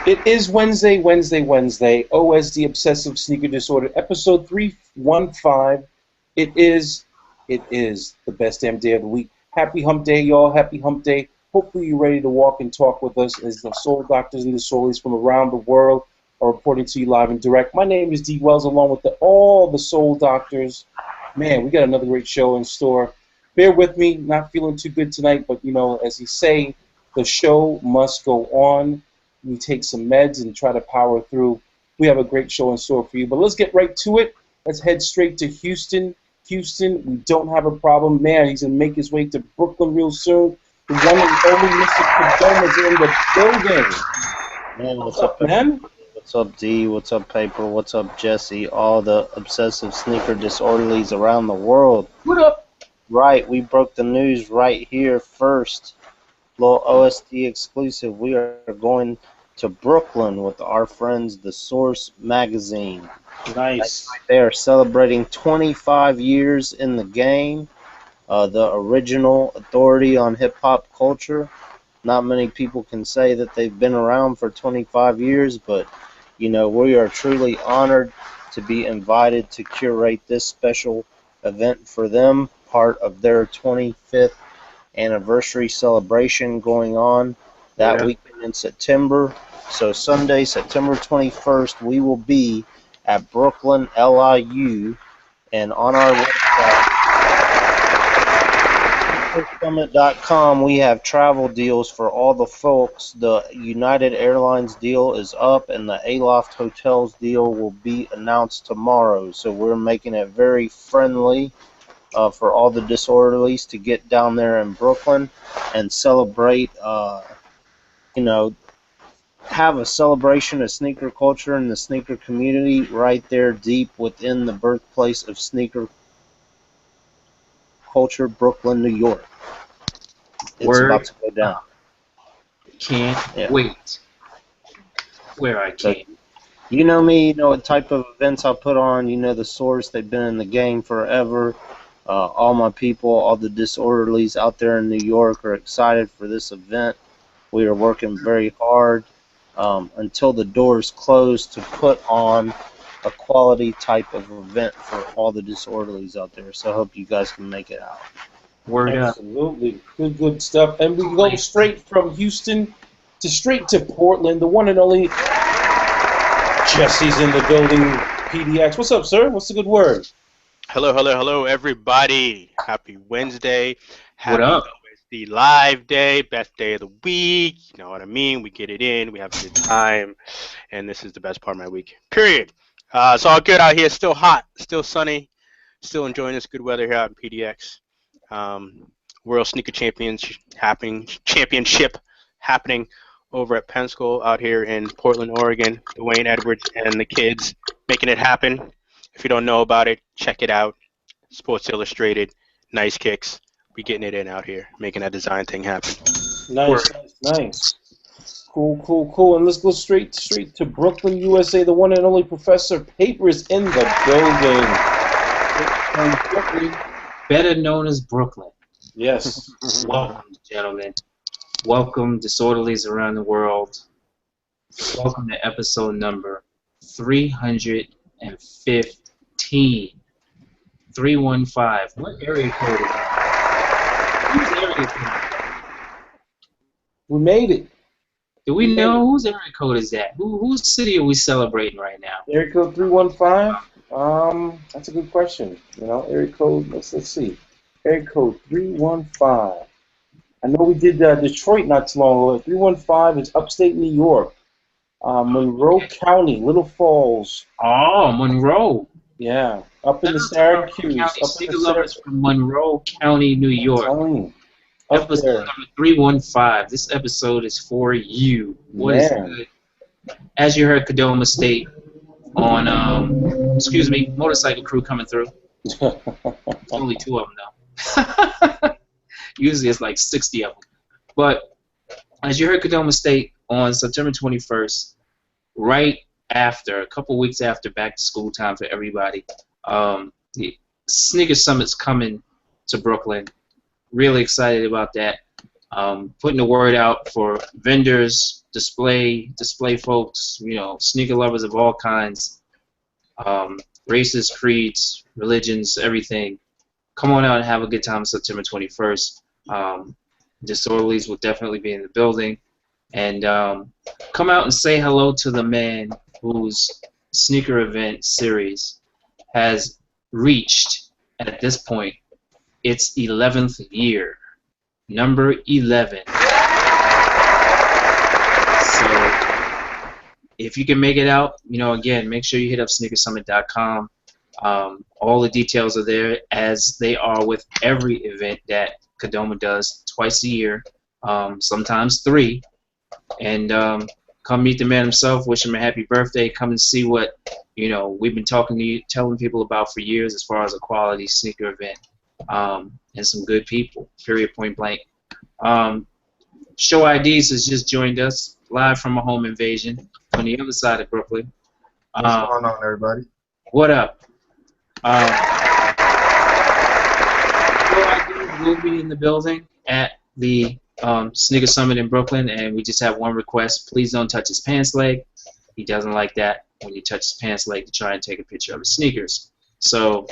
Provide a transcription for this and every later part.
It is Wednesday, OSD Obsessive Sneaker Disorder, episode 315. It is the best damn day of the week. Happy hump day, y'all. Happy hump day. Hopefully you're ready to walk and talk with us as the soul doctors and the soulies from around the world are reporting to you live and direct. My name is D. Wells, along with all the soul doctors. Man, we got another great show in store. Bear with me, not feeling too good tonight, but, you know, as you say, the show must go on. We take some meds and try to power through. We have a great show in store for you. But let's get right to it. Let's head straight to Houston. Houston, we don't have a problem. Man, he's going to make his way to Brooklyn real soon. The one and only Mr. Cadome is in the building. Man, What's up, man? What's up, D? What's up, Paper? What's up, Jesse? All the obsessive sneaker disorderlies around the world. What up? Right, we broke the news right here first. Little OSD exclusive. We are going to Brooklyn with our friends, The Source Magazine. Nice. They are celebrating 25 years in the game. The original authority on hip-hop culture. Not many people can say that they've been around for 25 years, but, you know, we are truly honored to be invited to curate this special event for them, part of their 25th anniversary celebration going on that weekend in September. So Sunday, September 21st, we will be at Brooklyn LIU, and on our website, summit.com, we have travel deals for all the folks. The United Airlines deal is up, and the Aloft Hotels deal will be announced tomorrow. So we're making it very friendly for all the disorderlies to get down there in Brooklyn and celebrate, you know, have a celebration of sneaker culture and the sneaker community right there deep within the birthplace of sneaker culture, Brooklyn, New York. It's about to go down. Can't wait. Where I can. You know me, you know what type of events I put on. You know The Source, they've been in the game forever. All my people, all the disorderlies out there in New York are excited for this event. We are working very hard until the doors close to put on a quality type of event for all the disorderlies out there. So I hope you guys can make it out. Word up. Absolutely. Good stuff. And we go straight from Houston straight to Portland. The one and only Jesse's in the building, PDX. What's up, sir? What's the good word? Hello, everybody. Happy Wednesday. Happy What up? OSD Live Day, best day of the week. You know what I mean? We get it in, we have a good time, and this is the best part of my week, period. It's all good out here, still hot, still sunny, still enjoying this good weather here out in PDX. World Sneaker Championship happening over at PENSOLE out here in Portland, Oregon. Dwayne Edwards and the kids making it happen. If you don't know about it, check it out. Sports Illustrated, nice kicks. We getting it in out here, making that design thing happen. Nice. Cool. And let's go straight to Brooklyn, USA. The one and only Professor Paper is in the building. Better known as Brooklyn. Yes. Welcome, gentlemen. Welcome, disorderlies around the world. Welcome to episode number 315. 315. What area code is that? Whose area code? We made it. Do we know whose area code is that? Whose city are we celebrating right now? Area code 315. That's a good question. You know, area code. Let's see. Area code 315. I know we did Detroit not too long ago. 315 is upstate New York. Monroe County, Little Falls. Oh, Monroe. Yeah, up in the Syracuse. Sneaker lovers from Monroe County, New York. Episode number 315. This episode is for you. What is good? As you heard, Cadome State on, motorcycle crew coming through. Only 2 of them, though. Usually it's like 60 of them. But as you heard, Cadome State on September 21st, right after, a couple weeks after back to school time for everybody, the Sneaker Summit's coming to Brooklyn. Really excited about that. Putting the word out for vendors, display folks, sneaker lovers of all kinds, races, creeds, religions, everything. Come on out and have a good time September 21st. Disorderlies will definitely be in the building. And come out and say hello to the man whose sneaker event series has reached, at this point, its 11th year. Number 11. So if you can make it out, again, make sure you hit up sneakersummit.com. All the details are there, as they are with every event that Kadoma does twice a year, sometimes 3. And come meet the man himself, wish him a happy birthday, come and see what we've been telling people about for years as far as a quality sneaker event, and some good people, period, point blank. Show IDs has just joined us live from a home invasion on the other side of Brooklyn. What's going on, everybody? What up? Show IDs will be in the building at the Sneaker Summit in Brooklyn, and we just have one request. Please don't touch his pants leg. He doesn't like that when you touch his pants leg to try and take a picture of his sneakers. So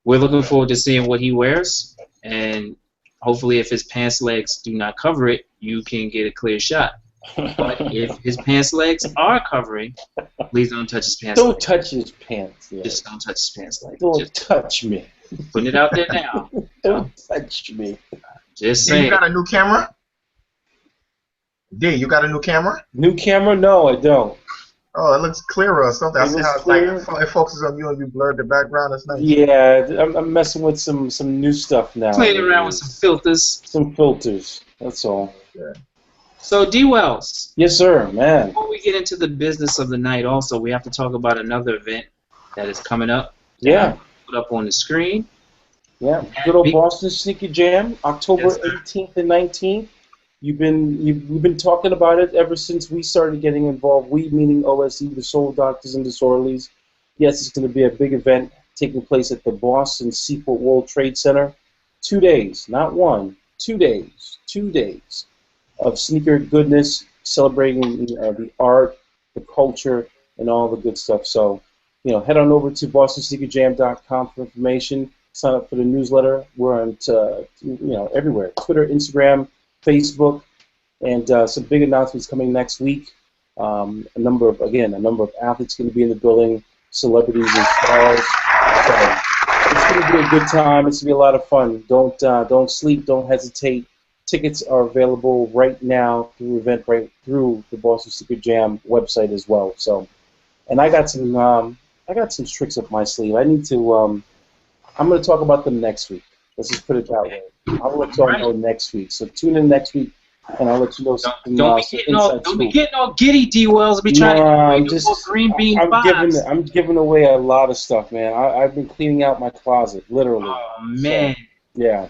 we're looking forward to seeing what he wears, and hopefully if his pants legs do not cover it, you can get a clear shot. But if his pants legs are covering, please don't touch his pants leg. Don't touch his pants leg. Just don't touch his pants leg. Don't touch me. Putting it out there now. Don't touch me. Just D, saying. you got a new camera? D, you got a new camera? New camera? No, I don't. Oh, it looks clearer or something. I see how it's like it focuses on you and you blurred the background. It's nice. Yeah, I'm messing with some new stuff now. Playing around with some filters. Some filters. That's all. Yeah. So, D. Wells. Yes, sir, man. Before we get into the business of the night, also, we have to talk about another event that is coming up. Yeah. Put up on the screen. Yeah. Good old Boston Sneaker Jam, October 18th and 19th. We've been talking about it ever since we started getting involved. We, meaning OSD, the Soul Doctors and Disorderlies. Yes, it's going to be a big event taking place at the Boston Seaport World Trade Center. 2 days, not one, 2 days. 2 days of sneaker goodness, celebrating the art, the culture, and all the good stuff. So, head on over to bostonsneakerjam.com for information. Sign up for the newsletter. We're on, everywhere: Twitter, Instagram, Facebook, and some big announcements coming next week. A number of athletes going to be in the building, celebrities and stars. So it's going to be a good time. It's going to be a lot of fun. Don't sleep. Don't hesitate. Tickets are available right now through Eventbrite, through the Boston Sneaker Jam website as well. So, and I got some tricks up my sleeve. I need to. I'm going to talk about them next week. Let's just put it that way. I'll let y'all know next week. So tune in next week, and I'll let you know something. Don't be getting all giddy, D. Wells. Be trying to green bean vibes. I'm giving away a lot of stuff, man. I've been cleaning out my closet, literally. Oh man. So, yeah.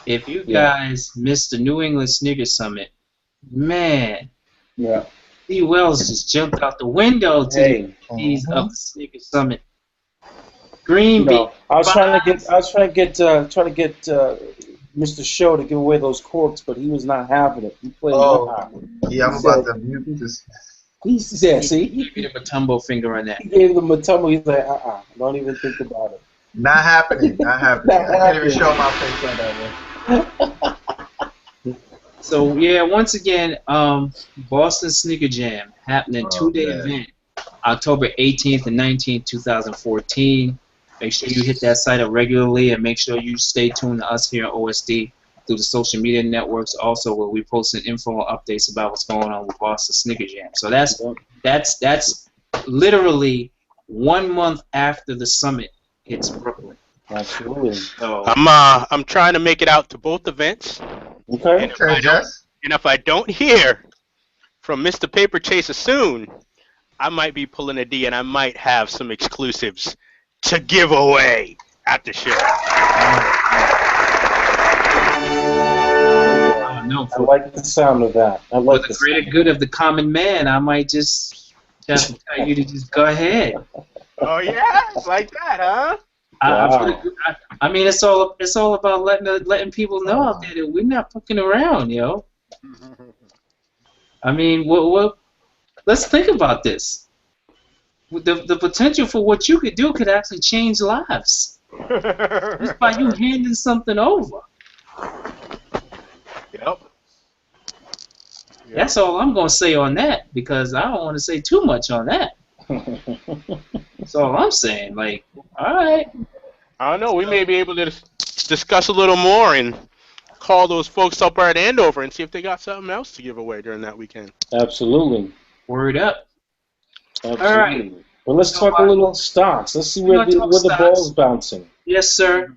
If you guys missed the New England Sneaker Summit, man. Yeah. D. Wells just jumped out the window to these of the Sneaker Summit. Green bean. I was trying to get Mr. Show to give away those corks, but he was not having it. He played yeah, I'm about to mute this. He gave him a tumble finger on that. He gave him a tumble. He's like, don't even think about it. Not happening. Not happening. I can't even show my face like that, man. So yeah, once again, Boston Sneaker Jam happening 2-day event, October 18th and 19th, 2014. Make sure you hit that site up regularly, and make sure you stay tuned to us here at OSD through the social media networks, also where we posting info and updates about what's going on with Boston Sneaker Jam. So that's literally 1 month after the summit hits Brooklyn. Absolutely. So I'm trying to make it out to both events. Okay. And if I don't hear from Mr. Paper Chaser soon, I might be pulling a D, and I might have some exclusives to give away at the show. I like the sound of that. I like for the greater good of the common man, I might just tell you to just go ahead. Oh yeah, like that, huh? I mean, it's all about letting people know out there that we're not fucking around, yo. I mean, what? Let's think about this. The potential for what you could do could actually change lives just by you handing something over. Yep. That's all I'm gonna say on that because I don't want to say too much on that. That's all I'm saying. Like, all right. I don't know. We may be able to discuss a little more and call those folks up at Andover and see if they got something else to give away during that weekend. Absolutely. Word up. Absolutely. All right. Well, let's talk a little stocks. Let's see where the ball's bouncing. Yes, sir.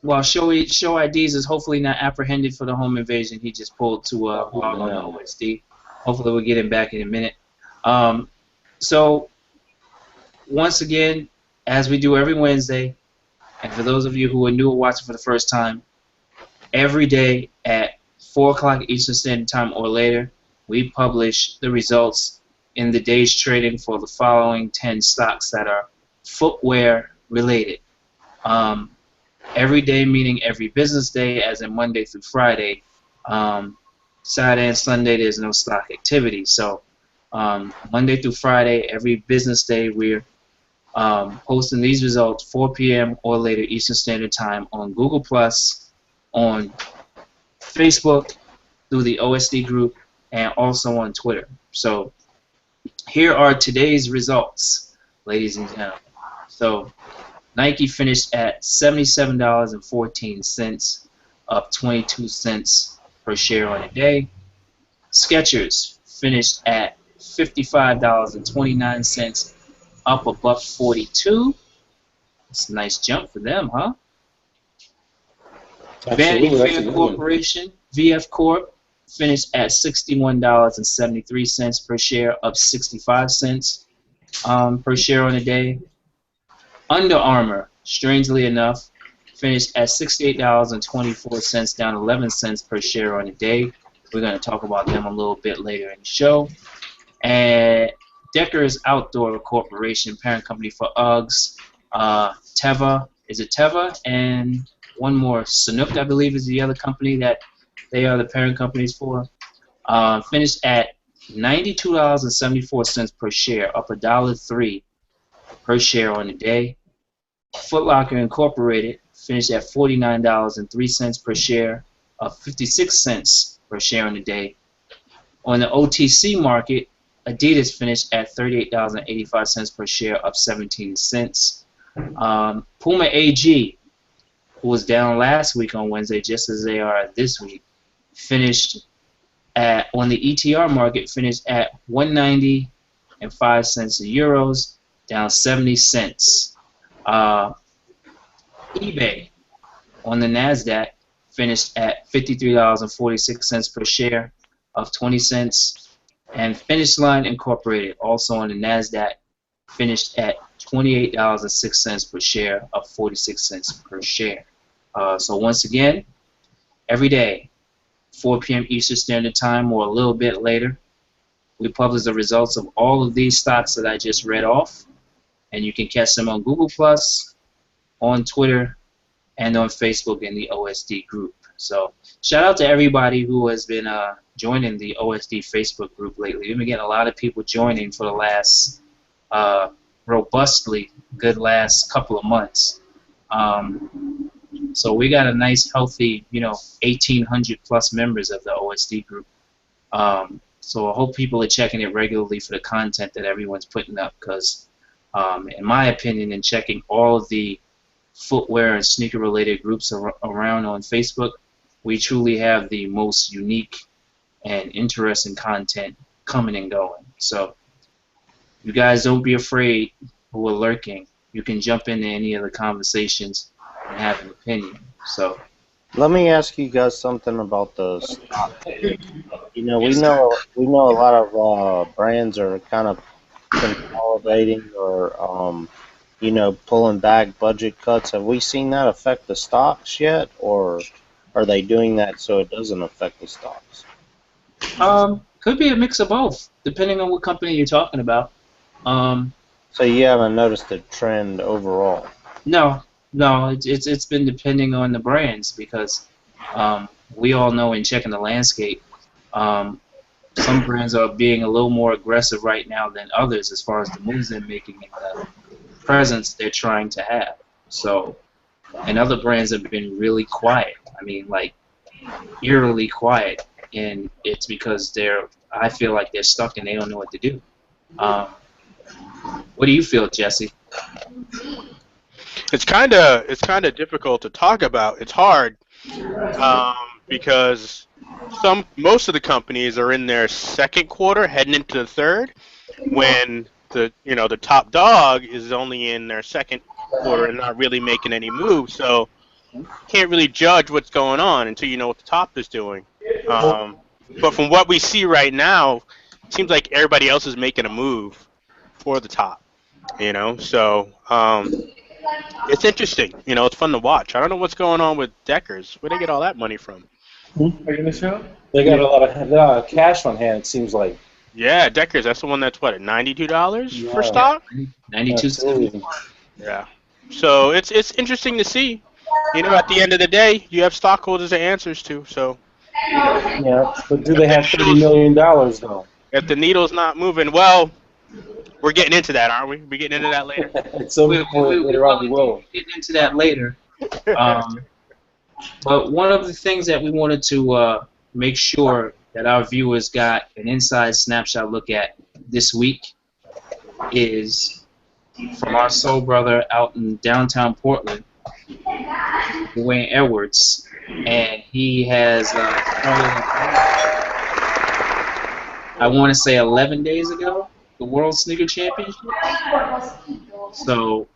Well, show IDs is hopefully not apprehended for the home invasion he just pulled to on OSD. Hopefully we'll get him back in a minute. So once again, as we do every Wednesday, and for those of you who are new or watching for the first time, every day at 4 o'clock Eastern Standard Time or later, we publish the results in the day's trading for the following 10 stocks that are footwear related. Every day meaning every business day, as in Monday through Friday. Saturday and Sunday there's no stock activity. So Monday through Friday, every business day, we're posting these results 4 p.m. or later Eastern Standard Time on Google+, on Facebook, through the OSD group, and also on Twitter. So here are today's results, ladies and gentlemen. So Nike finished at $77.14, up 22 cents per share on a day. Skechers finished at $55.29, up $1.42. It's a nice jump for them, huh? Vanity Fair Corporation, VF Corp, finished at $61.73 per share, up 65 cents per share on a day. Under Armour, strangely enough, finished at $68.24, down 11 cents per share on a day. We're going to talk about them a little bit later in the show. And Deckers Outdoor Corporation, parent company for Uggs, Teva, is it Teva? And one more, Sanuk, I believe, is the other company that they are the parent companies for. Finished at $92.74 per share, up $1.03 per share on the day. Foot Locker Incorporated finished at $49.03 per share, up 56 cents per share on the day. On the OTC market, Adidas finished at $38.85 per share, up 17 cents. Puma AG, who was down last week on Wednesday, just as they are this week, finished at, on the ETR market, finished at 190.05 cents euros, down 70 cents. eBay on the NASDAQ finished at $53.46 per share, up 20 cents. And Finish Line Incorporated, also on the NASDAQ, finished at $28.06 per share, up 46 cents per share. So once again, every day, 4 p.m. Eastern Standard Time or a little bit later, we publish the results of all of these stocks that I just read off, and you can catch them on Google+, on Twitter, and on Facebook in the OSD group. So shout out to everybody who has been joining the OSD Facebook group lately. We've been getting a lot of people joining for the last robustly good last couple of months. So we got a nice healthy, 1,800 plus members of the OSD group. So I hope people are checking it regularly for the content that everyone's putting up, because in my opinion, in checking all of the footwear and sneaker related groups around on Facebook, we truly have the most unique and interesting content coming and going. So you guys don't be afraid who are lurking. You can jump into any of the conversations and have an opinion. So let me ask you guys something about the stock. We know a lot of brands are kind of consolidating or pulling back budget cuts. Have we seen that affect the stocks yet, or are they doing that so it doesn't affect the stocks? Could be a mix of both, depending on what company you're talking about. So you haven't noticed a trend overall? No, it's been depending on the brands, because we all know in checking the landscape, some brands are being a little more aggressive right now than others as far as the moves they're making and the presence they're trying to have. So, and other brands have been really quiet. I mean, like, eerily quiet, and it's because I feel like they're stuck and they don't know what to do. What do you feel, Jesse? It's kind of difficult to talk about. It's hard because most of the companies are in their second quarter, heading into the third, when the top dog is only in their second quarter and not really making any moves. So you can't really judge what's going on until you know what the top is doing. But from what we see right now, it seems like everybody else is making a move for the top. So it's interesting. It's fun to watch. I don't know what's going on with Deckers. Where they get all that money from? Are you gonna show? They got a lot of cash on hand. It seems like. Yeah, Deckers. That's the one that's what, $92 for stock. 92. Yeah. So it's interesting to see. At the end of the day, you have stockholders and answers to. So. Yeah, but do they have $30 million though? If the needle's not moving, well, we're getting into that, aren't we? We're getting into that later. At some point later on, we will. Get into that later. But one of the things that we wanted to make sure that our viewers got an inside snapshot look at this week is from our soul brother out in downtown Portland, Dwayne Edwards, and he has, I want to say 11 days ago, the World Sneaker Championship. So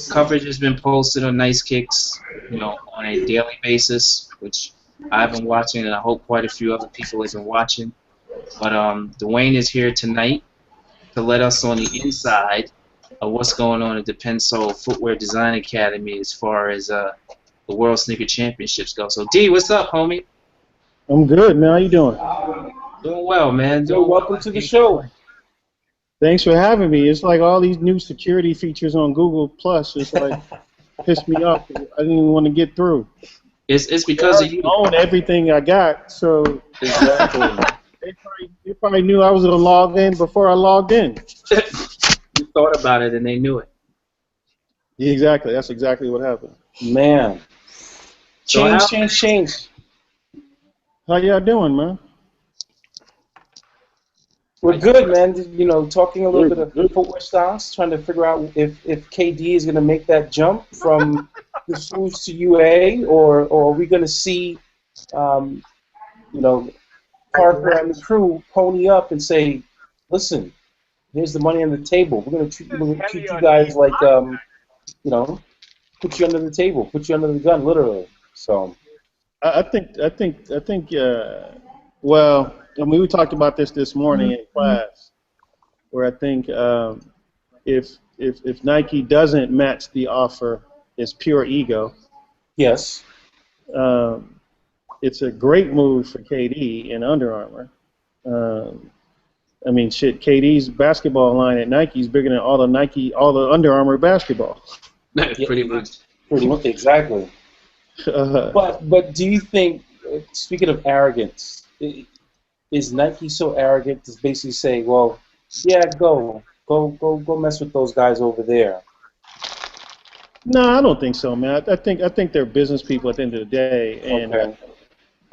coverage has been posted on Nice Kicks, on a daily basis, which I've been watching, and I hope quite a few other people have been watching. But Dwayne is here tonight to let us on the inside of what's going on at the PENSOLE Footwear Design Academy as far as the World Sneaker Championships go. So, D, what's up, homie? I'm good, man. How you doing? Doing well, man. Welcome to the show. Thanks for having me. It's like all these new security features on Google Plus. It's like pissed me off. I didn't even want to get through. It's because of you. I own everything I got, so exactly. They probably knew I was gonna log in before I logged in. You thought about it and they knew it. Yeah, exactly. That's exactly what happened. Man. Change. How y'all doing, man? We're good, man. Talking a little bit of footwear styles, trying to figure out if KD is going to make that jump from the schools to UA, or are we going to see, Parker and the crew pony up and say, listen, here's the money on the table. We're going to treat you guys like, put you under the table, put you under the gun, literally. So, I think. Well, we talked about this morning in class, where I think if Nike doesn't match the offer, it's pure ego. Yes. It's a great move for KD and Under Armour. I mean, shit, KD's basketball line at Nike is bigger than all the Under Armour basketball. Pretty much. Exactly. But do you think, speaking of arrogance, is Nike so arrogant to basically say, well, yeah, go mess with those guys over there? No, I don't think so, man. I think they're business people at the end of the day, and okay.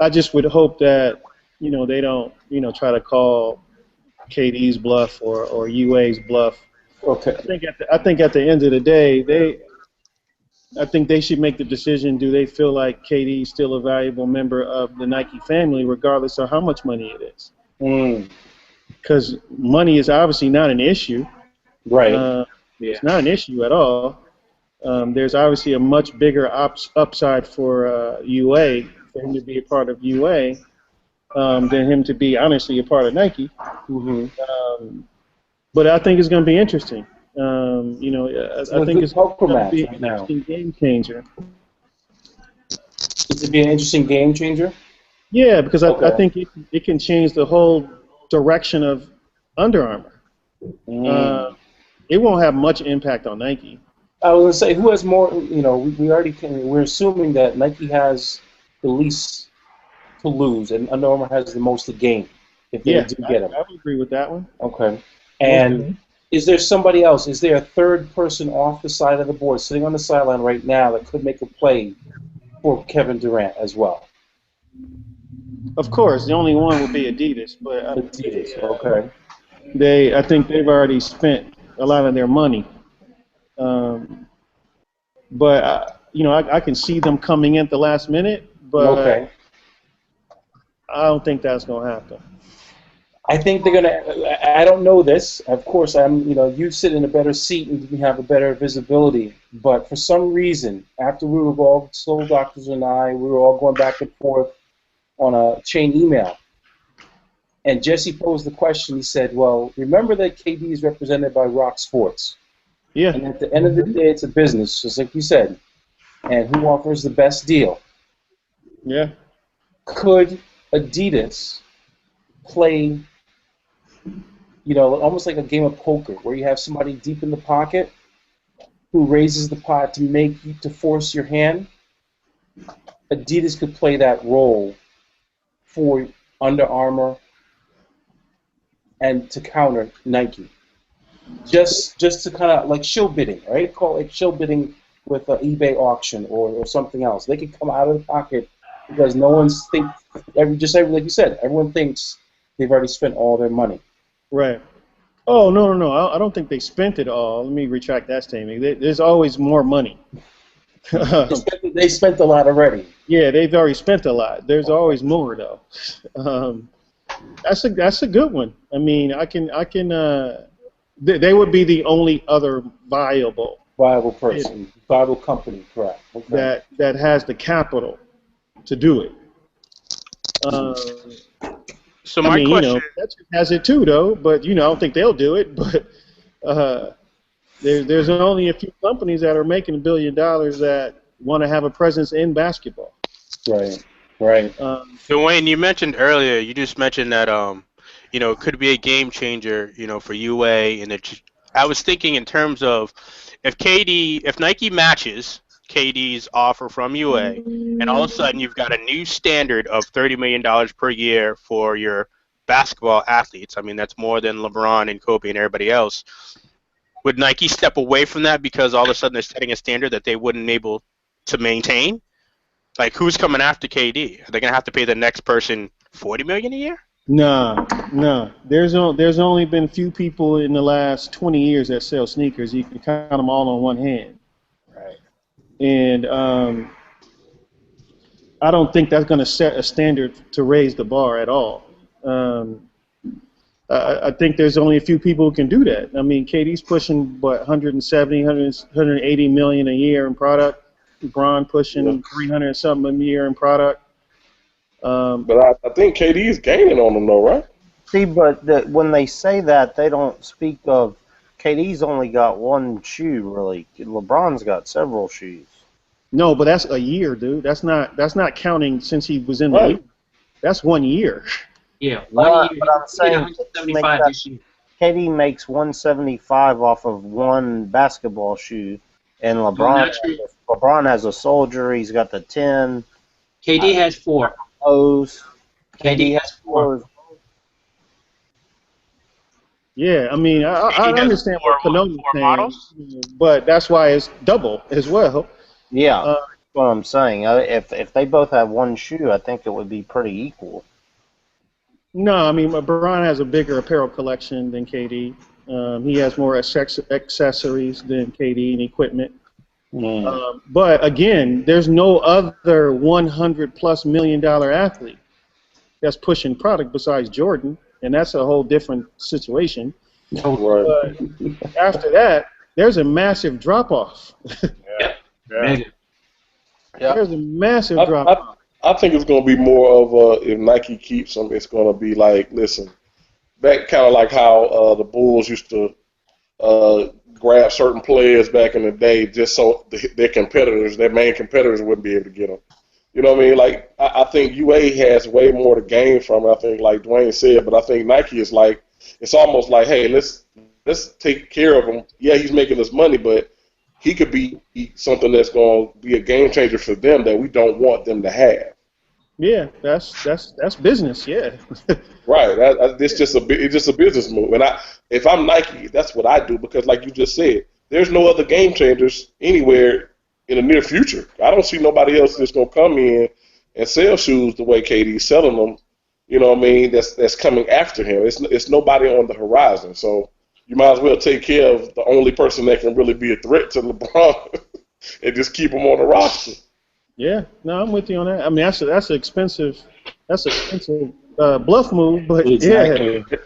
I just would hope that they don't try to call KD's bluff or UA's bluff. Okay. I think at the end of the day, I think they should make the decision. Do they feel like KD is still a valuable member of the Nike family, regardless of how much money it is? Because money is obviously not an issue. Right. It's not an issue at all. There's obviously a much bigger upside for UA, for him to be a part of UA, than him to be, honestly, a part of Nike. Mm-hmm. But I think it's going to be interesting. I think it's going to be an interesting game changer. It's to be an interesting game changer? Yeah, because I think it can change the whole direction of Under Armour. It won't have much impact on Nike. I was going to say, who has more, we're assuming that Nike has the least to lose and Under Armour has the most to gain. if they do get him. I would agree with that one. Okay. And is there somebody else? Is there a third person off the side of the board, sitting on the sideline right now, that could make a play for Kevin Durant as well? Of course, the only one would be Adidas, but Adidas. Okay. I think they've already spent a lot of their money. But I can see them coming in at the last minute, but I don't think that's going to happen. I think they're going to. I don't know this. Of course, you sit in a better seat and you have a better visibility. But for some reason, after we were all, Soul Doctors and I, we were all going back and forth on a chain email. And Jesse posed the question. He said, well, remember that KD is represented by Rock Sports. Yeah. And at the end of the day, it's a business, just like you said. And who offers the best deal? Yeah. Could Adidas play, almost like a game of poker, where you have somebody deep in the pocket who raises the pot to force your hand? Adidas could play that role for Under Armour and to counter Nike. Just to kind of like shill bidding, right? Call it shill bidding with an eBay auction or something else. They can come out of the pocket because no one's like you said, everyone thinks they've already spent all their money. Right. Oh, no. I don't think they spent it all. Let me retract that statement. There's always more money. They spent a lot already. Yeah, they've already spent a lot. There's always more, though. That's a good one. I mean, they would be the only other viable person, viable company, correct? Okay. That has the capital to do it. So my question that has it too, though. But I don't think they'll do it. But there's only a few companies that are making $1 billion that want to have a presence in basketball. Right. Dwayne, you mentioned earlier. You just mentioned that it could be a game changer, for UA, and I was thinking in terms of if Nike matches KD's offer from UA, and all of a sudden you've got a new standard of $30 million per year for your basketball athletes. I mean, that's more than LeBron and Kobe and everybody else. Would Nike step away from that because all of a sudden they're setting a standard that they wouldn't be able to maintain? Like, who's coming after KD? Are they going to have to pay the next person $40 million a year? No. There's only been a few people in the last 20 years that sell sneakers. You can count them all on one hand. Right. And I don't think that's going to set a standard to raise the bar at all. I think there's only a few people who can do that. I mean, KD's pushing, 180 million a year in product. LeBron pushing 300 something a year in product. But I think KD is gaining on them, though, right? See, but when they say that, they don't speak of KD's only got one shoe, really. LeBron's got several shoes. No, but that's a year, dude. That's not counting since he was in the league. That's 1 year. Yeah, 1 year. But I'm saying 175 this year. KD makes 175 off of one basketball shoe, and LeBron has a Soldier. He's got the 10. KD has 4. O's. KD has 4. Yeah, I mean, I understand what Kanone's saying, but that's why it's double as well. Yeah, that's what I'm saying. If they both have one shoe, I think it would be pretty equal. No, I mean, LeBron has a bigger apparel collection than KD. He has more accessories than KD and equipment. But again, there's no other $100+ million athlete that's pushing product besides Jordan, and that's a whole different situation. But after that, there's a massive drop-off. There's a massive drop-off. I think it's going to be more of if Nike keeps them, it's going to be like, listen, that kind of like how the Bulls used to grab certain players back in the day just so their competitors, their main competitors, wouldn't be able to get them. You know what I mean? Like, I think UA has way more to gain from it, I think, like Dwayne said, but I think Nike is like, it's almost like, hey, let's take care of him. Yeah, he's making us money, but he could be something that's going to be a game changer for them that we don't want them to have. Yeah, that's business. Yeah. Right. It's just a business move. And if I'm Nike, that's what I do because, like you just said, there's no other game changers anywhere in the near future. I don't see nobody else that's gonna come in and sell shoes the way KD's selling them. You know what I mean? That's coming after him. It's nobody on the horizon. So you might as well take care of the only person that can really be a threat to LeBron and just keep him on the roster. Yeah, no, I'm with you on that. I mean, that's an expensive bluff move, but exactly. Yeah.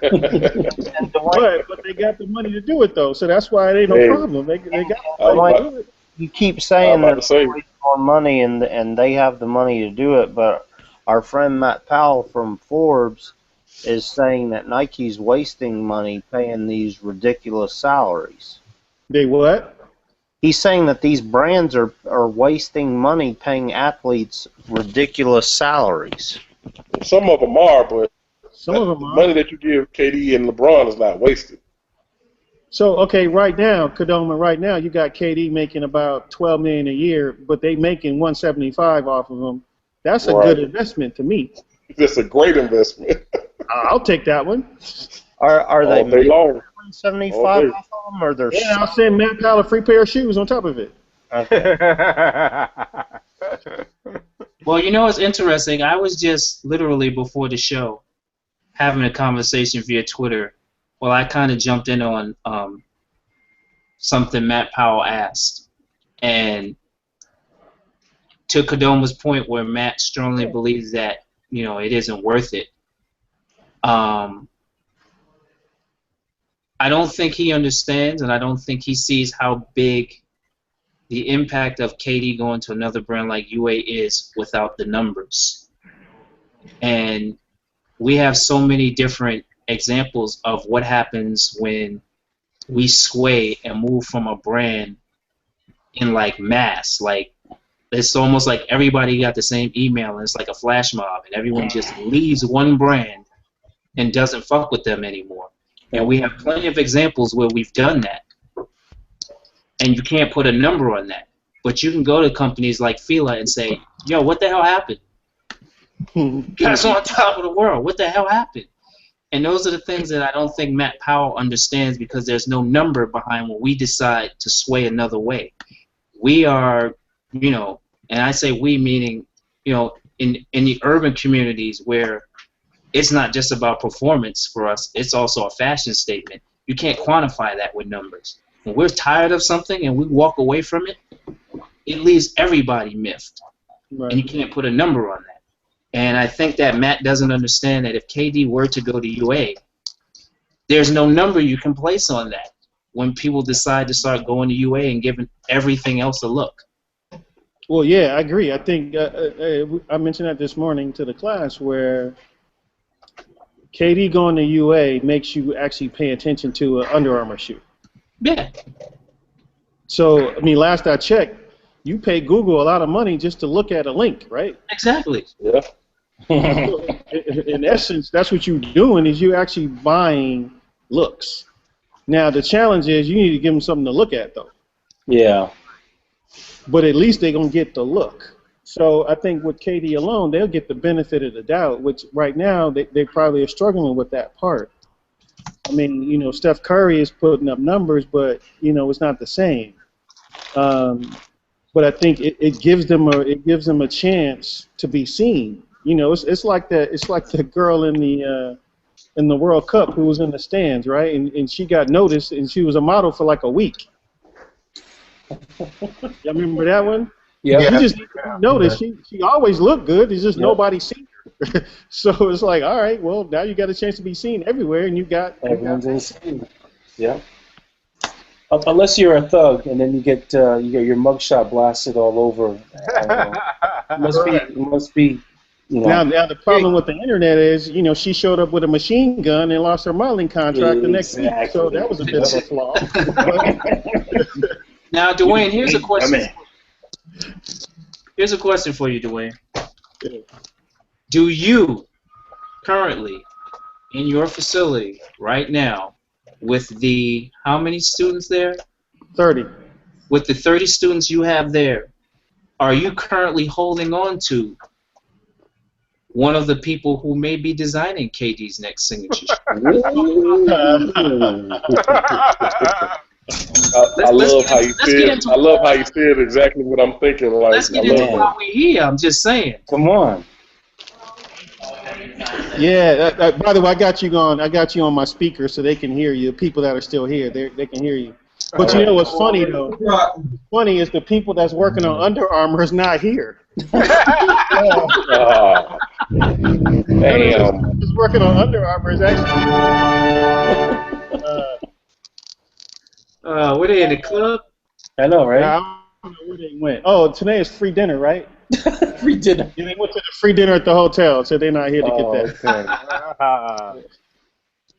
but they got the money to do it though, so that's why it ain't no problem. They got the money to do it. You keep saying that they're on money and they have the money to do it, but our friend Matt Powell from Forbes is saying that Nike's wasting money paying these ridiculous salaries. They what? He's saying that these brands are wasting money paying athletes ridiculous salaries. Some of them are, but the money that you give KD and LeBron is not wasted. So, okay, right now, Kadoma, you got KD making about $12 million a year, but they making $175 off of him. That's a good investment to me. That's a great investment. I'll take that one. Are they making $175 off of them, or they're? Yeah, I'll send Matt Powell a free pair of shoes on top of it. Okay. Well, you know what's interesting? I was just literally before the show having a conversation via Twitter. Well, I kind of jumped in on something Matt Powell asked, and to Kadoma's point where Matt strongly believes that it isn't worth it. I don't think he understands, and I don't think he sees how big the impact of KD going to another brand like UA is without the numbers. And we have so many different examples of what happens when we sway and move from a brand in like mass. Like it's almost like everybody got the same email and it's like a flash mob and everyone just leaves one brand and doesn't fuck with them anymore. And we have plenty of examples where we've done that. And you can't put a number on that. But you can go to companies like Fila and say, yo, what the hell happened? You guys are on top of the world. What the hell happened? And those are the things that I don't think Matt Powell understands because there's no number behind when we decide to sway another way. We are, and I say we meaning, in the urban communities where it's not just about performance for us, it's also a fashion statement. You can't quantify that with numbers. When we're tired of something and we walk away from it, it leaves everybody miffed. Right. And you can't put a number on that. And I think that Matt doesn't understand that if KD were to go to UA, there's no number you can place on that when people decide to start going to UA and giving everything else a look. Well, yeah, I agree. I think I mentioned that this morning to the class where KD going to UA makes you actually pay attention to an Under Armour shoe. Yeah. So, I mean, last I checked, you pay Google a lot of money just to look at a link, right? Exactly. Yeah. So, in essence, that's what you're doing is you're actually buying looks. Now, the challenge is you need to give them something to look at, though. Yeah. But at least they're going to get the look. So I think with KD alone, they'll get the benefit of the doubt, which right now they probably are struggling with that part. I mean, Steph Curry is putting up numbers, but, it's not the same. But I think it gives them a chance to be seen. It's like the girl in the World Cup who was in the stands, right? And she got noticed, and she was a model for like a week. Y'all remember that one? Yeah. You just noticed she always looked good. It's just nobody seen her. So it's like, all right, well, now you got a chance to be seen everywhere, and everyone's insane. Yeah. Unless you're a thug, and then you get your mugshot blasted all over. It must be. Now the problem with the internet is, she showed up with a machine gun and lost her modeling contract the next week. So that was a bit of a flaw. Now, Dwayne, here's a question. Here's a question for you, Dwayne. Do you currently, in your facility right now, with the how many students there? 30. With the 30 students you have there, are you currently holding on to one of the people who may be designing KD's next signature shoe. I love how you said exactly what I'm thinking. Like, let's get into why we're here. I'm just saying. Come on. Yeah. By the way, I got you on my speaker so they can hear you. People that are still here, they can hear you. But you know what's funny though? Funny is the people that's working on Under Armour is not here. damn. Who's working on Under Armour is actually. Were they in the club? I know, right? I don't know where they went. Oh, today is free dinner, right? Free dinner. Yeah, they went to the free dinner at the hotel, so they're not here to get that. Okay.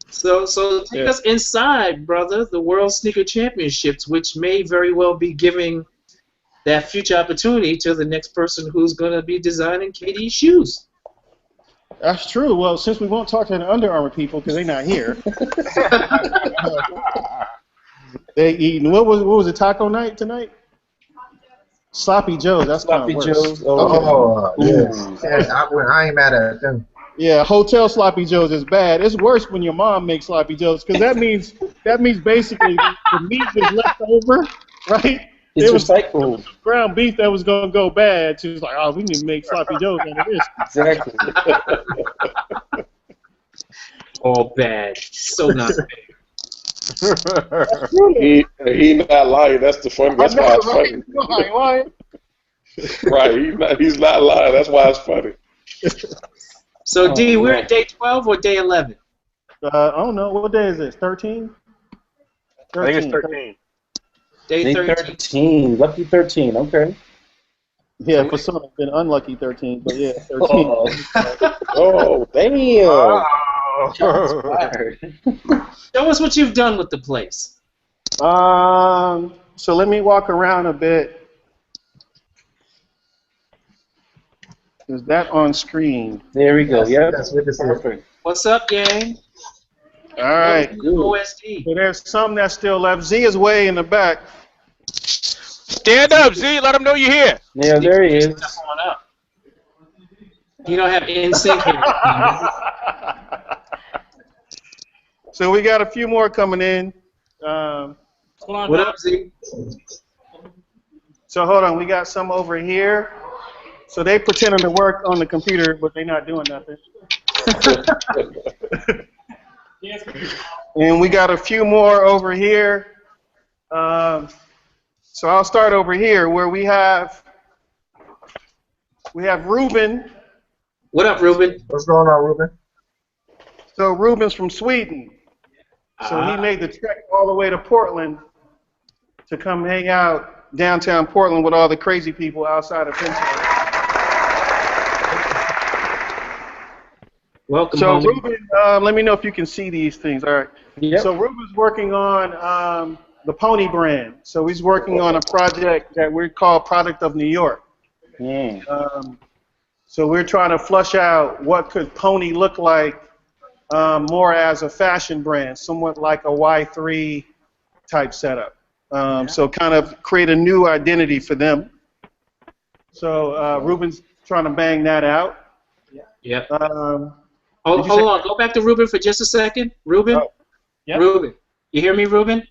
So take us inside, brother, the World Sneaker Championships, which may very well be giving that future opportunity to the next person who's going to be designing KD shoes. That's true. Well, since we won't talk to the Under Armour people because they're not here. They eating. What was the taco night tonight? Sloppy Joe's. That's Sloppy kind of worse. Joe's. Yes. I ain't mad at them. Yeah, hotel Sloppy Joe's is bad. It's worse when your mom makes Sloppy Joe's because that means basically the meat is left over, right? It's recycled. Ground beef that was gonna go bad. She was like, "Oh, we need to make Sloppy Joe's out of this." Exactly. All bad. So not bad. He not lying. That's the funny. That's why it's funny. Right. He's not lying. That's why it's funny. So D, we're at day 12 or day 11? I don't know. What day is this? 13? I think it's 13. Day 13. Lucky 13. Okay. Yeah, for some it's been unlucky 13, but yeah, 13. Oh, damn. Show us what you've done with the place. So let me walk around a bit. Is that on screen? There we go. Yeah, that's good to see. Perfect. What's up, gang? All right. OSD. So there's some that's still left. Z is way in the back. Stand up, Z. Let them know you're here. Yeah, there he is. Step on up. You don't have NSYNC here. So we got a few more coming in. What up, Z? So hold on, we got some over here. So they pretending to work on the computer, but they're not doing nothing. And we got a few more over here. So I'll start over here where we have Ruben. What up, Ruben? What's going on, Ruben? So Ruben's from Sweden. So he made the trek all the way to Portland to come hang out downtown Portland with all the crazy people outside of PENSOLE. Welcome. So homie. Ruben, let me know if you can see these things. All right. Yep. So Ruben's working on the Pony brand. So he's working on a project that we call Product of New York. So we're trying to flush out what could Pony look like more as a fashion brand, somewhat like a Y3 type setup. So kind of create a new identity for them. So Ruben's trying to bang that out. Yep. Hold on. Go back to Ruben for just a second. Ruben? Oh, yeah. Ruben. You hear me, Ruben?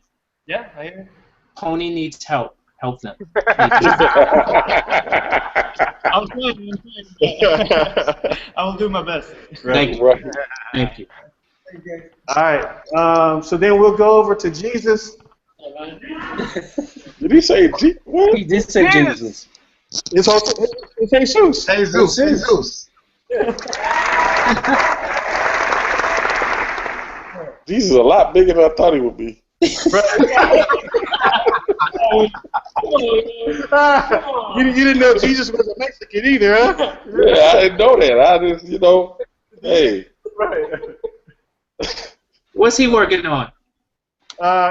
Yeah, I hear you. Pony needs help. Help them. I'm trying. I will do my best. Thank you. Thank you. All right. So then we'll go over to Jesus. Did he say G? What? He did say Jesus. It's Jesus. Jesus. Jesus is a lot bigger than I thought he would be. You didn't know Jesus was a Mexican either, huh? Yeah, I didn't know that. I just, hey. Right. What's he working on?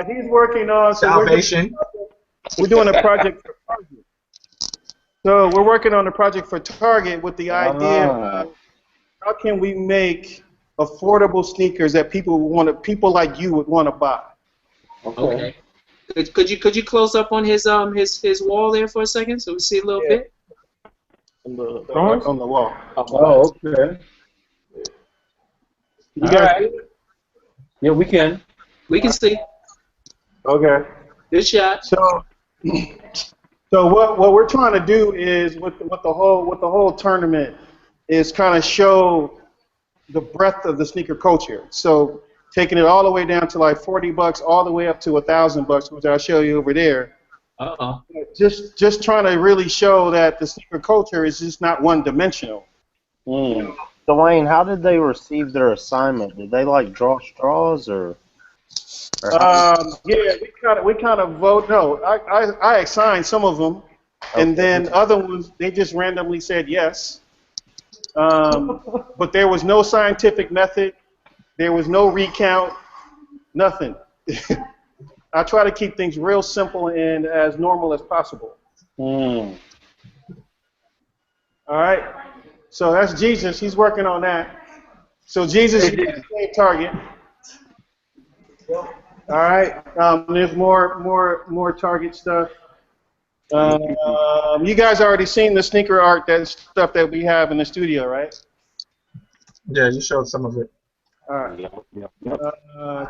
He's working on Salvation. We're doing a project for Target. So we're working on a project for Target with the idea of how can we make affordable sneakers that people like you would want to buy. Okay. Could you close up on his wall there for a second so we see a little bit? on the wall. Oh, okay. You guys see it? Yeah, we can. We can see. Okay. Good shot. So what we're trying to do is with the whole tournament is kind of show the breadth of the sneaker culture. So taking it all the way down to like $40, all the way up to $1,000, which I'll show you over there. Uh-oh. Just trying to really show that the sneaker culture is just not one-dimensional. Dwayne, how did they receive their assignment? Did they like draw straws or Yeah, we kind of vote. No, I assigned some of them, and then other ones they just randomly said yes. But there was no scientific method. There was no recount. Nothing. I try to keep things real simple and as normal as possible. All right. So that's Jesus. He's working on that. So Jesus, you got the same target. All right. There's more target stuff. You guys already seen the sneaker art, that stuff that we have in the studio, right? Yeah, you showed some of it. All right.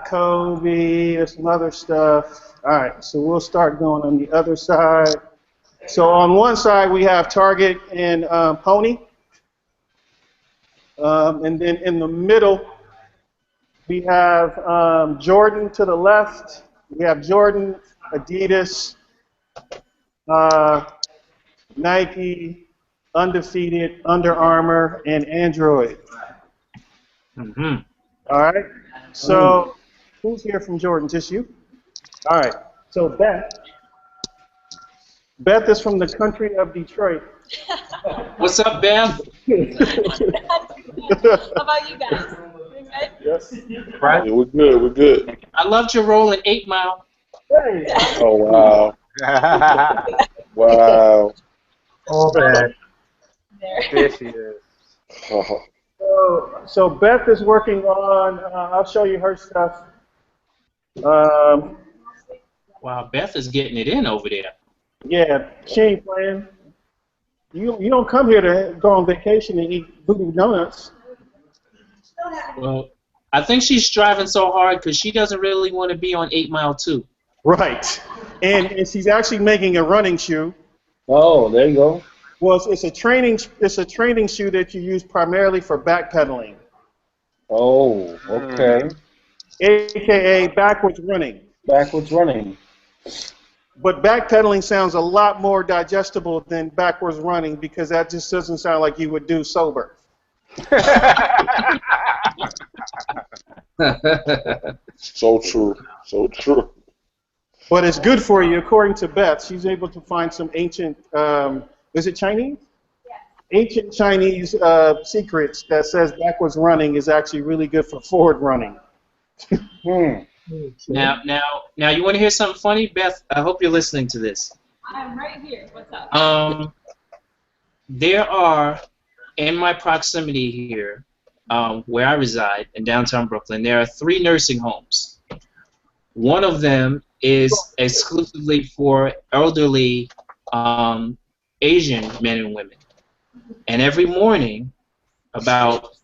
Kobe, there's some other stuff. All right. So we'll start going on the other side. So on one side we have Target and Pony. And then in the middle, we have Jordan to the left. We have Jordan, Adidas, Nike, Undefeated, Under Armour, and Android. All right. So who's here from Jordan? Just you? All right. So Beth is from the country of Detroit. What's up, Beth? How about you guys? You good? Yes. Right. Yeah, we're good. We're good. I loved your role in 8 Mile. Hey. Oh wow. Wow. Oh, bad. There she is. So Beth is working on. I'll show you her stuff. Wow, Beth is getting it in over there. Yeah, she ain't playing. You don't come here to go on vacation and eat voodoo donuts. Well, I think she's striving so hard because she doesn't really want to be on 8 Mile 2. Right. And she's actually making a running shoe. Oh, there you go. Well, it's a training shoe that you use primarily for backpedaling. Oh, okay. AKA backwards running. Backwards running. But backpedaling sounds a lot more digestible than backwards running because that just doesn't sound like you would do sober. So true. So true. But it's good for you, according to Beth. She's able to find some ancient, is it Chinese? Yeah. Ancient Chinese secrets that says backwards running is actually really good for forward running. Now, you want to hear something funny, Beth? I hope you're listening to this. I'm right here. What's up? There are, in my proximity here, where I reside in downtown Brooklyn, there are 3 nursing homes. One of them is exclusively for elderly Asian men and women. And every morning, about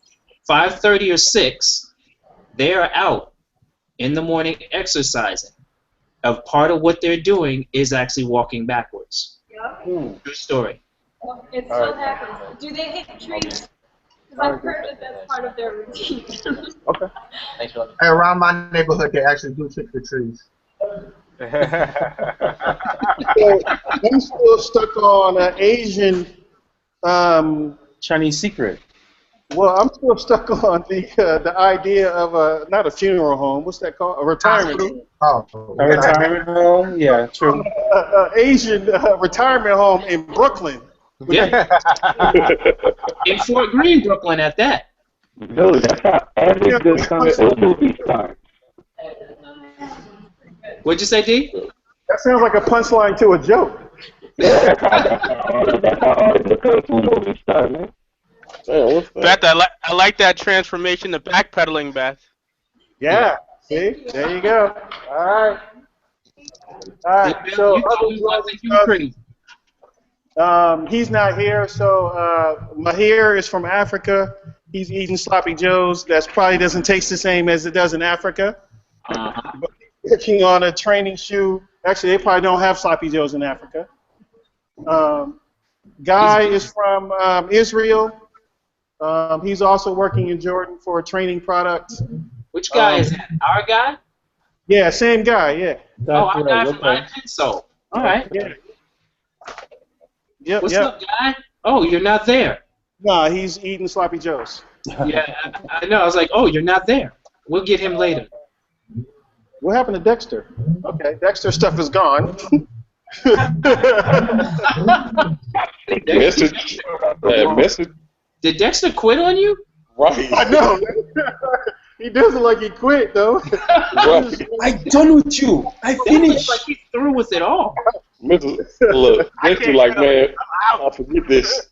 5:30 or 6, they are out in the morning exercising. Part of what they're doing is actually walking backwards. Yep. True story. Well, it still happens. Do they hit trees? Because I've heard that that's part of their routine. Okay. Thanks for letting me. Around my neighborhood, they actually do trick the trees. So I'm still stuck on an Asian. Chinese secret. Well, I'm still stuck on the idea of not a funeral home. What's that called? A retirement home. Oh. A retirement home? Yeah, true. Asian retirement home in Brooklyn. Yeah. In Fort Greene, Brooklyn, at that. Dude, that's how every good kung fu movie starts. What'd you say, D? That sounds like a punchline to a joke. That's how all the kung fu movies start, man. Man, what's that? Beth, I like that transformation to backpedaling, Beth. Yeah. See? There you go. All right. All right. You So told me other wasn't you crazy. He's not here, so Mahir is from Africa. He's eating sloppy joes. That probably doesn't taste the same as it does in Africa. But he's working on a training shoe. Actually, they probably don't have sloppy joes in Africa. Guy is from Israel. He's also working in Jordan for a training product. Which guy is that? Our guy? Yeah, same guy, yeah. Our guy from PENSOLE. All right. Yeah. Yep, What's up, guy? Oh, you're not there. No, he's eating sloppy joes. Yeah, I know. I was like, oh, you're not there. We'll get him later. What happened to Dexter? Okay, Dexter's stuff is gone. Message. Message. Did Dexter quit on you? Right. I know. He doesn't like he quit though. I'm done with you. I finished. Like he's through with it all. Look, Dexter like, man, I'll forget this.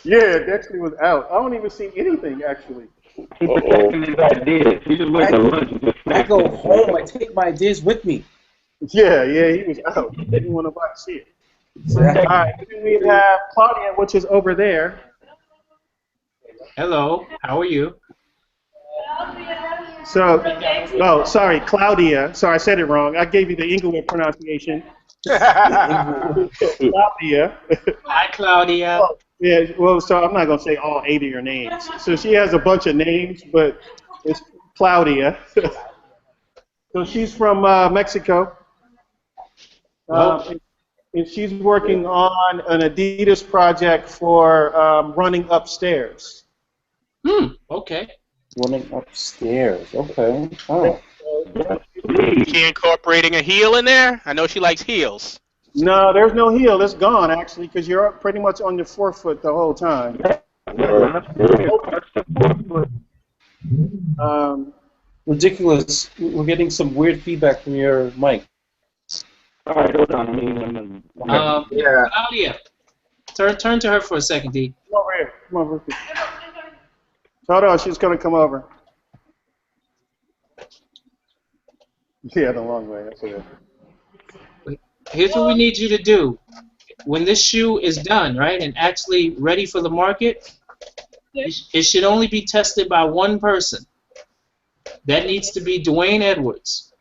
Yeah, Dexter was out. I don't even see anything actually. He protecting his ideas. He just went to lunch. I go home. I take my ideas with me. Yeah, he was out. He didn't want nobody to see it. All right, then we have Claudia, which is over there. Hello, how are you? So, oh, sorry, Claudia. Sorry, I said it wrong. I gave you the English pronunciation. Claudia. Hi, Claudia. Yeah, well, so I'm not going to say all 8 of your names. So she has a bunch of names, but it's Claudia. So she's from Mexico. And she's working on an Adidas project for running upstairs. Okay. Running upstairs. Okay. Oh. She incorporating a heel in there? I know she likes heels. No, there's no heel. It's gone, actually, because you're pretty much on your forefoot the whole time. Ridiculous. We're getting some weird feedback from your mic. All right, hold on. Yeah. Claudia, turn to her for a second, D. Come over here. Come over here. Hold on, she's going to come over. Yeah, the long way. That's okay. Here's what we need you to do. When this shoe is done, right, and actually ready for the market, it should only be tested by one person. That needs to be Dwayne Edwards.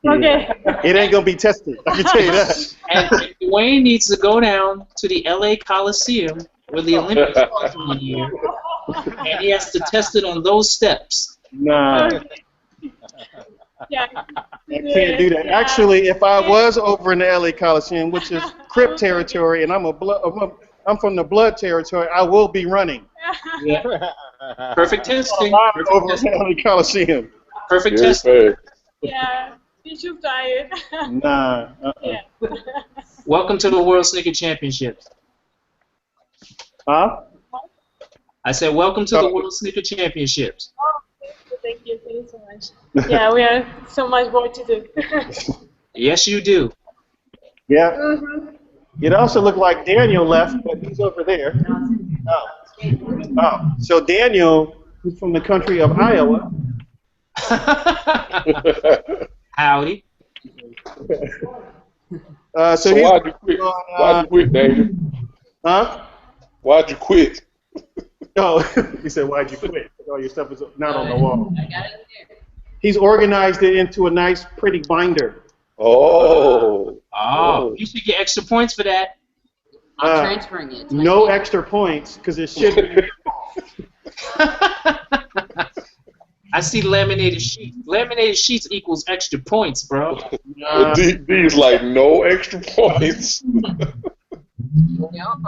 Okay. It ain't going to be tested. I can tell you that. And Dwayne needs to go down to the LA Coliseum where the Olympics was 1 year, and he has to test it on those steps. Nah. Yeah. I can't do that. Yeah. Actually, if I was over in the LA Coliseum, which is Crip territory, and I'm from the blood territory, I will be running. Yeah. Perfect testing. Over in the LA Coliseum. Perfect testing. Yeah. You should try it. Nah. Yeah. Welcome to the World Sneaker Championships. Huh? I said, welcome to the World Sneaker Championships. Oh, thank you so much. Yeah, we have so much work to do. Yes, you do. Yeah. Mm-hmm. It also looked like Daniel left, but he's over there. Oh. So Daniel is from the country of Iowa. Howdy. So why'd you quit? Why'd you quit, Daniel? Huh? Why'd you quit? Oh, he said, why'd you quit? All your stuff is not on the wall. He's organized it into a nice, pretty binder. Oh. You should get extra points for that. I'm transferring it. No extra points, because it should be. I see laminated sheets. Laminated sheets equals extra points, bro. D's like no extra points.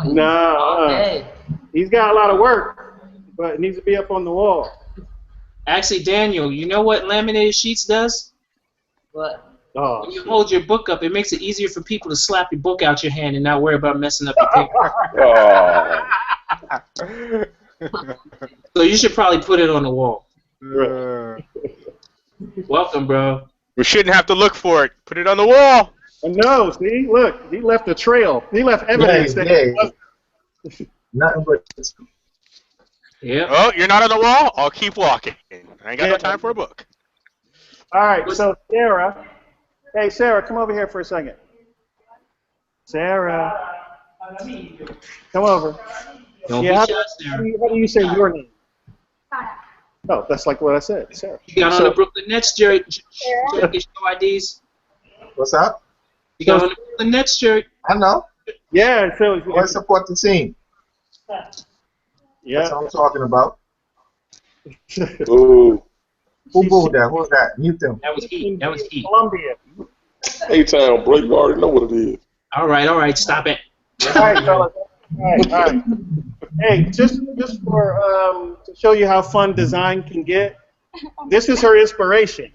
No. He's got a lot of work, but it needs to be up on the wall. Actually, Daniel, you know what laminated sheets does? What? Oh, when you hold your book up, it makes it easier for people to slap your book out your hand and not worry about messing up your paper. So you should probably put it on the wall. Welcome, bro. We shouldn't have to look for it. Put it on the wall. No, see, look, he left a trail. He left evidence that. Nothing but. Yeah. Oh, you're not on the wall? I'll keep walking. I ain't got no time for a book. All right, so Sarah. Hey, Sarah, come over here for a second. Sarah. Come over. Don't Yeah, be shy, how Sarah. do you say your name? Oh, that's like what I said, Sarah. You got on the Brooklyn Nets shirt. Get your IDs. What's up? You got on the Brooklyn Nets shirt. I know. Yeah, so Let's support the team. Yeah. That's what I'm talking about. Ooh. Who booed that? Who's that? Mute them. That was Heat. That was Heat. Columbia. A-Town, bro. You already know what it is. All right. Stop it. All right, fellas. All right. Hey, just for to show you how fun design can get, this is her inspiration.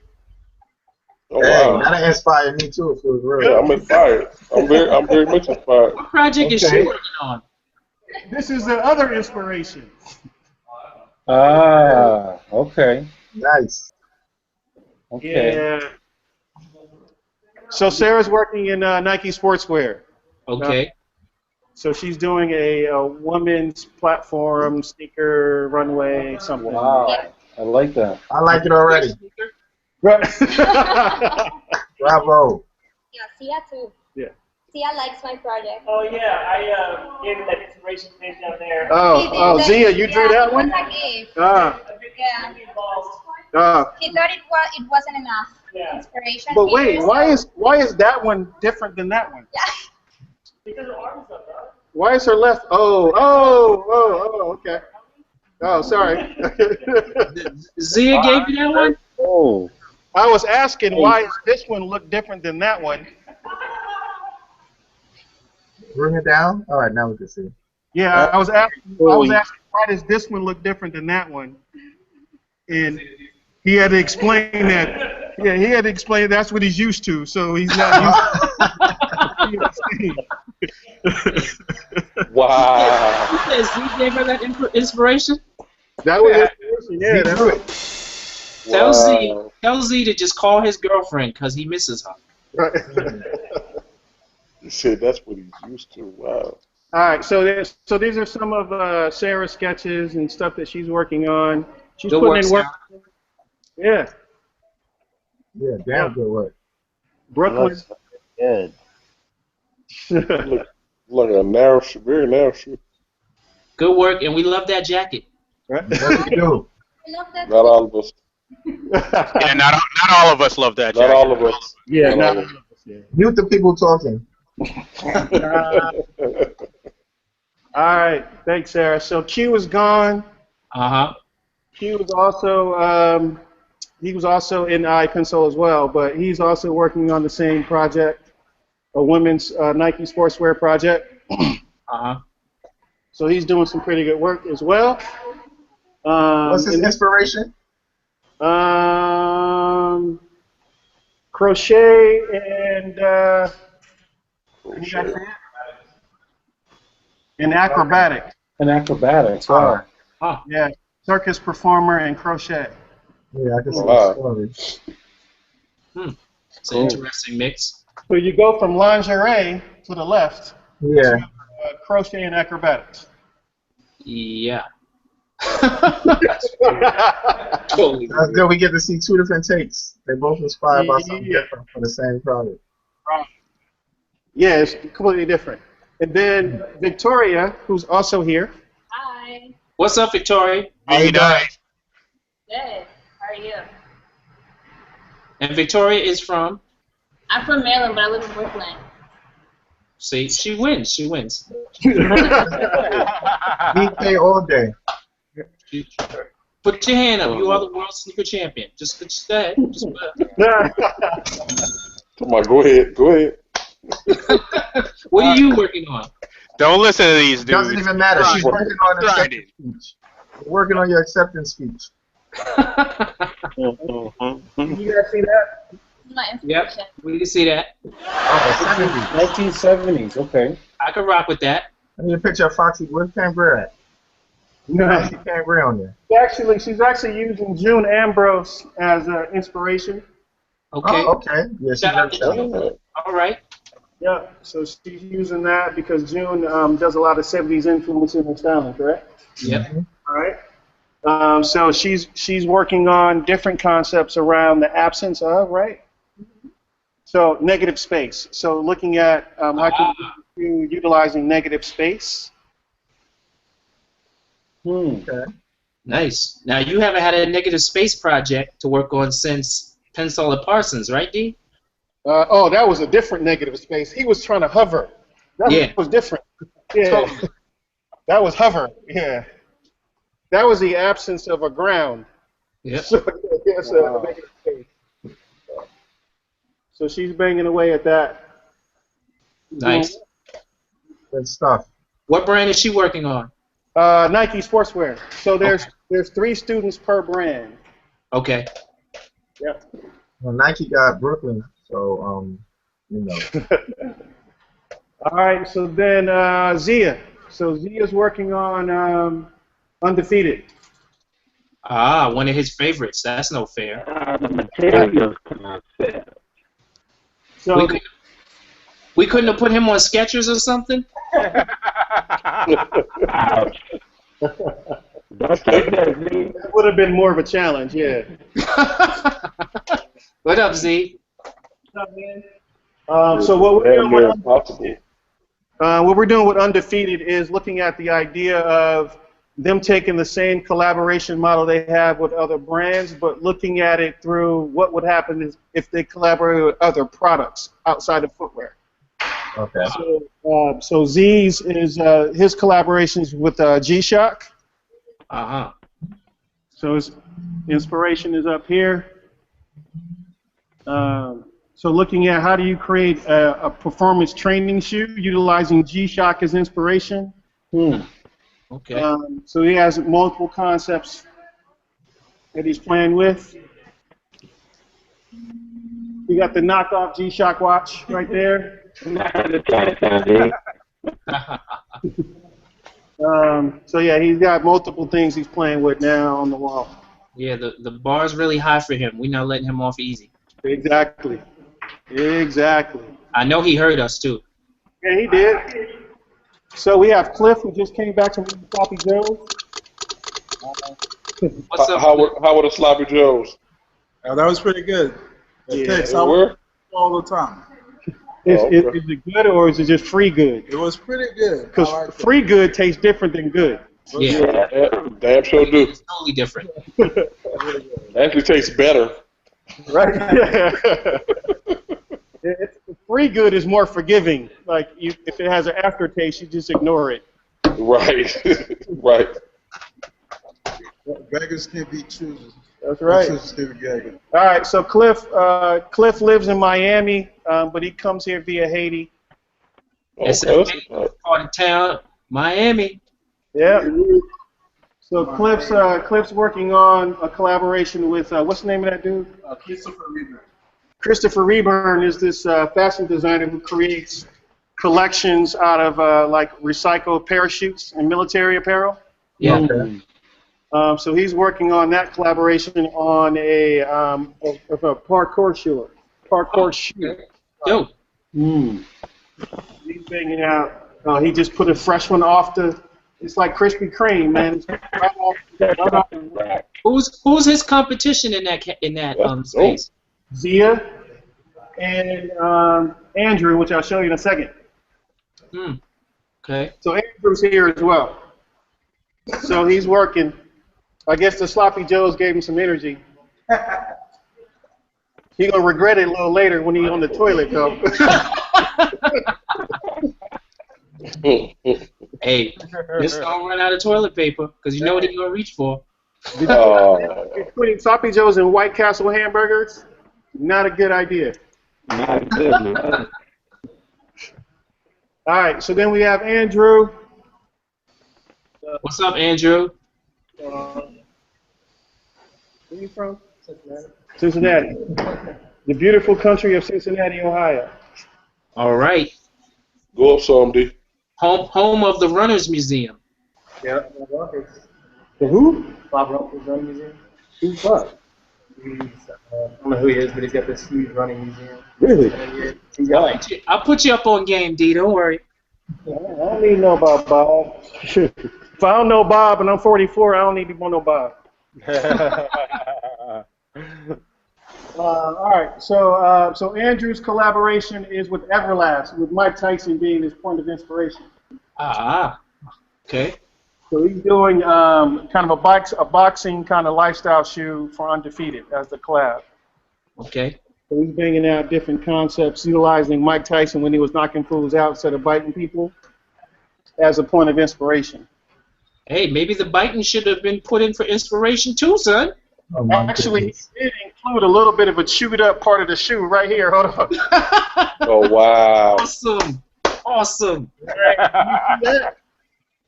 Oh, Hey, wow. that'll inspire me too if it was real. Yeah, I'm inspired. I'm very much inspired. What project is she working on? This is the other inspiration. Ah, okay. Nice. Okay. Yeah. So Sarah's working in Nike Sportswear. Okay. So she's doing a women's platform, sneaker, runway, something. Wow. I like that. I like it already. Right. Bravo. Yeah, Sia too. Yeah. Sia likes my project. Oh yeah, I gave her that inspiration page down there. Oh, Zia, you drew that one? I gave. Ah. Yeah. He thought it wasn't enough inspiration. But wait, here, why is that one different than that one? Yeah. Because her arms up, bro. Why is her left? Oh, okay. Oh, sorry. Zia gave you that one? Oh. I was asking why does this one look different than that one? Bring it down. All right, now we can see. Yeah, I was asking why does this one look different than that one? And he had to explain that. Yeah, he had to explain that's what he's used to, so he's not used to. Wow. You said Zia gave her that inspiration? That was inspiration, yeah. That's it. Tell Z to just call his girlfriend because he misses her. Right. He said that's what he's used to. Wow. All right, so these are some of Sarah's sketches and stuff that she's working on. She's Good putting in work, work. Yeah. Yeah, damn good work. Brooklyn. Good. Look at a narrow shoe, very narrow shoe. Good work, and we love that jacket. Right? What you do? I love that. Not all of us. Yeah, not all of us love that Not jacket. all of us. Yeah, Not no. all of us. Mute the people talking. All right, thanks, Sarah. So Q is gone. Q was also he was also in PENSOLE as well, but he's also working on the same project, a women's Nike sportswear project. So he's doing some pretty good work as well. What's his inspiration? Crochet and acrobatics. And acrobatics. Wow. Yeah, circus performer and crochet. Yeah, I can see the story. It's an interesting mix. So you go from lingerie to the left. Yeah. To, crochet and acrobatics. Yeah. Totally. That's good. We get to see two different takes. They both inspired by something different for the same project. Right. Yeah, it's completely different. And then Victoria, who's also here. Hi. What's up, Victoria? Hey, nice. Good. How are you? And Victoria is from? I'm from Maryland, but I live in Brooklyn. See, she wins. She wins. BK all day. Put your hand up. You are the world sneaker champion. Just go ahead. Just Come on, go ahead. Go ahead. What are you working on? Don't listen to these dudes. Doesn't even matter. She's working on acceptance speech. Working on your acceptance speech. You guys see that? My inspiration. Yep, we can see that. Oh, 1970s. Okay. I can rock with that. I need a picture of Foxy. Where's Canberra at? No. I see Canberra on there. She's actually using June Ambrose as inspiration. Okay. Oh, okay. Yeah, Shout out to June. All right. Yeah, so she's using that because June does a lot of 70s influence in her styling, correct? Yep. All right. So she's working on different concepts around the absence of, right? So negative space. So looking at how can through utilizing negative space. Okay. Nice. Now, you haven't had a negative space project to work on since PENSOLE Parsons, right, D? Oh, that was a different negative space. He was trying to hover. That was different. Yeah. That was hover. Yeah. That was the absence of a ground. Yeah. So, yes, a negative space. So she's banging away at that. Nice. Good stuff. What brand is she working on? Nike Sportswear. So there's 3 students per brand. Okay. Yep. Well, Nike got Brooklyn, so you know. All right. So then Zia. So Zia's working on Undefeated. Ah, one of his favorites. That's no fair. The materials cannot fit. So we couldn't have put him on Skechers or something? Ouch. Don't take that, Z. That would have been more of a challenge, yeah. What up, Z? What's up, man? So what we're doing with Undefeated is looking at the idea of them taking the same collaboration model they have with other brands, but looking at it through what would happen if they collaborate with other products outside of footwear. Okay. So Z's is his collaborations with G-Shock. Uh-huh. So his inspiration is up here. So looking at how do you create a performance training shoe utilizing G-Shock as inspiration. Okay. So he has multiple concepts that he's playing with. You got the knockoff G-Shock watch right there. So yeah, he's got multiple things he's playing with now on the wall. Yeah, the bar's really high for him. We're not letting him off easy. Exactly. Exactly. I know he heard us too. Yeah, he did. So we have Cliff, who just came back from Sloppy Joe's. What's up? How were the Sloppy Joes? That was pretty good. Yeah, I work all the time. Is it good or is it just free good? It was pretty good. Because free good tastes different than good. Yeah. Damn sure do. It's totally different. Actually tastes better. Right? Free good is more forgiving. Like if it has an aftertaste, you just ignore it. Right. Right. Beggars can't be choosers. That's right. All right, so Cliff lives in Miami, but he comes here via Haiti. It's a part of town, Miami. Yeah. So Cliff's working on a collaboration with what's the name of that dude? Christopher Reber. Christopher Reburn is this fashion designer who creates collections out of like recycled parachutes and military apparel. Yeah. Okay. So he's working on that collaboration on a parkour shoe. Yo. He's banging out. He just put a fresh one off the. It's like Krispy Kreme, man. It's right off. Who's his competition in that space? Zia and Andrew, which I'll show you in a second. Okay. So Andrew's here as well. So he's working. I guess the Sloppy Joes gave him some energy. He's gonna regret it a little later when he's on the toilet, though. Hey, just don't run out of toilet paper, because you know what he's gonna reach for. Putting Sloppy Joes in White Castle hamburgers, not a good idea. Not good, man. All right, so then we have Andrew. What's up, Andrew? Where are you from? Cincinnati. The beautiful country of Cincinnati, Ohio. All right. Go up some, D. Home of the Runners Museum. Yeah. The who? Bob Rumpel's running museum. Who's that? I don't know who he is, but he's got this huge running museum. Really? I'll put you up on game, D. Don't worry. I don't need to know about Bob. If I don't know Bob and I'm 44, I don't need to know Bob. All right, so Andrew's collaboration is with Everlast, with Mike Tyson being his point of inspiration. Okay. So he's doing kind of a boxing kind of lifestyle shoe for Undefeated as the collab. Okay. So he's bringing out different concepts, utilizing Mike Tyson when he was knocking fools out instead of biting people as a point of inspiration. Hey, maybe the biting should have been put in for inspiration too, son. Oh, actually, he did include a little bit of a chewed up part of the shoe right here. Hold on. Oh, wow. Awesome. Awesome. I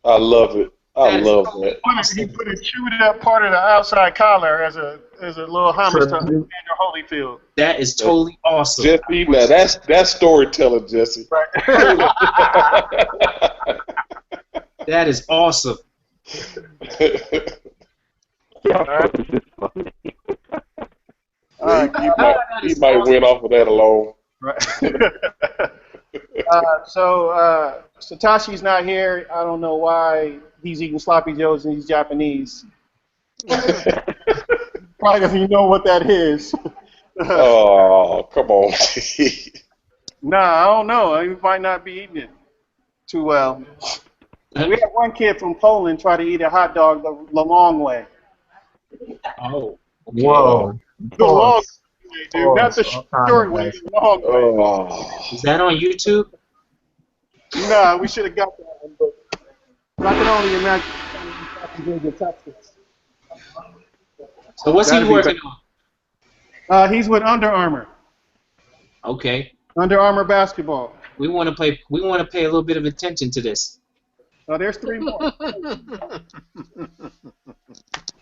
love it. I love that. He put a chewed up part of the outside collar as a little homage to Andrew Holyfield. That is totally awesome. Jesse, now that's storytelling, Jesse. Right. That is awesome. He might win off of that alone. Right. So Satoshi's not here. I don't know why he's eating sloppy joes and he's Japanese. Probably doesn't even know what that is. Oh, come on. Nah, I don't know. He might not be eating it too well. We had one kid from Poland try to eat a hot dog the long way. Oh. Okay. Whoa. The long way, dude. Not the short way, the long way. Is that on YouTube? Nah, we should have got that one, but I can only imagine Texas. So what's he working on? He's with Under Armour. Okay. Under Armour basketball. We want to pay a little bit of attention to this. Oh, there's 3 more.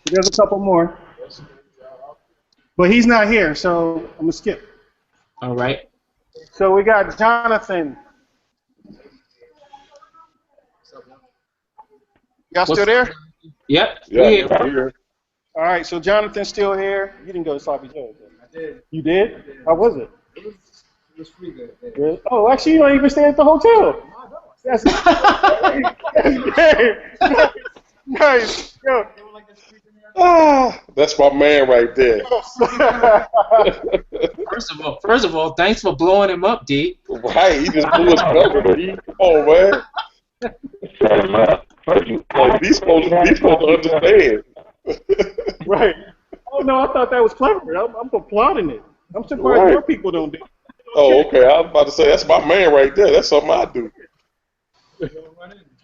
There's a couple more. But he's not here, so I'm going to skip. All right. So we got Jonathan. Y'all still there? Yep. Yeah, here. All right, so Jonathan's still here. You didn't go to Sloppy Joe's. I did. You did? How was it? It was pretty good. Yeah. Really? Oh, actually, you don't even stay at the hotel. That's nice. Yo. That's my man right there. First of all, thanks for blowing him up, D. Right, he just blew his cover, D. Come on, man. Shut him up. Like, he's supposed to understand. Right. Oh, no, I thought that was clever. I'm applauding it. I'm surprised more people don't do it. Oh, okay. I was about to say, that's my man right there. That's something I do.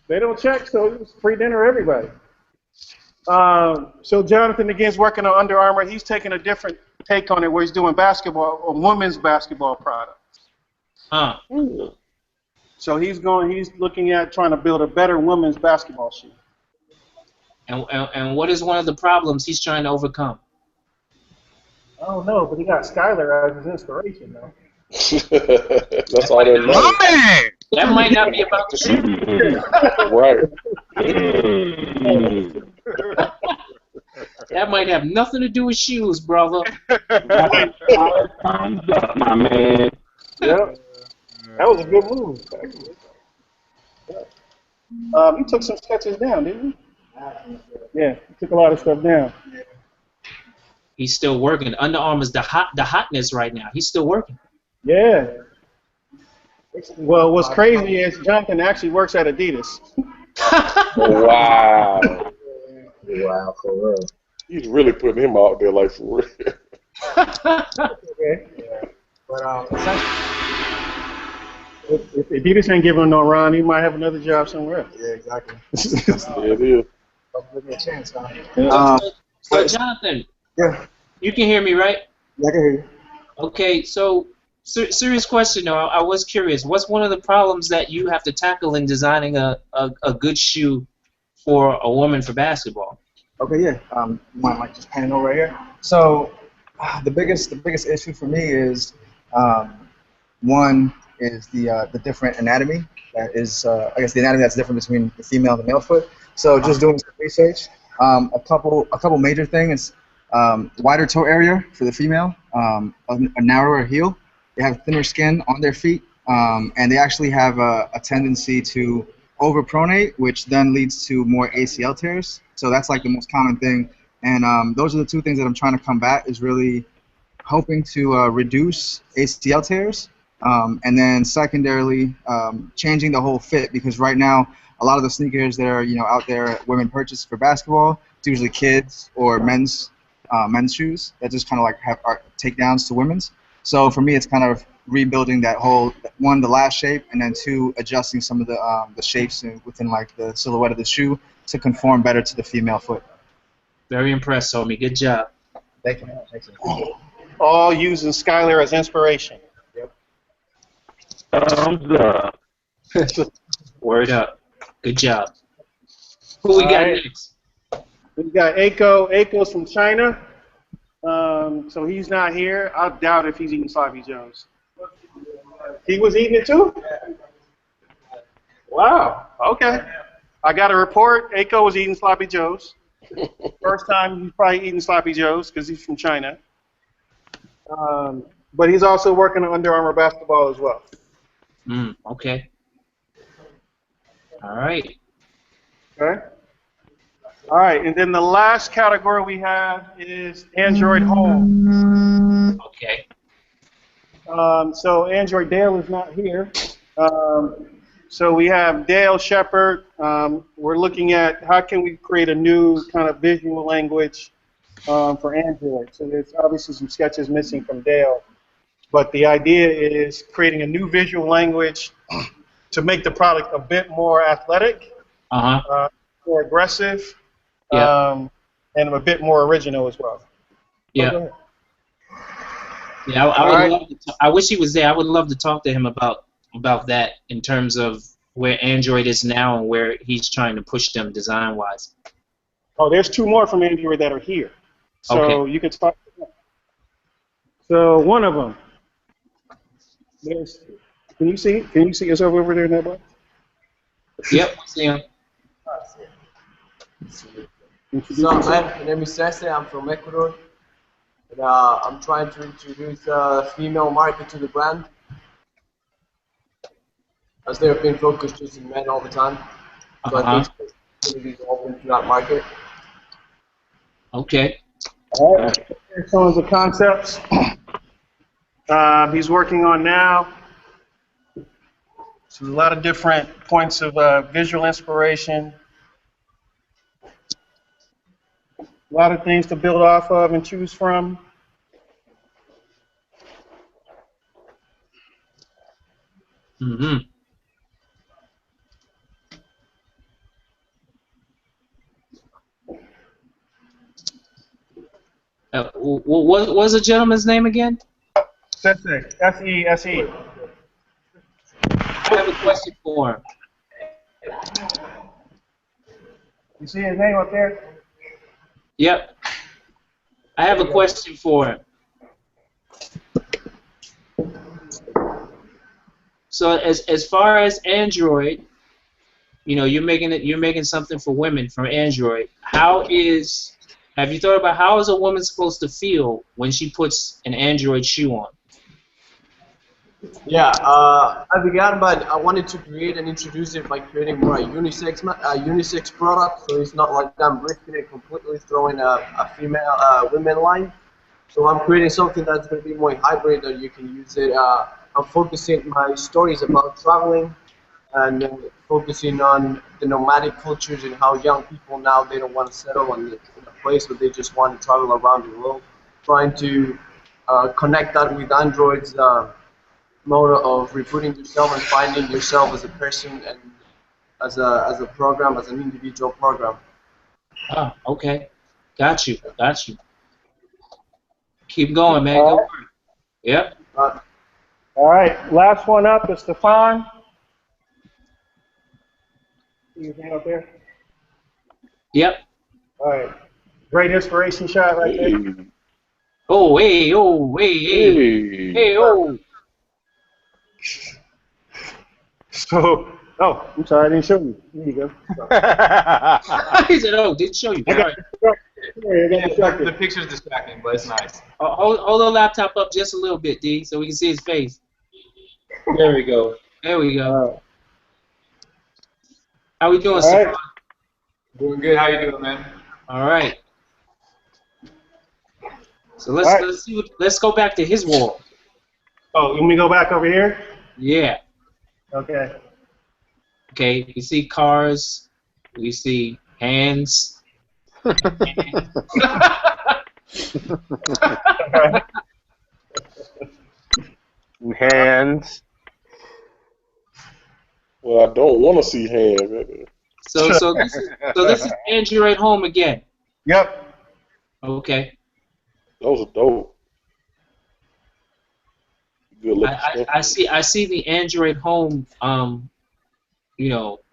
They don't check, so it's free dinner everybody. So Jonathan, again, is working on Under Armour. He's taking a different take on it where he's doing basketball, or women's basketball products. So he's looking at trying to build a better women's basketball shoe. And what is one of the problems he's trying to overcome? I don't know, but he got Skylar as his inspiration, though. That's all they know. That might not be about the shoe. Right. That might have nothing to do with shoes, brother. Thumbs up, my man. Yep. That was a good move. You took some sketches down, didn't you? Yeah, you took a lot of stuff down. He's still working. Under Armour's the hotness right now. He's still working. Yeah. Well, what's crazy is Jonathan actually works at Adidas. Wow. Wow, for real. He's really putting him out there, like, for real. Okay. Yeah. But if Adidas ain't giving him no run, he might have another job somewhere else. yeah, exactly. Yeah, it is. Give me a chance, huh? So Jonathan, Yeah. you can hear me, right? Yeah, I can hear you. Okay, so serious question though. I was curious. What's one of the problems that you have to tackle in designing a good shoe for a woman for basketball? Okay, yeah. You might just pan over right here. So the biggest issue for me is one is the different anatomy. That is, I guess, the anatomy that's different between the female and the male foot. So just doing some research, a couple major things. Wider toe area for the female, a narrower heel. They have thinner skin on their feet, and they actually have a tendency to overpronate, which then leads to more ACL tears. So that's like the most common thing. And those are the two things that I'm trying to combat, is really hoping to reduce ACL tears, and then secondarily changing the whole fit, because right now a lot of the sneakers that are out there women purchase for basketball, it's usually kids or men's shoes that just kind of like have takedowns to women's. So for me, it's kind of rebuilding that whole the last shape, and then two, adjusting some of the shapes within like the silhouette of the shoe to conform better to the female foot. Very impressed, homie. Good job. Thank you. Thank you. All using Skylar as inspiration. Yep. Thumbs up. Word up. Good job. Who we got next? We got Aiko. Aiko's from China. So he's not here. I doubt if he's eating sloppy joes. He was eating it too? Wow. Okay. I got a report. Aiko was eating sloppy joes. First time he's probably eating sloppy joes because he's from China. But he's also working on Under Armour basketball as well. Okay. All right. Okay. All right, and then the last category we have is Android Home. Okay. So Android Dale is not here. So we have Dale Shepard. We're looking at how can we create a new kind of visual language for Android. So there's obviously some sketches missing from Dale, but the idea is creating a new visual language to make the product a bit more athletic, more aggressive, and a bit more original as well. Yeah. Yeah, I wish he was there. I would love to talk to him about that in terms of where Android is now and where he's trying to push them design-wise. Oh, there's two more from Android that are here. So Okay. you can talk to them. So one of them, can you see yourself over there in that box? Yep, I see him. So, my name is Cesar. I'm from Ecuador. And, I'm trying to introduce a female market to the brand, as they've been focused just in men all the time. So I think it's going to be open to that market. Okay. All right. Here's some of the concepts he's working on now. So a lot of different points of visual inspiration. A lot of things to build off of and choose from. What was the gentleman's name again? Sese. S-E-S-E. I have a question for him. You see his name up there? Yep. I have a question for him. So as far as Android, you're making something for women from Android. Have you thought about how is a woman supposed to feel when she puts an Android shoe on? Yeah, I began, but I wanted to create and introduce it by creating more a unisex product. So it's not like I'm risking it completely, throwing a female women line. So I'm creating something that's going to be more hybrid, that you can use it. I'm focusing my stories about traveling and focusing on the nomadic cultures and how young people now, they don't want to settle in a place, but they just want to travel around the world. Trying to connect that with Android's mode of rebooting yourself and finding yourself as a person and as a program, as an individual program. Ah, okay. Got you. Keep going, man. Go for it. Yep. All right. Last one up is Stefan. See his name up there? Yep. All right. Great inspiration shot right there. Oh, hey, oh, hey. Hey, oh. So, I'm sorry, I didn't show you. Here you go. He said, "Oh, didn't show you." Right. The picture's distracting, but it's nice. Hold the laptop up just a little bit, D, so we can see his face. There we go. There we go. Right. How we doing, All Stefan? right. Doing good. How you doing, man? All right. So let's go back to his wall. Oh, let me go back over here? Yeah. Okay. Okay, we see cars, we see hands. Hands. Well, I don't want to see hands. So this is Android Home again. Yep. Okay. Those are dope. Good looking stuff. I see the Android Home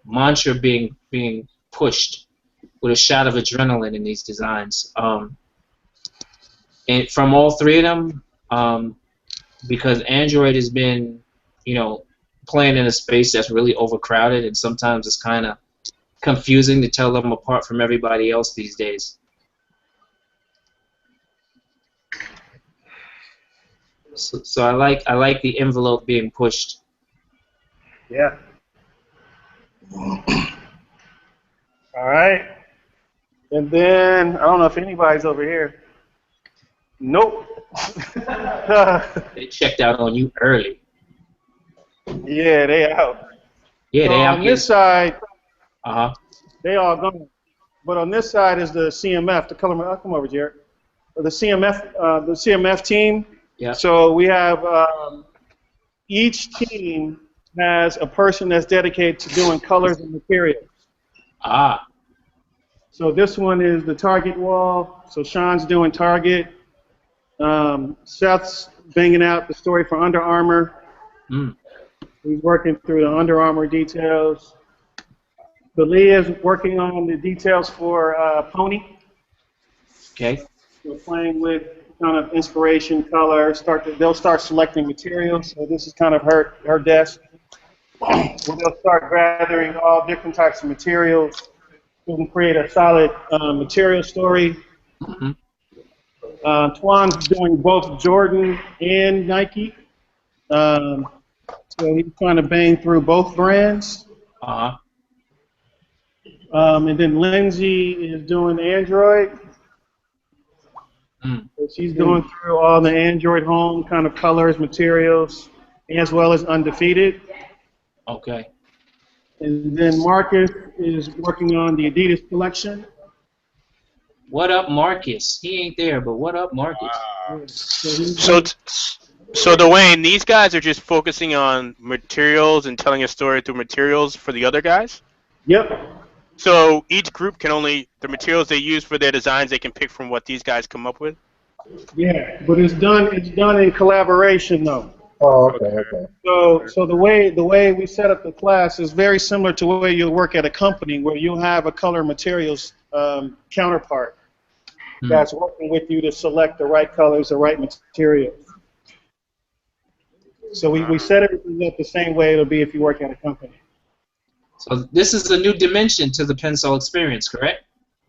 mantra being pushed with a shot of adrenaline in these designs. And from all three of them, because Android has been, playing in a space that's really overcrowded, and sometimes it's kind of confusing to tell them apart from everybody else these days. So I like the envelope being pushed. Yeah. All right. And then I don't know if anybody's over here. Nope. They checked out on you early. Yeah, they out. Yeah, so they out on this side. Uh-huh. They all gone. But on this side is the CMF, the color. I'll come over, Jared. The CMF team. Yeah. So we have each team has a person that's dedicated to doing colors and materials. Ah. So this one is the target wall. So Sean's doing target. Seth's banging out the story for Under Armour. Mm. He's working through the Under Armour details. Belia's working on the details for Pony. Okay. So playing with kind of inspiration, color. They'll start selecting materials. So this is kind of her desk. Where they'll start gathering all different types of materials. We can create a solid material story. Mm-hmm. Twan's doing both Jordan and Nike. So he's trying to bang through both brands. Uh-huh. And then Lindsay is doing Android. Mm. So she's going through all the Android Home kind of colors, materials, as well as Undefeated. Okay. And then Marcus is working on the Adidas collection. What up, Marcus? He ain't there, but what up, Marcus? So Dwayne, these guys are just focusing on materials and telling a story through materials for the other guys? Yep. So each group can the materials they use for their designs, they can pick from what these guys come up with? Yeah, but it's done in collaboration though. Oh, okay. So the way we set up the class is very similar to the way you'll work at a company where you'll have a color materials counterpart that's working with you to select the right colors, the right materials. So we set everything up the same way it'll be if you work at a company. So this is a new dimension to the PENSOLE experience, correct?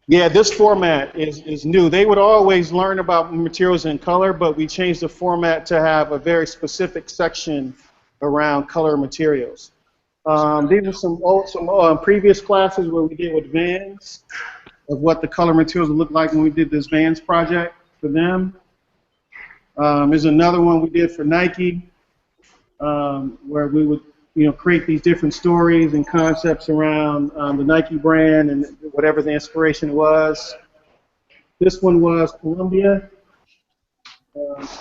Yeah, this format is new. They would always learn about materials and color, but we changed the format to have a very specific section around color materials. These are some previous classes where we did with Vans, of what the color materials would look like when we did this Vans project for them. There's another one we did for Nike, where we would create these different stories and concepts around the Nike brand and whatever the inspiration was. This one was Columbia.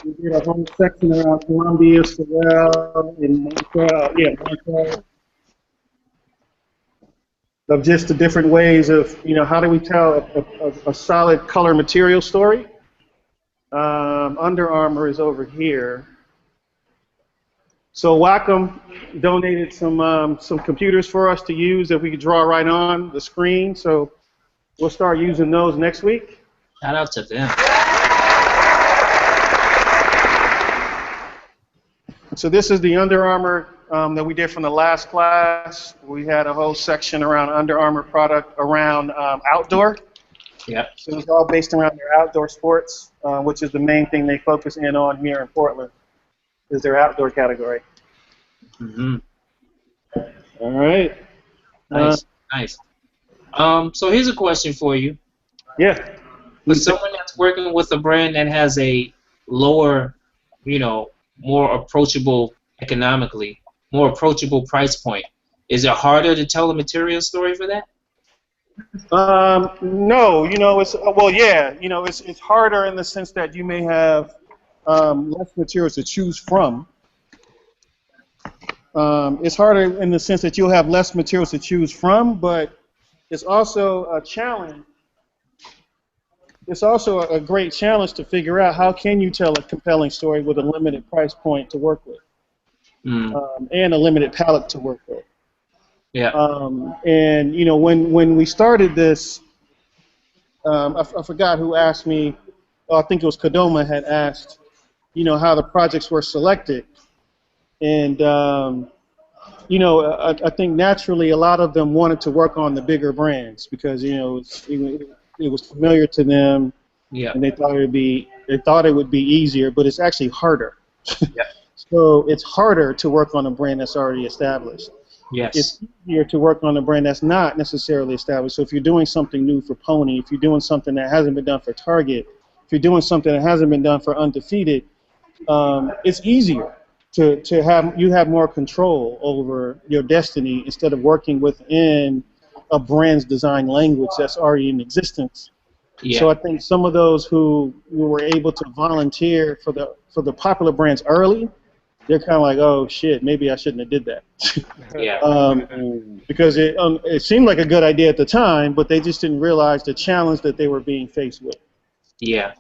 We did a whole section around Columbia, Sorel, and Montreal. Of just the different ways of, how do we tell a solid color material story. Under Armour is over here. So Wacom donated some computers for us to use that we could draw right on the screen. So we'll start using those next week. Shout out to them. So this is the Under Armour that we did from the last class. We had a whole section around Under Armour product around outdoor. Yeah. So it's all based around their outdoor sports, which is the main thing they focus in on here in Portland, is their outdoor category. Mm-hmm. All right. Nice. So here's a question for you. Yeah. For someone that's working with a brand that has a lower, you know, more approachable economically, more approachable price point? Is it harder to tell a material story for that? No, you know, well, yeah, you know, it's harder in the sense that you may have less materials to choose from. It's harder in the sense that you'll have less materials to choose from, but it's also a challenge. It's also a great challenge to figure out how can you tell a compelling story with a limited price point to work with, and a limited palette to work with. Yeah. And you know, when we started this, I forgot who asked me. Oh, I think it was Kadoma had asked, you know, how the projects were selected, and you know, I think naturally a lot of them wanted to work on the bigger brands because you know it was familiar to them, yeah, and they thought it would be easier, but it's actually harder. Yeah. So it's harder to work on a brand that's already established. Yes. It's easier to work on a brand that's not necessarily established. So if you're doing something new for Pony, if you're doing something that hasn't been done for Target, if you're doing something that hasn't been done for Undefeated, it's easier to have more control over your destiny instead of working within a brand's design language that's already in existence. Yeah. So I think some of those who were able to volunteer for the popular brands early, they're kind of like, oh shit, maybe I shouldn't have did that. Yeah. Because it seemed like a good idea at the time, but they just didn't realize the challenge that they were being faced with. Yeah.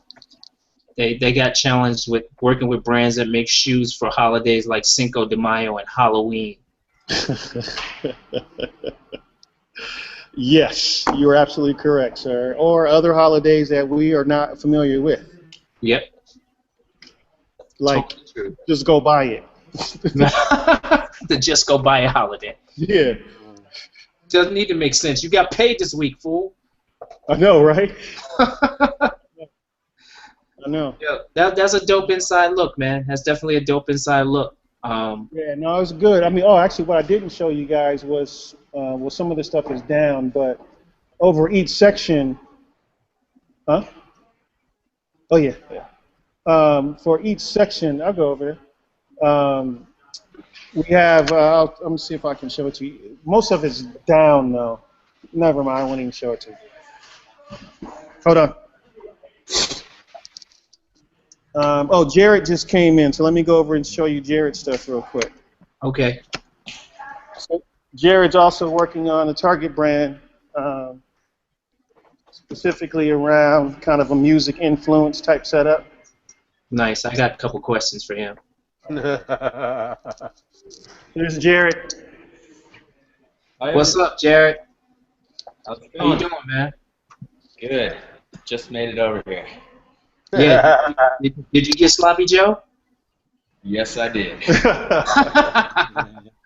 They got challenged with working with brands that make shoes for holidays like Cinco de Mayo and Halloween. Yes, you're absolutely correct, sir. Or other holidays that we are not familiar with. Yep. Like, just go buy it. To just go buy a holiday. Yeah. Doesn't need to make sense. You got paid this week, fool. I know, right? I know. Yeah, that's a dope inside look, man. That's definitely a dope inside look. Yeah, no, it's good. I mean, actually, what I didn't show you guys was, well, some of the stuff is down, but over each section, huh? Oh yeah. For each section, I'll go over there. We have, let me see if I can show it to you. Most of it's down, though. Never mind, I won't even show it to you. Hold on. Oh, Jared just came in, so let me go over and show you Jared's stuff real quick. Okay. So Jared's also working on a Target brand, specifically around kind of a music influence type setup. Nice. I got a couple questions for him. Here's Jared. What's up, Jared? How's it How you going? doing, man? Good. Just made it over here. Yeah. Did you get Sloppy Joe? Yes, I did.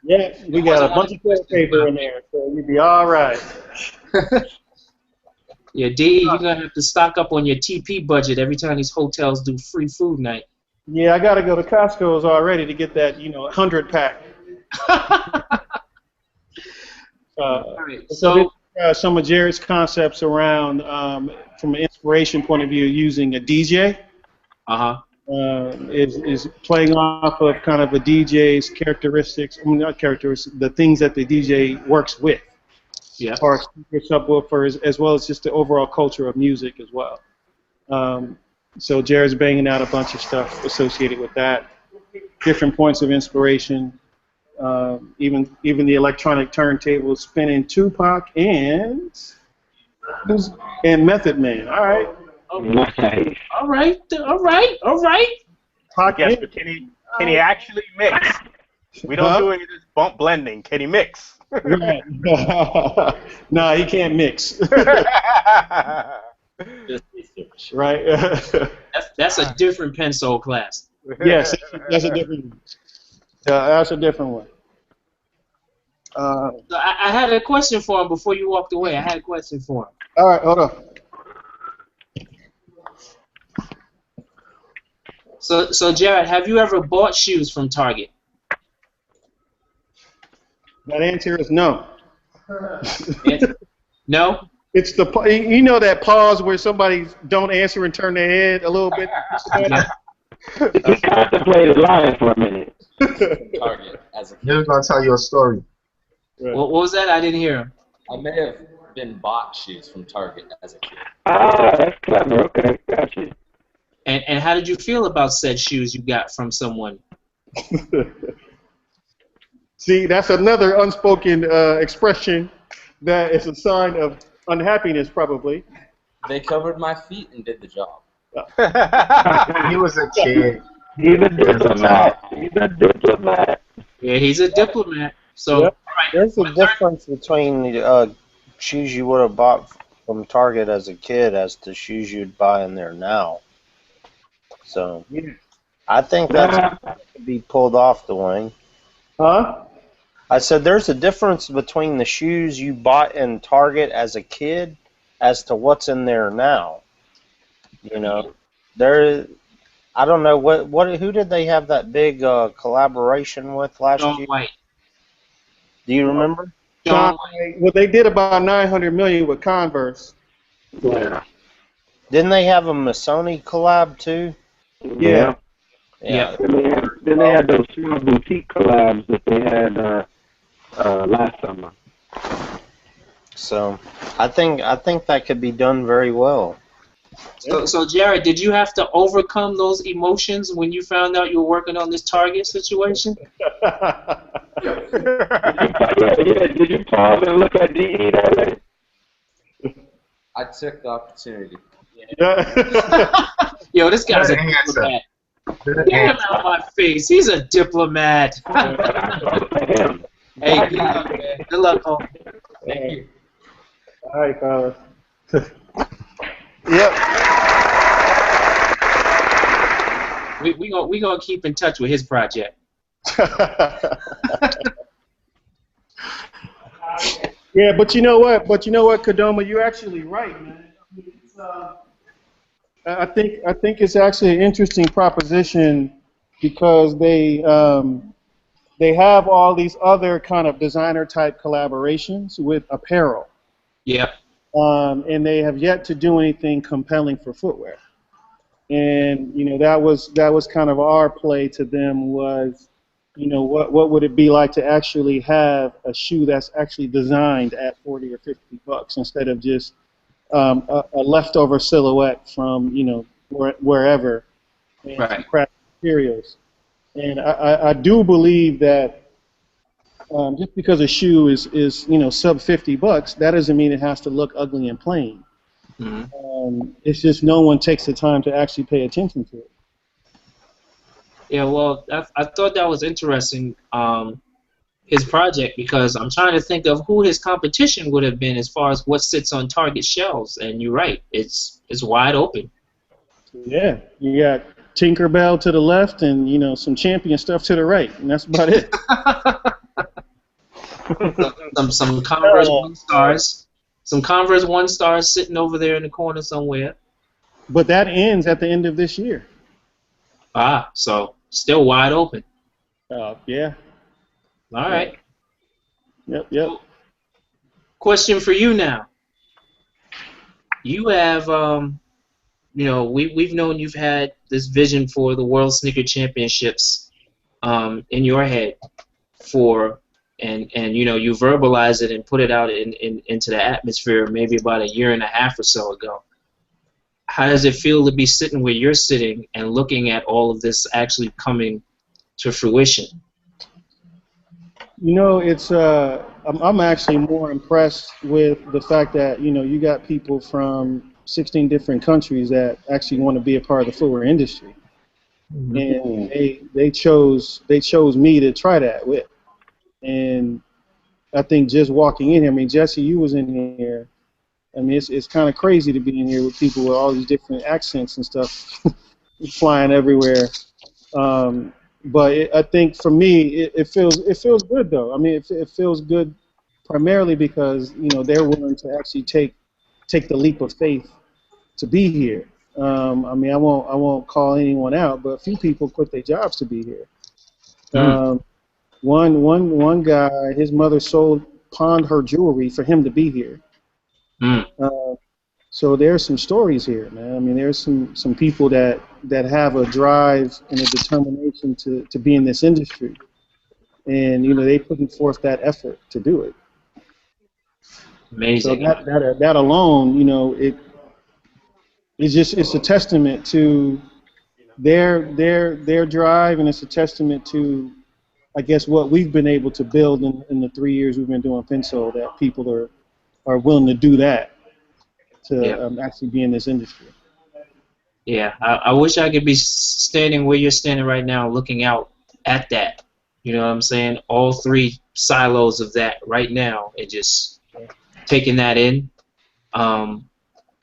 Yeah, we got a bunch of toilet paper in there, so you'll be all right. Yeah, D, you're going to have to stock up on your TP budget every time these hotels do free food night. Yeah, I got to go to Costco's already to get that, 100 pack. So some of Jared's concepts around, from an inspiration point of view, using a DJ. Is playing off of kind of a DJ's characteristics. I mean, not characteristics, the things that the DJ works with. Yeah. As far as speakers, subwoofers, as well as just the overall culture of music as well. So Jared's banging out a bunch of stuff associated with that. Different points of inspiration. Even the electronic turntable spinning Tupac and Method Man. All right. Nice. All right. Pac Yes, but can he actually mix? We don't do any of this bump blending. Can he mix? Right. Nah, he can't mix. Right. That's a different PENSOLE class. Yes, that's a different one. That's a different one. So I had a question for him before you walked away. I had a question for him. All right, hold on. So Jared, have you ever bought shoes from Target? That answer is no. No? It's the that pause where somebody don't answer and turn their head a little bit. You contemplated lying for a minute. Target as a kid. He was gonna tell you a story. What was that? I didn't hear him. I may have been bought shoes from Target as a kid. Ah, that's clever. Okay, gotcha. And how did you feel about said shoes you got from someone? See, that's another unspoken expression that is a sign of unhappiness, probably. They covered my feet and did the job. He was a kid. He's a diplomat. He's a diplomat. Yeah, he's a diplomat. So, Yep. There's a difference between the shoes you would have bought from Target as a kid as to shoes you'd buy in there now. So, I think that's to be pulled off the wing. Huh? I said there's a difference between the shoes you bought in Target as a kid as to what's in there now. You know, I don't know who did they have that big collaboration with last year? White. Do you remember? John White. Well, they did about $900 million with Converse. Yeah. Didn't they have a Missoni collab too? Yeah. Yeah. Then they had those small boutique collabs that they had last summer. So, I think that could be done very well. So Jared, did you have to overcome those emotions when you found out you were working on this Target situation? Did you pause and look at DE that way? I took the opportunity. Yo, this guy's a diplomat. Get him out my face. He's a diplomat. Hey, good luck, man. Good luck, home. Thank you. All right, fellas. Yep. We gonna keep in touch with his project. Yeah, but you know what? Kadoma, you're actually right, man. I think it's actually an interesting proposition because they have all these other kind of designer type collaborations with apparel. Yep. And they have yet to do anything compelling for footwear. And that was kind of our play to them was, what would it be like to actually have a shoe that's actually designed at $40 or $50 instead of just a leftover silhouette from wherever and some crap materials. And I do believe that just because a shoe is sub $50, that doesn't mean it has to look ugly and plain. Mm-hmm. It's just no one takes the time to actually pay attention to it. Yeah, well, I thought that was interesting, his project, because I'm trying to think of who his competition would have been as far as what sits on Target shelves, and you're right, it's wide open. Yeah, you got Tinkerbell to the left and some Champion stuff to the right, and that's about it. some Converse One Stars. Some Converse One Stars sitting over there in the corner somewhere. But that ends at the end of this year. Ah, so still wide open. Yeah. All right. Yep. Question for you now. You have, we've known you've had this vision for the World Sneaker Championships in your head and you verbalize it and put it out into the atmosphere maybe about a year and a half or so ago. How does it feel to be sitting where you're sitting and looking at all of this actually coming to fruition? It's I'm actually more impressed with the fact that you got people from 16 different countries that actually want to be a part of the footwear industry, and they chose me to try that with. And I think just walking in here, Jesse, you was in here. It's kind of crazy to be in here with people with all these different accents and stuff flying everywhere. But I think for me, it feels good though. It feels good primarily because they're willing to actually take the leap of faith to be here. I won't call anyone out, but a few people quit their jobs to be here. One guy, his mother pawned her jewelry for him to be here. So there's some stories here, man. I mean, there's some people that have a drive and a determination to be in this industry, and they putting forth that effort to do it. Amazing. So that alone, it's a testament to their drive, and it's a testament to, I guess, what we've been able to build in the 3 years we've been doing PENSOLE, that people are willing to do that to actually be in this industry. Yeah, I wish I could be standing where you're standing right now, looking out at that. You know what I'm saying? All three silos of that right now, and just taking that in,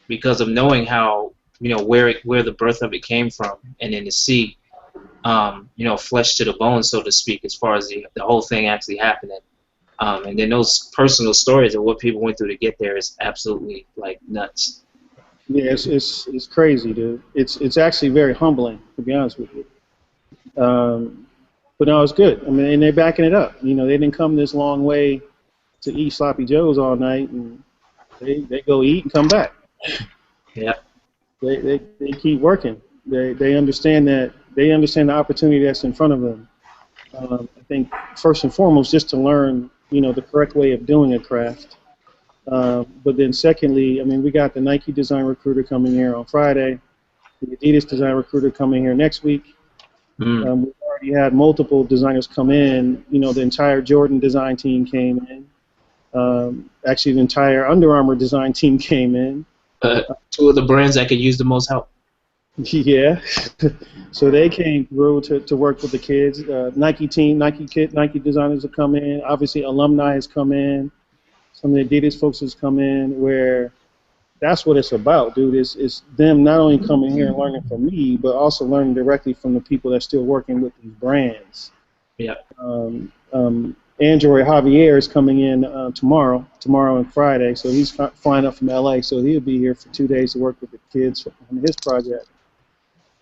because of knowing how, where the birth of it came from, and then to see, flesh to the bone, so to speak, as far as the whole thing actually happening. And then those personal stories of what people went through to get there is absolutely like nuts. Yeah, it's crazy, dude. It's actually very humbling, to be honest with you. But no, it's good. I mean, and they're backing it up. They didn't come this long way to eat sloppy joes all night, and they go eat and come back. Yeah. They keep working. They understand that. They understand the opportunity that's in front of them. I think first and foremost, just to learn, the correct way of doing a craft. But then secondly, I mean, we got the Nike design recruiter coming here on Friday, the Adidas design recruiter coming here next week. We've already had multiple designers come in. The entire Jordan design team came in. Actually, the entire Under Armour design team came in. Two of the brands that could use the most help. Yeah. So they came through to work with the kids. Nike team, Nike designers have come in. Obviously, alumni has come in. Some of the Adidas folks has come in, where that's what it's about, dude. It's them not only coming here and learning from me, but also learning directly from the people that's still working with these brands. Yeah. Android Javier is coming in tomorrow and Friday, so he's flying up from LA, so he'll be here for 2 days to work with the kids on his project.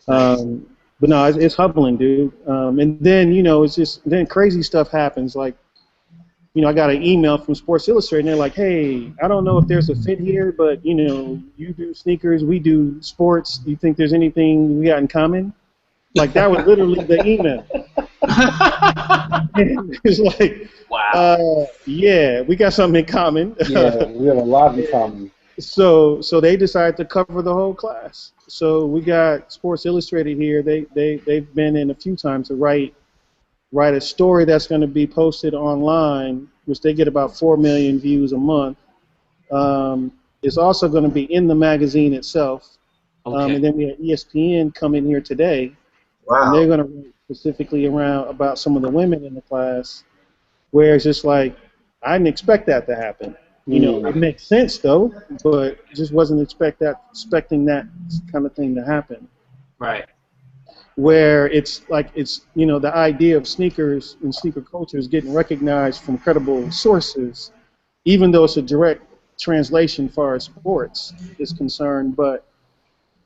But no, it's humbling, dude. And then, it's just, then crazy stuff happens. Like, I got an email from Sports Illustrated, and they're like, hey, I don't know if there's a fit here, but, you do sneakers, we do sports. Do you think there's anything we got in common? Like, that was literally the email. It's like, wow. Yeah, we got something in common. Yeah, we have a lot in common. So they decided to cover the whole class. So we got Sports Illustrated here. They've been in a few times to write a story that's going to be posted online, which they get about 4 million views a month. It's also going to be in the magazine itself. Okay. And then we had ESPN come in here today. Wow. And they're going to write specifically about some of the women in the class, where it's just like, I didn't expect that to happen. It makes sense though, but just wasn't expecting that kind of thing to happen. Right. Where it's like the idea of sneakers and sneaker culture is getting recognized from credible sources, even though it's a direct translation as far as sports is concerned. But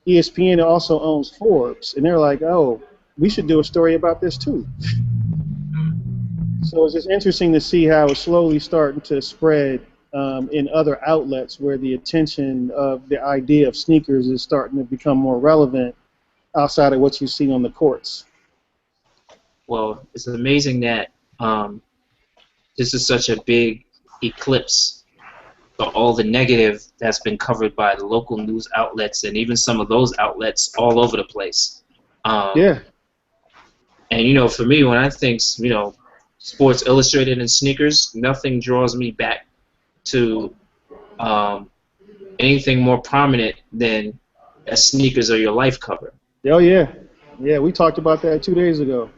ESPN also owns Forbes, and they're like, oh, we should do a story about this too. So it's just interesting to see how it's slowly starting to spread in other outlets, where the attention of the idea of sneakers is starting to become more relevant outside of what you see on the courts. Well, it's amazing that this is such a big eclipse for all the negative that's been covered by the local news outlets, and even some of those outlets all over the place. Yeah. And for me, when I think Sports Illustrated and sneakers, nothing draws me back to anything more prominent than a Sneakers Are Your Life cover. Oh yeah, we talked about that 2 days ago.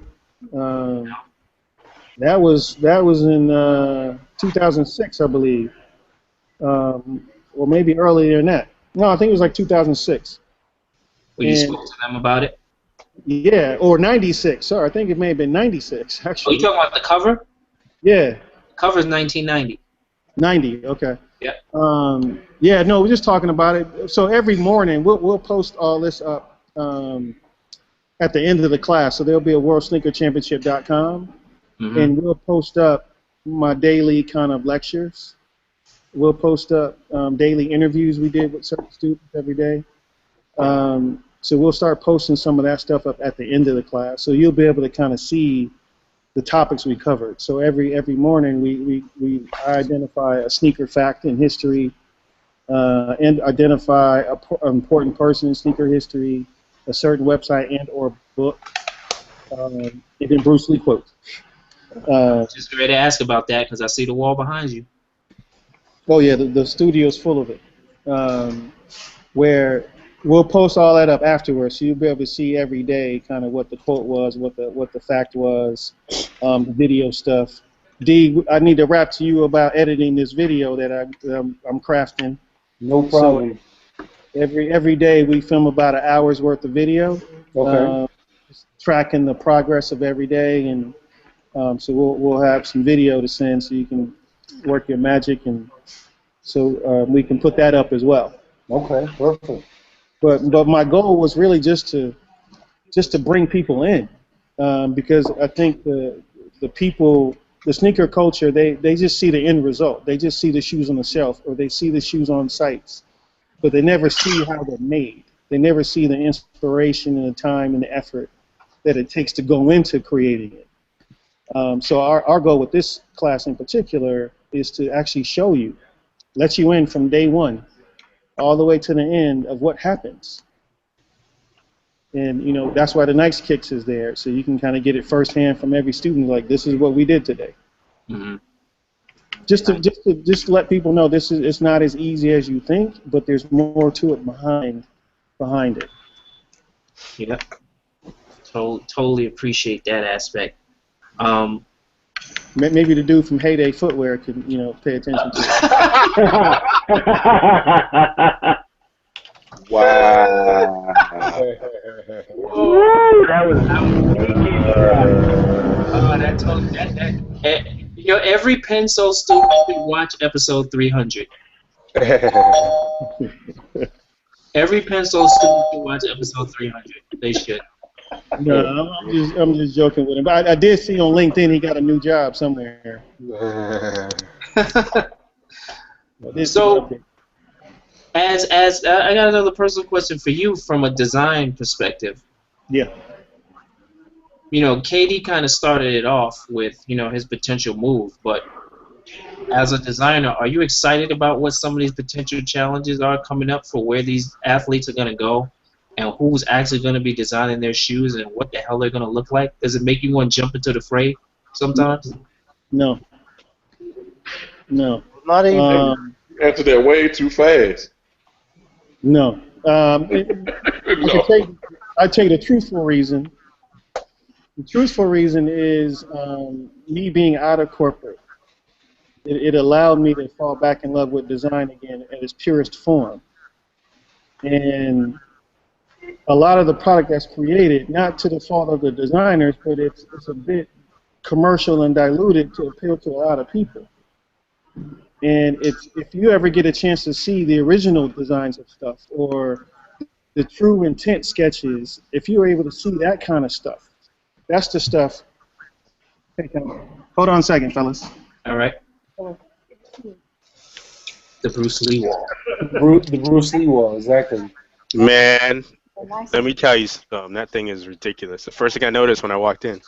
That was in 2006, I believe, or maybe earlier than that. No, I think it was like 2006. Well, you spoke to them about it? Yeah, or 96. Sorry, I think it may have been 96, actually. Oh, you talking about the cover? Yeah. The cover's 1990. 90, okay. Yeah. Yeah, no, we're just talking about it. So every morning we'll post all this up at the end of the class. So there'll be a worldsneakerchampionship.com, and we'll post up my daily kind of lectures. we'll post up daily interviews we did with certain students every day. So we'll start posting some of that stuff up at the end of the class. So you'll be able to kind of see the topics we covered. So every morning we identify a sneaker fact in history, and identify an important person in sneaker history, a certain website and or book, and then Bruce Lee quotes. Just ready to ask about that because I see the wall behind you. Oh yeah, the studio's full of it. Where we'll post all that up afterwards, so you'll be able to see every day kind of what the quote was, what the fact was, the video stuff. D, I need to rap to you about editing this video that I'm crafting. No problem. So every day we film about an hour's worth of video. Okay. Tracking the progress of every day, and so we'll have some video to send so you can work your magic, and so we can put that up as well. Okay, perfect. But my goal was really just to bring people in, because I think the people, the sneaker culture, they just see the end result. They just see the shoes on the shelf, or they see the shoes on sites, but they never see how they're made. They never see the inspiration and the time and the effort that it takes to go into creating it. So our goal with this class in particular is to actually show you, let you in from day one all the way to the end of what happens. And, you know, that's why the Nice Kicks is there, so you can kind of get it firsthand from every student, like, this is what we did today. Mm-hmm. Just to let people know it's not as easy as you think, but there's more to it behind it. Yep. Totally appreciate that aspect. Maybe the dude from Heyday Footwear can, you know, pay attention to it. Wow. That was you know, every PENSOLE student should watch episode 300. Every PENSOLE student should watch episode 300. They should. No, I'm just joking with him. But I did see on LinkedIn he got a new job somewhere. So, as I got another personal question for you from a design perspective. Yeah. You know, KD kind of started it off with, you know, his potential move, but as a designer, are you excited about what some of these potential challenges are coming up for where these athletes are going to go and who's actually going to be designing their shoes and what the hell they're going to look like? Does it make you want to jump into the fray sometimes? No. Not even. You answered that way too fast. No. No. I tell you the truthful reason. The truthful reason is me being out of corporate. It allowed me to fall back in love with design again at its purest form. And a lot of the product that's created, not to the fault of the designers, but it's a bit commercial and diluted to appeal to a lot of people. And if you ever get a chance to see the original designs of stuff or the true intent sketches, if you're able to see that kind of stuff, that's the stuff. Hey, hold on a second, fellas. All right. The Bruce Lee wall. The Bruce Lee wall, exactly. Man, let me tell you something. That thing is ridiculous. The first thing I noticed when I walked in.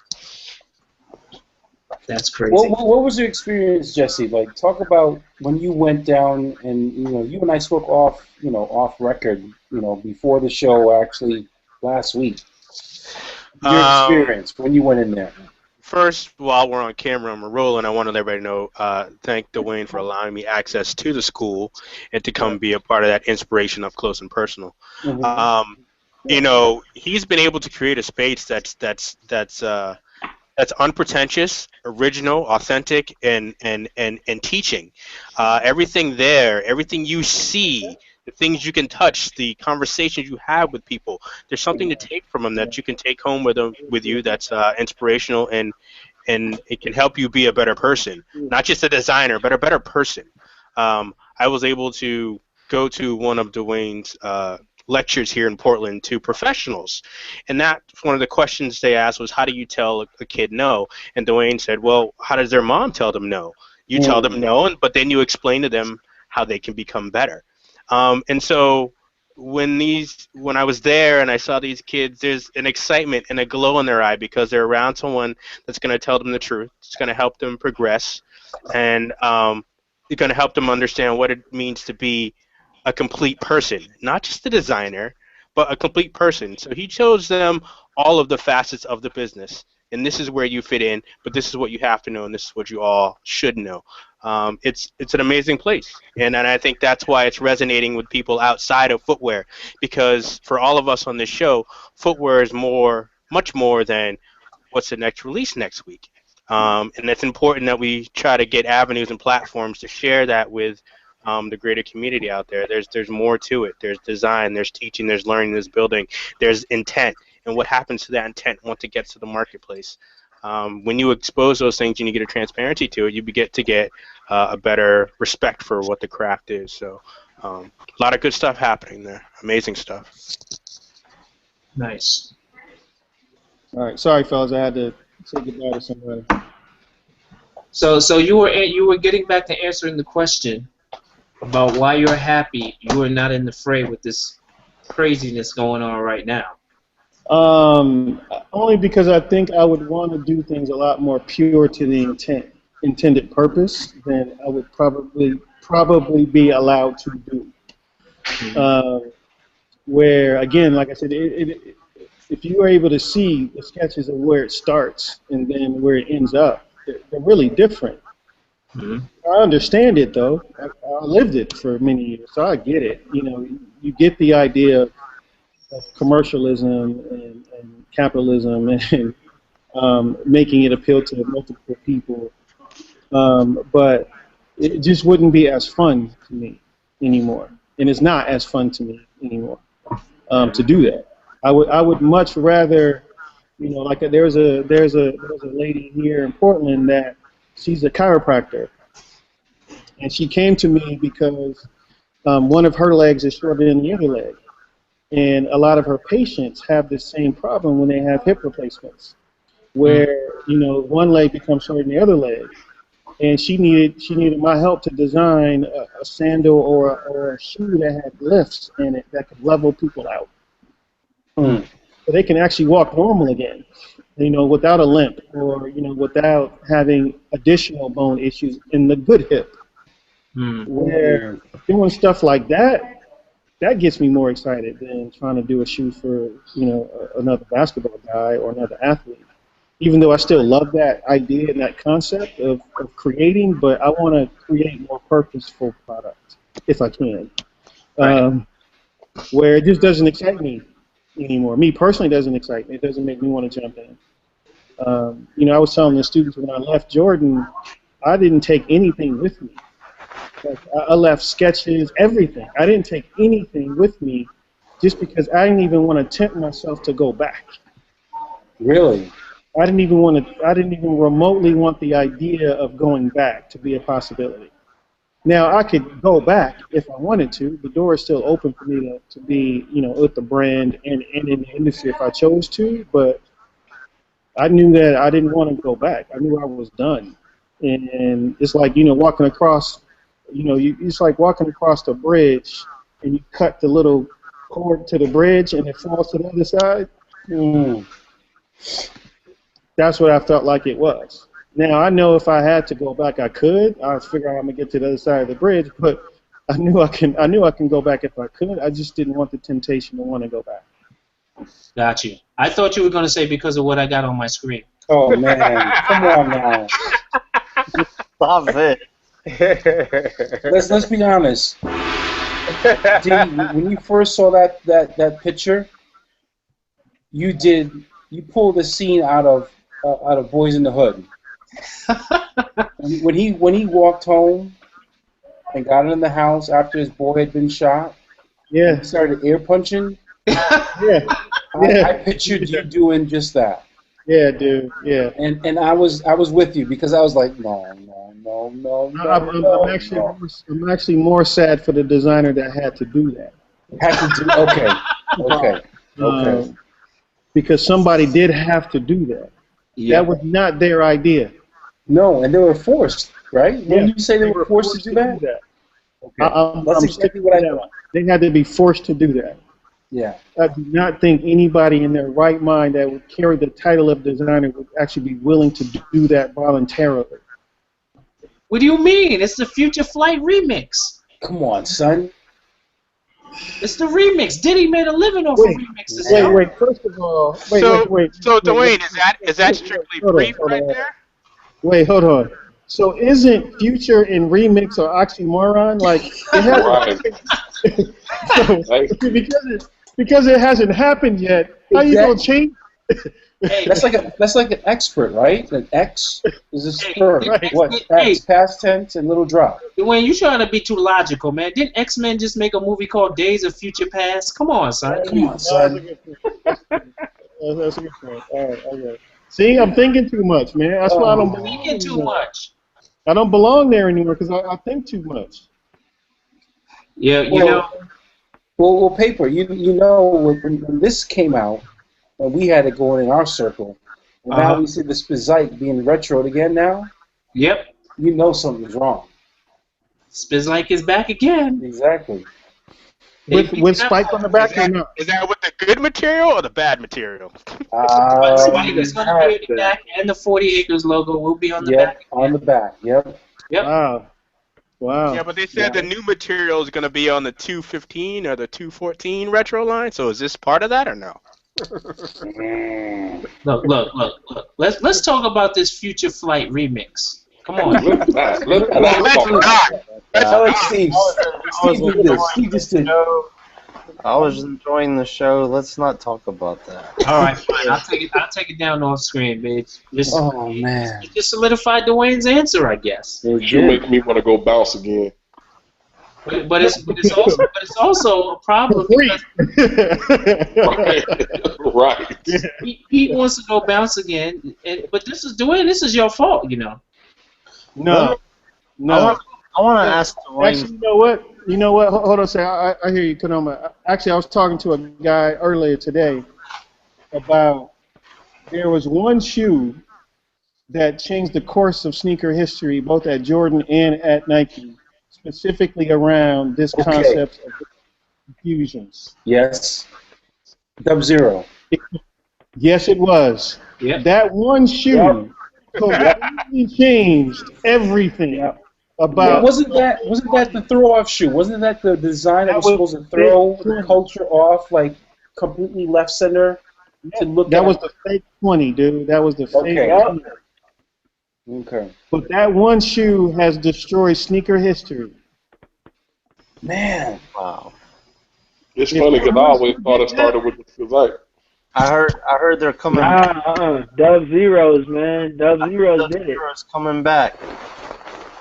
That's crazy. What was your experience, Jesse? Like, talk about when you went down and, you know, you and I spoke off record, you know, before the show actually last week. Your experience when you went in there. First, while we're on camera and we're rolling, I want to let everybody know, thank Dwayne for allowing me access to the school and to come be a part of that inspiration up close and personal. Mm-hmm. You know, he's been able to create a space that's unpretentious, original, authentic, and teaching. Everything there, everything you see, the things you can touch, the conversations you have with people. There's something to take from them that you can take home with you that's inspirational and it can help you be a better person, not just a designer, but a better person. I was able to go to one of Dwayne's lectures here in Portland to professionals, and that's one of the questions they asked was, how do you tell a kid no? And Dwayne said, well, how does their mom tell them no? You tell them no, but then you explain to them how they can become better. And so when I was there and I saw these kids, there's an excitement and a glow in their eye because they're around someone that's going to tell them the truth. It's going to help them progress, and it's going to help them understand what it means to be a complete person, not just a designer, but a complete person. So he shows them all of the facets of the business, and this is where you fit in, but this is what you have to know, and this is what you all should know. It's an amazing place, and I think that's why it's resonating with people outside of footwear, because for all of us on this show, footwear is much more than what's the next release next week. And it's important that we try to get avenues and platforms to share that with the greater community out there. There's more to it. There's design, there's teaching, there's learning, there's building, there's intent, and what happens to that intent once it gets to the marketplace. When you expose those things and you get a transparency to it, you get to get a better respect for what the craft is. So a lot of good stuff happening there. Amazing stuff. Nice. All right, sorry, fellas, I had to say goodbye to somebody. So you were getting back to answering the question about why you're happy you are not in the fray with this craziness going on right now. Only because I think I would want to do things a lot more pure to the intended purpose than I would probably be allowed to do. Where again, like I said, if you are able to see the sketches of where it starts and then where it ends up, they're really different. I understand it though. I lived it for many years, so I get it. You know, you get the idea of commercialism and capitalism and making it appeal to multiple people, but it just wouldn't be as fun to me anymore, and it's not as fun to me anymore to do that. I would much rather, you know, like there's a lady here in Portland that she's a chiropractor, and she came to me because one of her legs is shorter than the other leg. And a lot of her patients have the same problem when they have hip replacements, where, you know, one leg becomes shorter than the other leg. And she needed my help to design a sandal or a shoe that had lifts in it that could level people out. So they can actually walk normal again, you know, without a limp or, you know, without having additional bone issues in the good hip. Where doing stuff like that gets me more excited than trying to do a shoe for, you know, another basketball guy or another athlete. Even though I still love that idea and that concept of creating, but I want to create more purposeful product if I can. Where it just doesn't excite me anymore. Me personally, it doesn't excite me. It doesn't make me want to jump in. You know, I was telling the students when I left Jordan, I didn't take anything with me. Like, I left sketches, everything. I didn't take anything with me just because I didn't even want to tempt myself to go back. Really? I didn't even remotely want the idea of going back to be a possibility. Now, I could go back if I wanted to. The door is still open for me to be, you know, with the brand and in the industry if I chose to, but I knew that I didn't want to go back. I knew I was done. And it's like, you know, walking across, you know, it's like walking across the bridge and you cut the little cord to the bridge and it falls to the other side. That's what I felt like it was. Now, I know if I had to go back, I could. I'd figure out how I'm going to get to the other side of the bridge, but I knew I can go back if I could. I just didn't want the temptation to want to go back. Got you. I thought you were going to say because of what I got on my screen. Oh, man. Come on now. Stop it. Let's be honest. D, when you first saw that picture, you pulled the scene out of Boys in the Hood. When he walked home and got in the house after his boy had been shot, yeah, he started air punching. I pictured you doing just that. Yeah, dude. Yeah. And I was with you because I was like, no. I'm actually more sad for the designer that had to do that. Okay. Because somebody did have to do that. Yeah. That was not their idea. No, and they were forced, right? Yeah. Didn't you say they were forced to do that? Okay. That's exactly what I thought. They had to be forced to do that. Yeah. I do not think anybody in their right mind that would carry the title of designer would actually be willing to do that voluntarily. What do you mean? It's the Future Flight remix. Come on, son. It's the remix. Diddy made a living off of remixes. Wait. First of all, wait. So Dwayne, is that strictly brief right there? Wait, hold on. So isn't Future and remix or oxymoron? Like it hasn't, because it hasn't happened yet. How you gonna change? Hey, that's like an expert, right? An X is this for what? X, past tense and little drop. Dwayne, you trying to be too logical, man. Didn't X-Men just make a movie called Days of Future Past? Come on, son. That's a good point. All right. See, I'm thinking too much, man. That's why I don't belong. Thinking too much. I don't belong there anymore because I think too much. Yeah, you know. Well, paper. You know when this came out, and we had it going in our circle, and now we see the Spizike being retroed again now. Yep. You know something's wrong. Spizike is back again. Exactly. With Spike on the back or not? Is that with the good material or the bad material? Spike is going to be on the back, and the 40 Acres logo will be on the back. On the back. Yep. Wow. Yeah, but they said the new material is going to be on the 215 or the 214 retro line. So is this part of that or no? Look. Let's talk about this Future Flight remix. Come on. I was enjoying the show. Let's not talk about that. All right, fine. I'll take it down off screen, bitch. Man. You just solidified Dwayne's answer, I guess. You make me want to go bounce again. But it's also a problem. Right. He wants to go bounce again, but this is Dwayne. This is your fault, you know. No. I want to ask Dwayne. Actually, you know what? Hold on a second. I hear you, Konoma. Actually, I was talking to a guy earlier today about there was one shoe that changed the course of sneaker history, both at Jordan and at Nike, specifically around this concept of fusions. Yes. Dub Zero. Yes, it was. Yep. That one shoe completely changed everything about. Wasn't that the throw off shoe? Wasn't that the design that was supposed to throw the culture off, like completely left center to look? That was the fake 20, dude. That was the fake 20. Okay. But that one shoe has destroyed sneaker history. Man. Wow. It's funny because I always thought it started with the Spizike. I heard they're coming. Dub Zeros, man. Dub Zeros did it. Zeros coming back.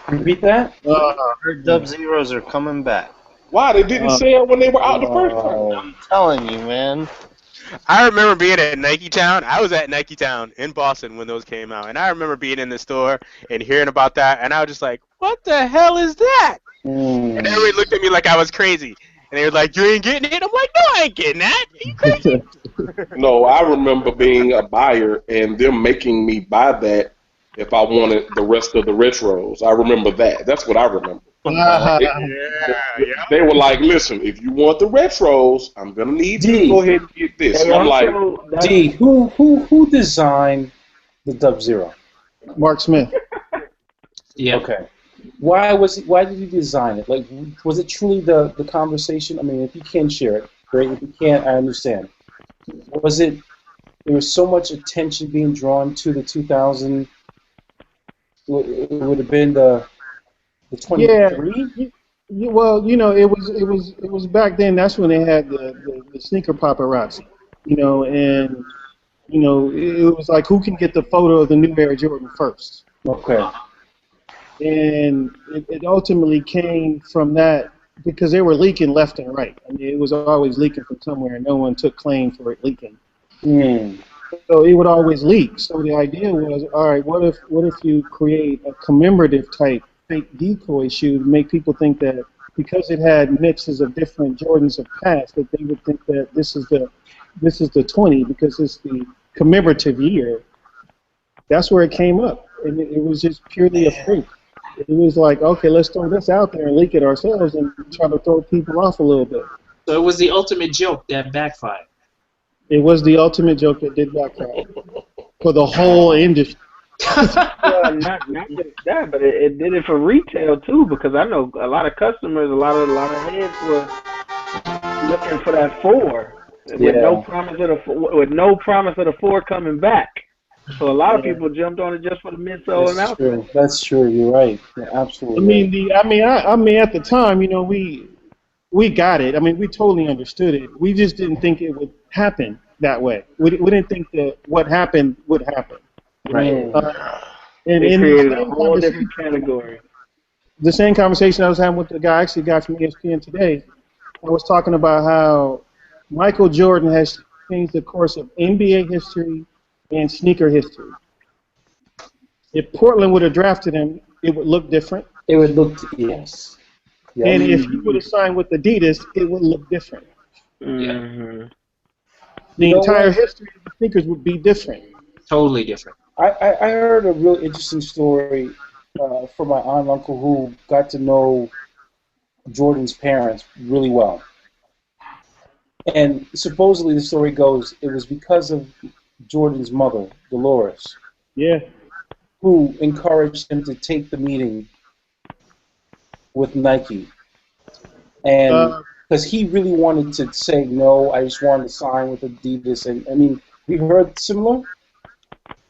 Repeat that? I heard Dub Zeros are coming back. Why? They didn't say it when they were out the first time. I'm telling you, man. I remember being at Nike Town. I was at Nike Town in Boston when those came out. And I remember being in the store and hearing about that. And I was just like, what the hell is that? And everybody looked at me like I was crazy. And they were like, you ain't getting it? I'm like, no, I ain't getting that. Are you crazy? No, I remember being a buyer and them making me buy that if I wanted the rest of the retros. I remember that. That's what I remember. They were like, listen, if you want the retros, I'm going to need you to go ahead and get this. And I'm like, D, who designed the Dub Zero? Mark Smith. Yeah. Okay. Why did he design it? Like, was it truly the conversation? I mean, if you can share it, great. If you can't, I understand. Was it? There was so much attention being drawn to the 2000. It would have been the 23. Yeah. Well, you know, it was back then. That's when they had the sneaker paparazzi. You know, and you know, it was like who can get the photo of the new Air Jordan first. Okay. And it ultimately came from that because they were leaking left and right. I mean, it was always leaking from somewhere, and no one took claim for it leaking. So it would always leak. So the idea was, all right, what if you create a commemorative type fake decoy shoe to make people think that because it had mixes of different Jordans of past, that they would think that this is the 20 because it's the commemorative year. That's where it came up, and it was just purely a freak. It was like, okay, let's throw this out there and leak it ourselves and try to throw people off a little bit. So it was the ultimate joke that backfired. It was the ultimate joke that did backfire for the whole industry. Well, not just that, but it did it for retail too, because I know a lot of customers, a lot of heads were looking for that 4 with no promise of the 4 coming back. So a lot of people jumped on it just for the midsole and outsole. True. That's true. You're right. You're absolutely. I mean, at the time, you know, we got it. I mean, we totally understood it. We just didn't think it would happen that way. We didn't think that what happened would happen. Right. And it created a whole different category. The same conversation I was having with the guy, actually, got from ESPN today. I was talking about how Michael Jordan has changed the course of NBA history and sneaker history. If Portland would have drafted him, it would look different. It would look, yes. Yeah. And if he would have signed with Adidas, it would look different. Mm-hmm. The entire history of the sneakers would be different. Totally different. I heard a real interesting story from my aunt and uncle who got to know Jordan's parents really well. And supposedly the story goes, it was because of Jordan's mother, Dolores, who encouraged him to take the meeting with Nike. And because he really wanted to say, no, I just wanted to sign with Adidas. And I mean, we heard similar?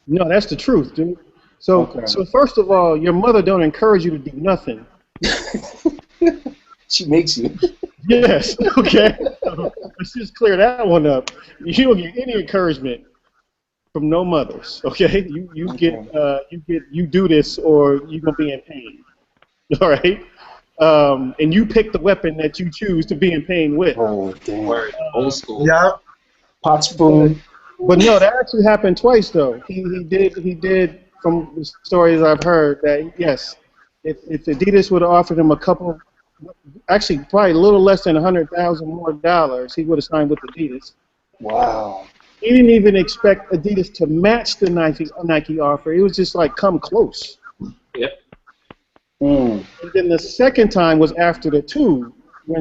No, that's the truth, dude. So first of all, your mother don't encourage you to do nothing. She makes you. Yes, okay. Let's just clear that one up. You don't get any encouragement from no mothers, okay? You do this or you're gonna be in pain. All right? And you pick the weapon that you choose to be in pain with. Oh, damn. Old school. Yeah. Pot spoon. But no, that actually happened twice though. He did from the stories I've heard that yes, if Adidas would have offered him a couple, actually probably a little less than $100,000 more, he would have signed with Adidas. Wow. He didn't even expect Adidas to match the Nike offer. It was just like come close. Yep. And then the second time was after the 2,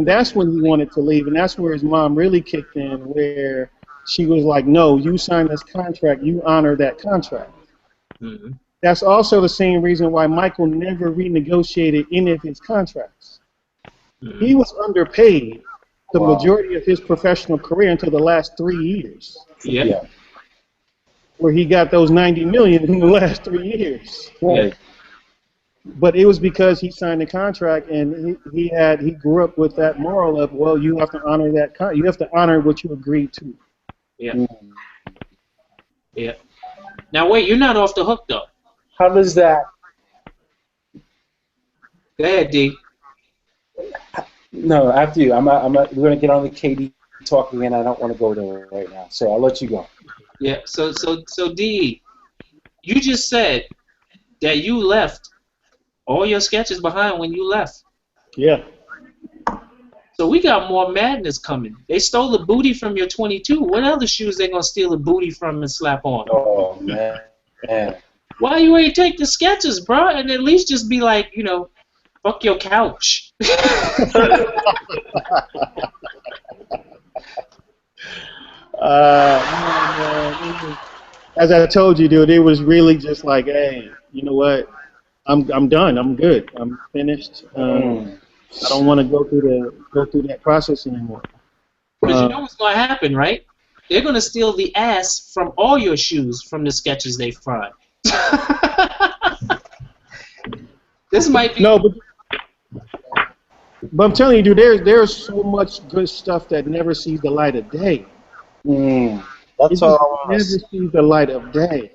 that's when he wanted to leave, and that's where his mom really kicked in, where she was like, no, you signed this contract, you honor that contract. Mm-hmm. That's also the same reason why Michael never renegotiated any of his contracts. Mm-hmm. He was underpaid the majority of his professional career until the last 3 years. Yeah. Where he got those $90 million in the last 3 years. Yeah. But it was because he signed a contract, and he grew up with that moral of, well, you have to honor that you have to honor what you agreed to. Yeah. Yeah. Now wait, you're not off the hook though. How does that? Go ahead, D. No, after you. We're gonna get on the KD talk again. I don't want to go there right now, so I'll let you go. Yeah. So D, you just said that you left all your sketches behind when you left. Yeah. So we got more madness coming. They stole the booty from your 22. What other shoes they gonna steal the booty from and slap on? Oh man. Why you ain't take the sketches, bro? And at least just be like, fuck your couch. As I told you, dude, it was really just like, hey, you know what? I'm done. I'm good. I'm finished. I don't want to go through that process anymore. Because you know what's going to happen, right? They're going to steal the ass from all your shoes from the sketches they find. This might be... No, but I'm telling you, dude, there's so much good stuff that never sees the light of day. That's all I want never sees the light of day.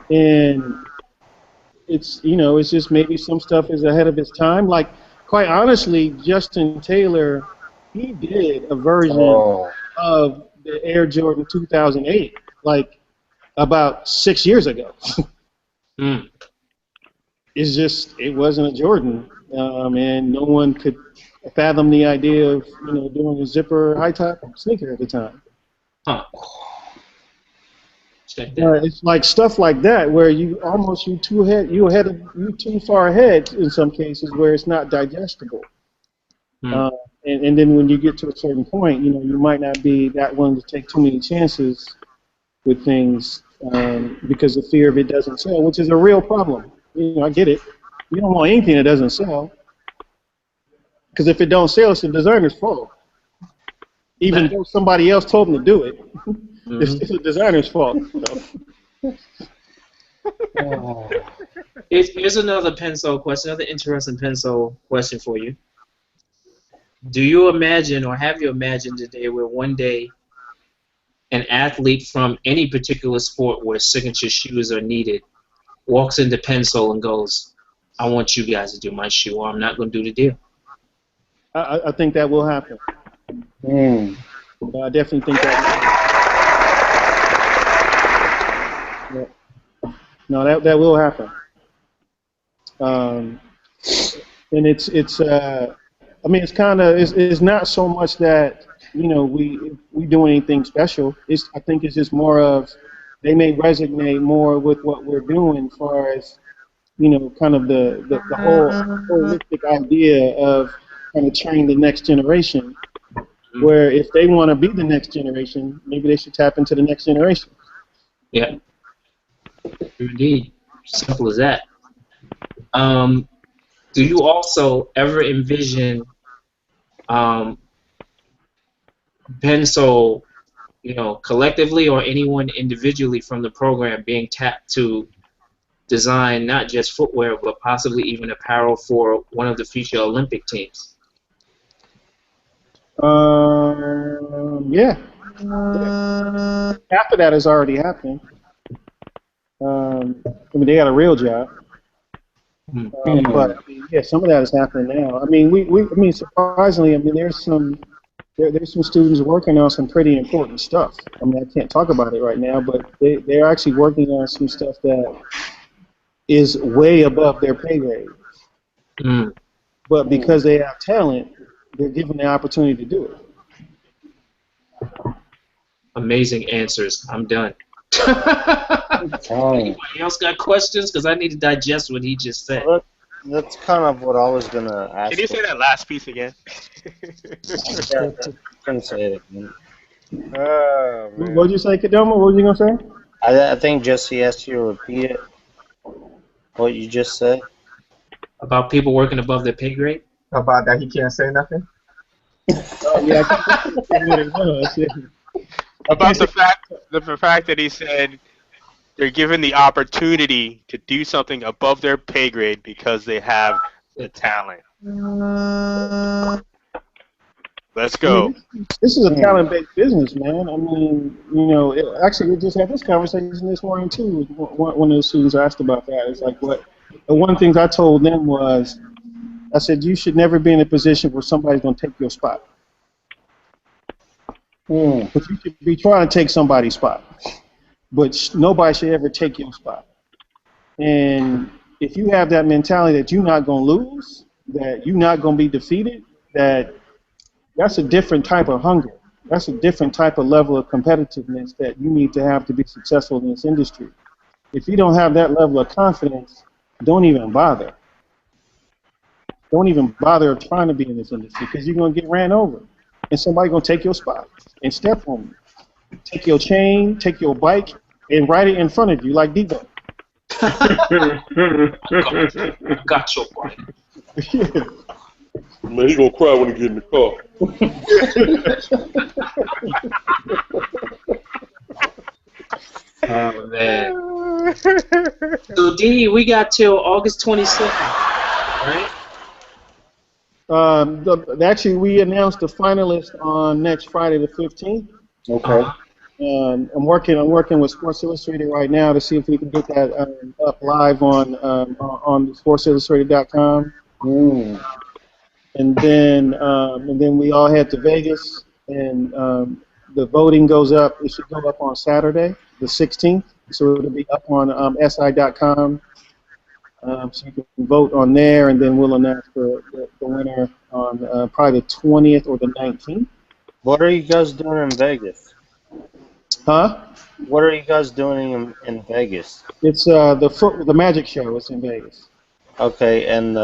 And it's just maybe some stuff is ahead of its time. Like, quite honestly, Justin Taylor, he did a version of the Air Jordan 2008, like about 6 years ago. It's just, it wasn't a Jordan, and no one could fathom the idea of doing a zipper high top sneaker at the time. Huh. Check that. It's like stuff like that where you too far ahead in some cases where it's not digestible. And then when you get to a certain point, you might not be that willing to take too many chances with things because of fear of it doesn't sell, which is a real problem. I get it. You don't want anything that doesn't sell, because if it don't sell, it's the designer's fault. Even though somebody else told them to do it, it's the designer's fault. Here's another PENSOLE question, another interesting PENSOLE question for you. Do you imagine, or have you imagined a day where one day an athlete from any particular sport where signature shoes are needed walks into PENSOLE and goes, I want you guys to do my shoe, or I'm not going to do the deal? I think that will happen. I definitely think that. Yeah. No, that will happen. And it's it's not so much that we do anything special. I think it's just more of they may resonate more with what we're doing as far as kind of the whole holistic idea of kind of training the next generation. Where if they want to be the next generation, maybe they should tap into the next generation. Yeah. Indeed. Simple as that. Do you also ever envision PENSOLE, collectively or anyone individually from the program being tapped to design not just footwear but possibly even apparel for one of the future Olympic teams? Yeah. Half of that has already happened. They got a real job. But yeah, some of that is happening now. Surprisingly, there's some students working on some pretty important stuff. I can't talk about it right now, but they're actually working on some stuff that is way above their pay grade. But because they have talent, they're given the opportunity to do it. Amazing answers. I'm done. Anybody else got questions? Because I need to digest what he just said. Well, that's kind of what I was going to ask. Can you say that last piece again? Couldn't say it again. What did you say, Kadoma? What were you going to say? I think Jesse asked you to repeat it. What you just said. About people working above their pay grade? About that he can't say nothing? Yeah, I think what it was. About the fact that he said they're given the opportunity to do something above their pay grade because they have the talent. Let's go. This is a talent-based business, man. Actually, we just had this conversation this morning too. One of the students asked about that. It's like one of the things I told them was, I said you should never be in a position where somebody's going to take your spot. But you should be trying to take somebody's spot. But nobody should ever take your spot. And if you have that mentality that you're not going to lose, that you're not going to be defeated, that's a different type of hunger. That's a different type of level of competitiveness that you need to have to be successful in this industry. If you don't have that level of confidence, don't even bother. Don't even bother trying to be in this industry because you're going to get ran over. And somebody's going to take your spot and step on you. Take your chain, take your bike, and ride it in front of you like Devo. Got your bike. Man, he gonna cry when he get in the car. Oh, man. So, D, we got till August 22nd, right? Actually, we announced the finalists on next Friday, the 15th. Okay. I'm working with Sports Illustrated right now to see if we can get that up live on sportsillustrated.com. And then we all head to Vegas, and the voting goes up. It should go up on Saturday, the 16th. So it'll be up on si.com. So you can vote on there, and then we'll announce the winner on probably the 20th or the 19th. What are you guys doing in Vegas? Huh? What are you guys doing in Vegas? It's the Magic Show. It's in Vegas. Okay, and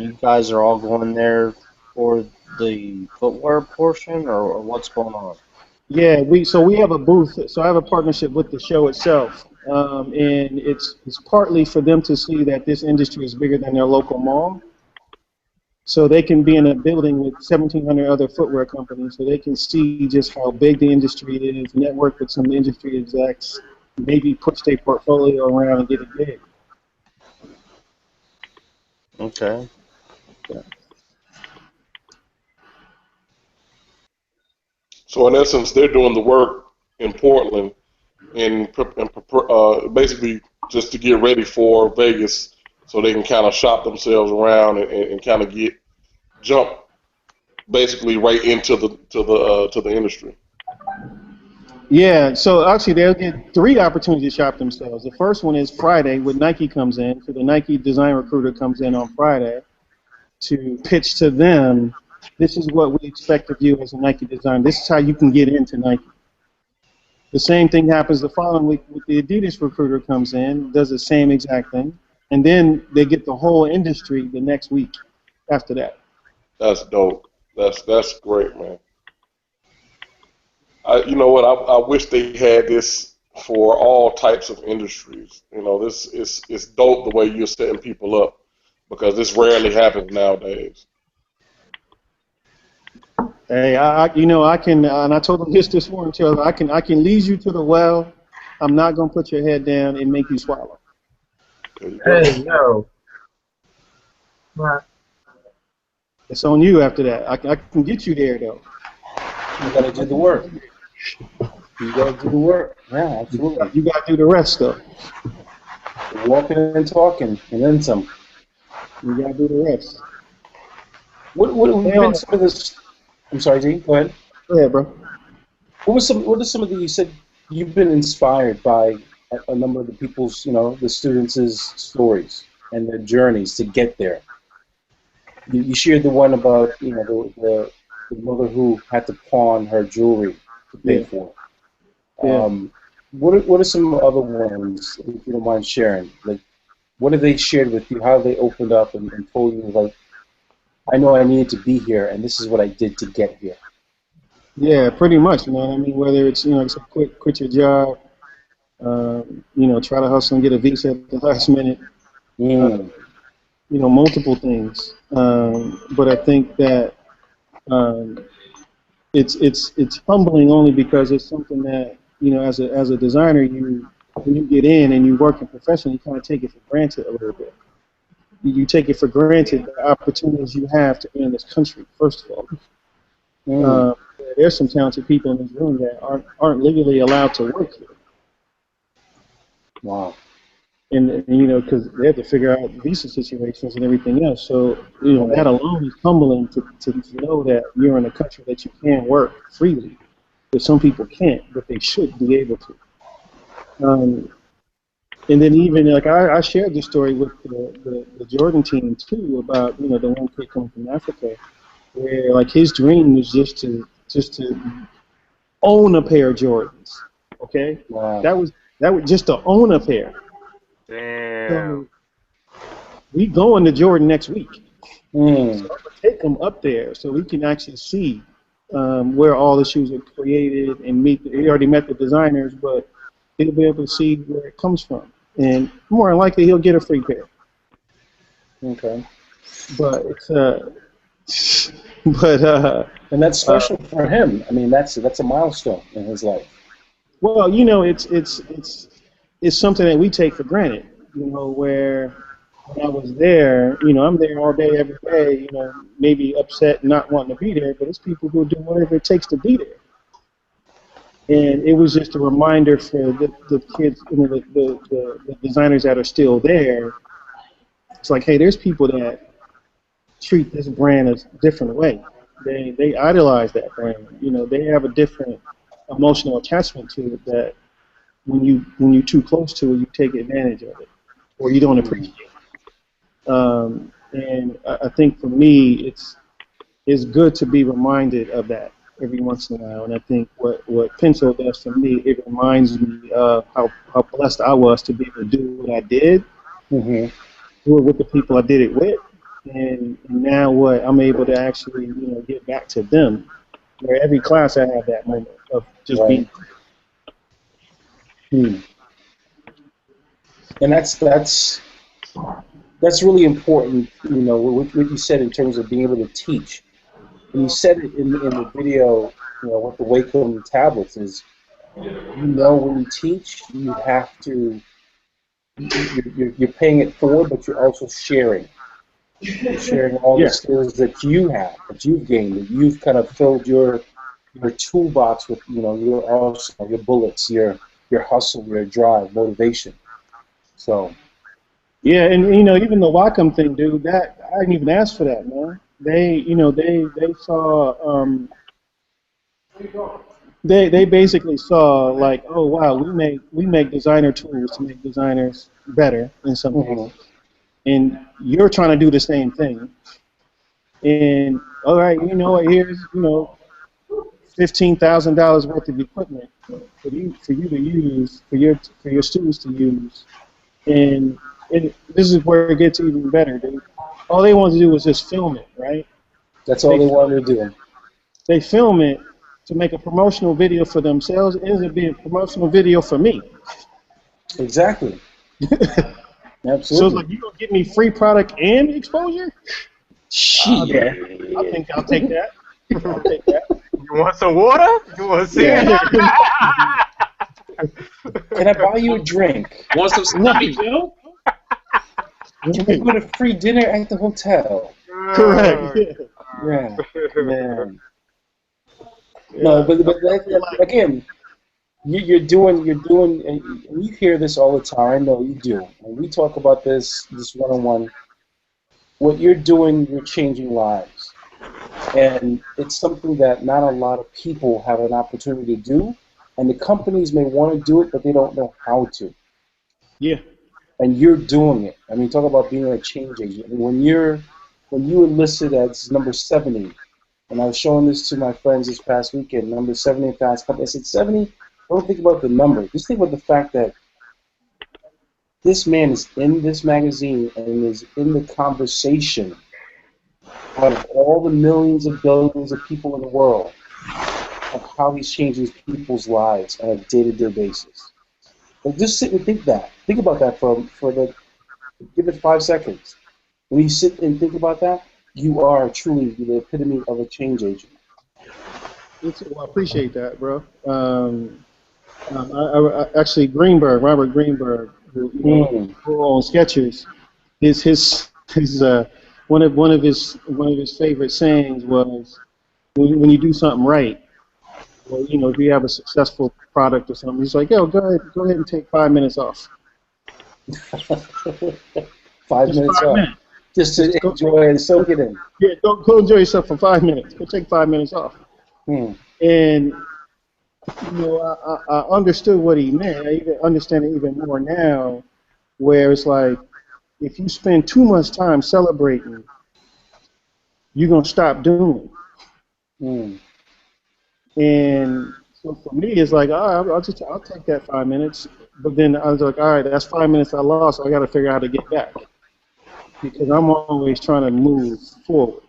you guys are all going there for the footwear portion, or what's going on? Yeah, we have a booth. So I have a partnership with the show itself, and it's partly for them to see that this industry is bigger than their local mall. So they can be in a building with 1,700 other footwear companies, so they can see just how big the industry is, network with some industry execs, maybe push their portfolio around and get it big. Okay. Yeah. So in essence, they're doing the work in Portland, and basically just to get ready for Vegas, so they can kind of shop themselves around and kind of jump basically right into the industry. Yeah, so actually they'll get 3 opportunities to shop themselves. The first one is Friday when Nike comes in. So the Nike design recruiter comes in on Friday to pitch to them, this is what we expect of you as a Nike designer. This is how you can get into Nike. The same thing happens the following week with the Adidas recruiter comes in, does the same exact thing, and then they get the whole industry the next week after that. That's dope. That's great, man. You know what? I wish they had this for all types of industries. You know, this is it's dope the way you're setting people up, because this rarely happens nowadays. Hey, I can, and I told them this morning too. I can lead you to the well. I'm not gonna put your head down and make you swallow. Hey, yo. Right. It's on you after that. I can get you there though. You gotta do the work. You gotta do the work. Yeah, absolutely. You gotta do the rest though. Walking and talking, and then some. You gotta do the rest. What have been some of this? I'm sorry, D. Go ahead. Go ahead, bro. What are some of the? You said you've been inspired by a number of the people's, the students' stories and their journeys to get there. You shared the one about, the mother who had to pawn her jewelry to pay for. Yeah. What are some other ones, if you don't mind sharing? Like, what have they shared with you? How have they opened up and told you, like, I know I needed to be here, and this is what I did to get here? Yeah, pretty much, man. I mean, whether it's, it's a quit your job, try to hustle and get a visa at the last minute, multiple things. But I think that it's humbling only because it's something that, as a designer, when you get in and you work in professionally, you kind of take it for granted a little bit. You take it for granted the opportunities you have to be in this country, first of all. There's some talented people in this room that aren't legally allowed to work here. Wow. And because they have to figure out visa situations and everything else. So, that alone is humbling to know that you're in a country that you can work freely. But some people can't, but they should be able to. And then even, like, I shared this story with the Jordan team, too, about, the one kid coming from Africa, where, like, his dream was just to own a pair of Jordans, okay? Wow. That was just to own a pair. Damn. So we going to Jordan next week. So I'm gonna take him up there so we can actually see where all the shoes are created and meet. He already met the designers, but he'll be able to see where it comes from, and more than likely he'll get a free pair. Okay. But it's and that's special for him. I mean, that's a milestone in his life. Well, it's something that we take for granted. Where when I was there, I'm there all day, every day. Maybe upset, not wanting to be there, but it's people who do whatever it takes to be there. And it was just a reminder for the kids, the designers that are still there. It's like, hey, there's people that treat this brand a different way. They idolize that brand. They have a different emotional attachment to it that when you're too close to it, you take advantage of it, or you don't appreciate it. And I think for me, it's good to be reminded of that. every once in a while. And I think what PENSOLE does for me, it reminds me of how blessed I was to be able to do what I did, Mm-hmm. do it with the people I did it with, and now what I'm able to actually give back to them. Where every class I have that moment of just being. And that's really important, what you said in terms of being able to teach. And you said it in the video, with the Wacom tablets is, when you teach, you have to, you're paying it forward, but you're also sharing. You're sharing all the skills that you have, that you've gained, that you've kind of filled your toolbox with, your arsenal, your bullets, your hustle, your drive, motivation. So. Yeah, and even the Wacom thing, dude. That I didn't even ask for that, man. They saw. They basically saw like, oh wow, we make designer tools to make designers better in some cases, and you're trying to do the same thing. And all right, here's $15,000 worth of equipment for you to use for your students to use, and this is where it gets even better, dude. All they wanted to do was just film it, right? That's all they wanted to do. They film it to make a promotional video for themselves. It ends up being a promotional video for me. Exactly. Absolutely. So it's like, you gonna give me free product and exposure? Shit. I think I'll take that. I'll take that. You want some water? You want to see it? Can I buy you a drink? Want some Snappy Joe? Can we go to free dinner at the hotel? Correct. Yeah. Man. No, but again, you're doing, and you hear this all the time. I know you do. And we talk about this one-on-one. What you're doing, you're changing lives. And it's something that not a lot of people have an opportunity to do. And the companies may want to do it, but they don't know how to. Yeah. And you're doing it. I mean, talk about being a change agent. I mean, when you enlisted as number 70, and I was showing this to my friends this past weekend, number 70 at Fast Company. I said, 70, don't think about the number. Just think about the fact that this man is in this magazine and is in the conversation out of all the millions and billions of people in the world of how he's changing people's lives on a day-to-day basis. Like, just sit and think that. Think about that give it 5 seconds. When you sit and think about that, you are truly the epitome of a change agent. Well, I appreciate that, bro. Actually, Robert Greenberg, who on Skechers, one of his favorite sayings was, when you do something right, or if you have a successful product or something, he's like, yo, go ahead and take 5 minutes off. 5 minutes off. Just to enjoy it and soak it in. Yeah, go enjoy yourself for 5 minutes. Go take 5 minutes off. And I understood what he meant. I even understand it even more now, where it's like, if you spend too much time celebrating, you're gonna stop doing it. And so for me, it's like, all right, I'll take that 5 minutes. But then I was like, all right, that's 5 minutes I lost. So I got to figure out how to get back, because I'm always trying to move forward,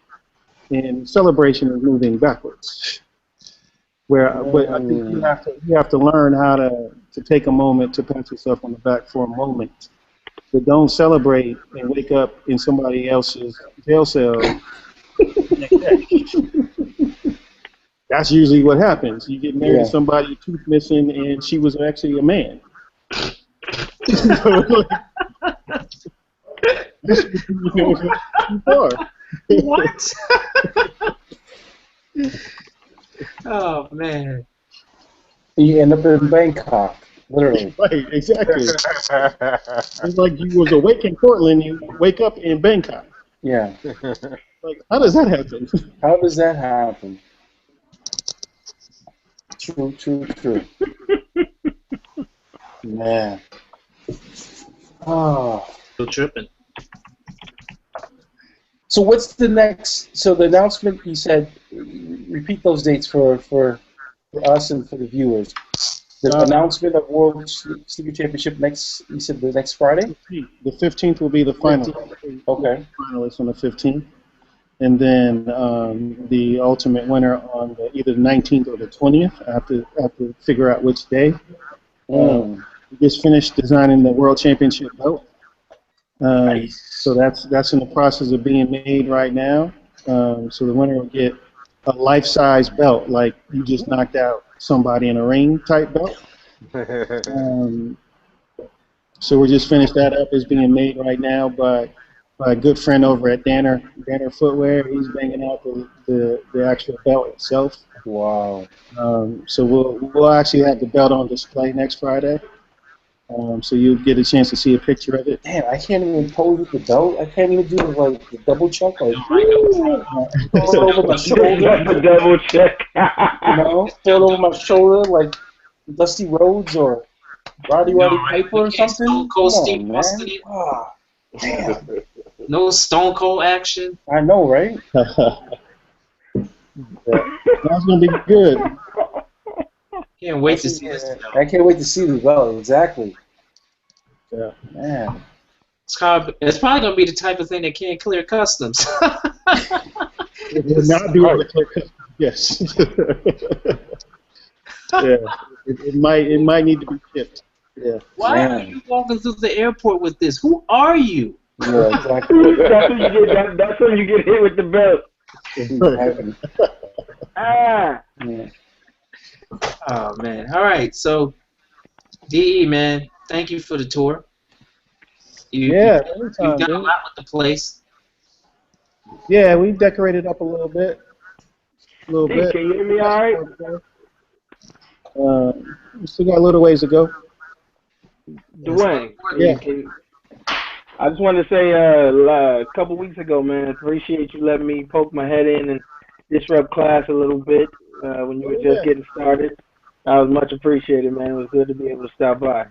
and celebration is moving backwards. But I think you have to learn how to take a moment to pat yourself on the back for a moment. But don't celebrate and wake up in somebody else's jail cell. That's usually what happens. You get married to somebody, tooth missing, and she was actually a man. What? Oh, man. You end up in Bangkok, literally. Right, exactly. It's like you was awake in Portland, you wake up in Bangkok. Yeah. Like, how does that happen? How does that happen? True. Man. Oh. Still tripping. So what's the next? So the announcement, you said, repeat those dates for us and for the viewers. The announcement of World Sneaker Championship you said the next Friday? The 15th will be the final. Okay. Finalists on the 15th. And then the ultimate winner on either the 19th or the 20th. I have to figure out which day. We just finished designing the World Championship belt. Nice. So that's in the process of being made right now. So the winner will get a life-size belt, like you just knocked out somebody in a ring type belt. So we're just finished that up. It's being made right now by a good friend over at Danner Footwear. He's banging out the actual belt itself. Wow. So we'll actually have the belt on display next Friday. So you'll get a chance to see a picture of it. Damn, I can't even pose with the belt. I can't even do the double check. Like, throw it over my shoulder. The double check. Throw it over my shoulder like Dusty Rhodes or Roddy Piper or something. Stone Cold Steve Austin. Damn. No Stone Cold action. I know, right? That's gonna be good. Can't wait to see this. I can't wait to see the belt. Exactly. Yeah. Man. It's probably gonna be the type of thing that can't clear customs. It will not be able to clear customs. Yes. Yeah. It might need to be shipped. Yeah. Why are you walking through the airport with this? Who are you? Yeah, exactly. That's when you get hit with the belt. Exactly. Yeah. Oh man! All right, so DE man, thank you for the tour. You've done a lot with the place. Yeah, we decorated up a little bit. Can you hear me all right? We still got a little ways to go. Dwayne, yeah. I just wanted to say a couple weeks ago, man, appreciate you letting me poke my head in and disrupt class a little bit when you were just getting started. That was much appreciated, man. It was good to be able to stop by.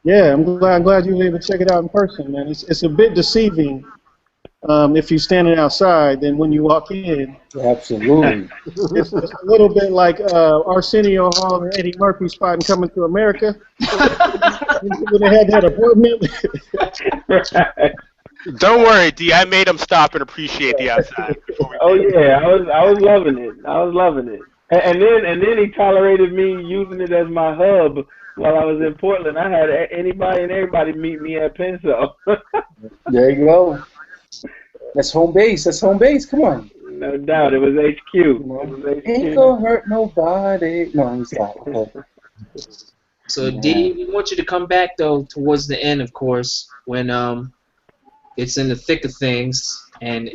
Yeah, I'm glad you were able to check it out in person, man. It's a bit deceiving if you're standing outside, then when you walk in. Absolutely. It's a little bit like Arsenio Hall and Eddie Murphy spotting Coming to America. When they had that appointment. Don't worry, D. I made him stop and appreciate the outside. Oh yeah, I was loving it. I was loving it. And then he tolerated me using it as my hub while I was in Portland. I had anybody and everybody meet me at PENSOLE. There you go. That's home base. That's home base. Come on. No doubt. It was HQ. Ain't gonna hurt nobody. No, he's not. Okay. So D, we want you to come back though towards the end, of course, when it's in the thick of things, and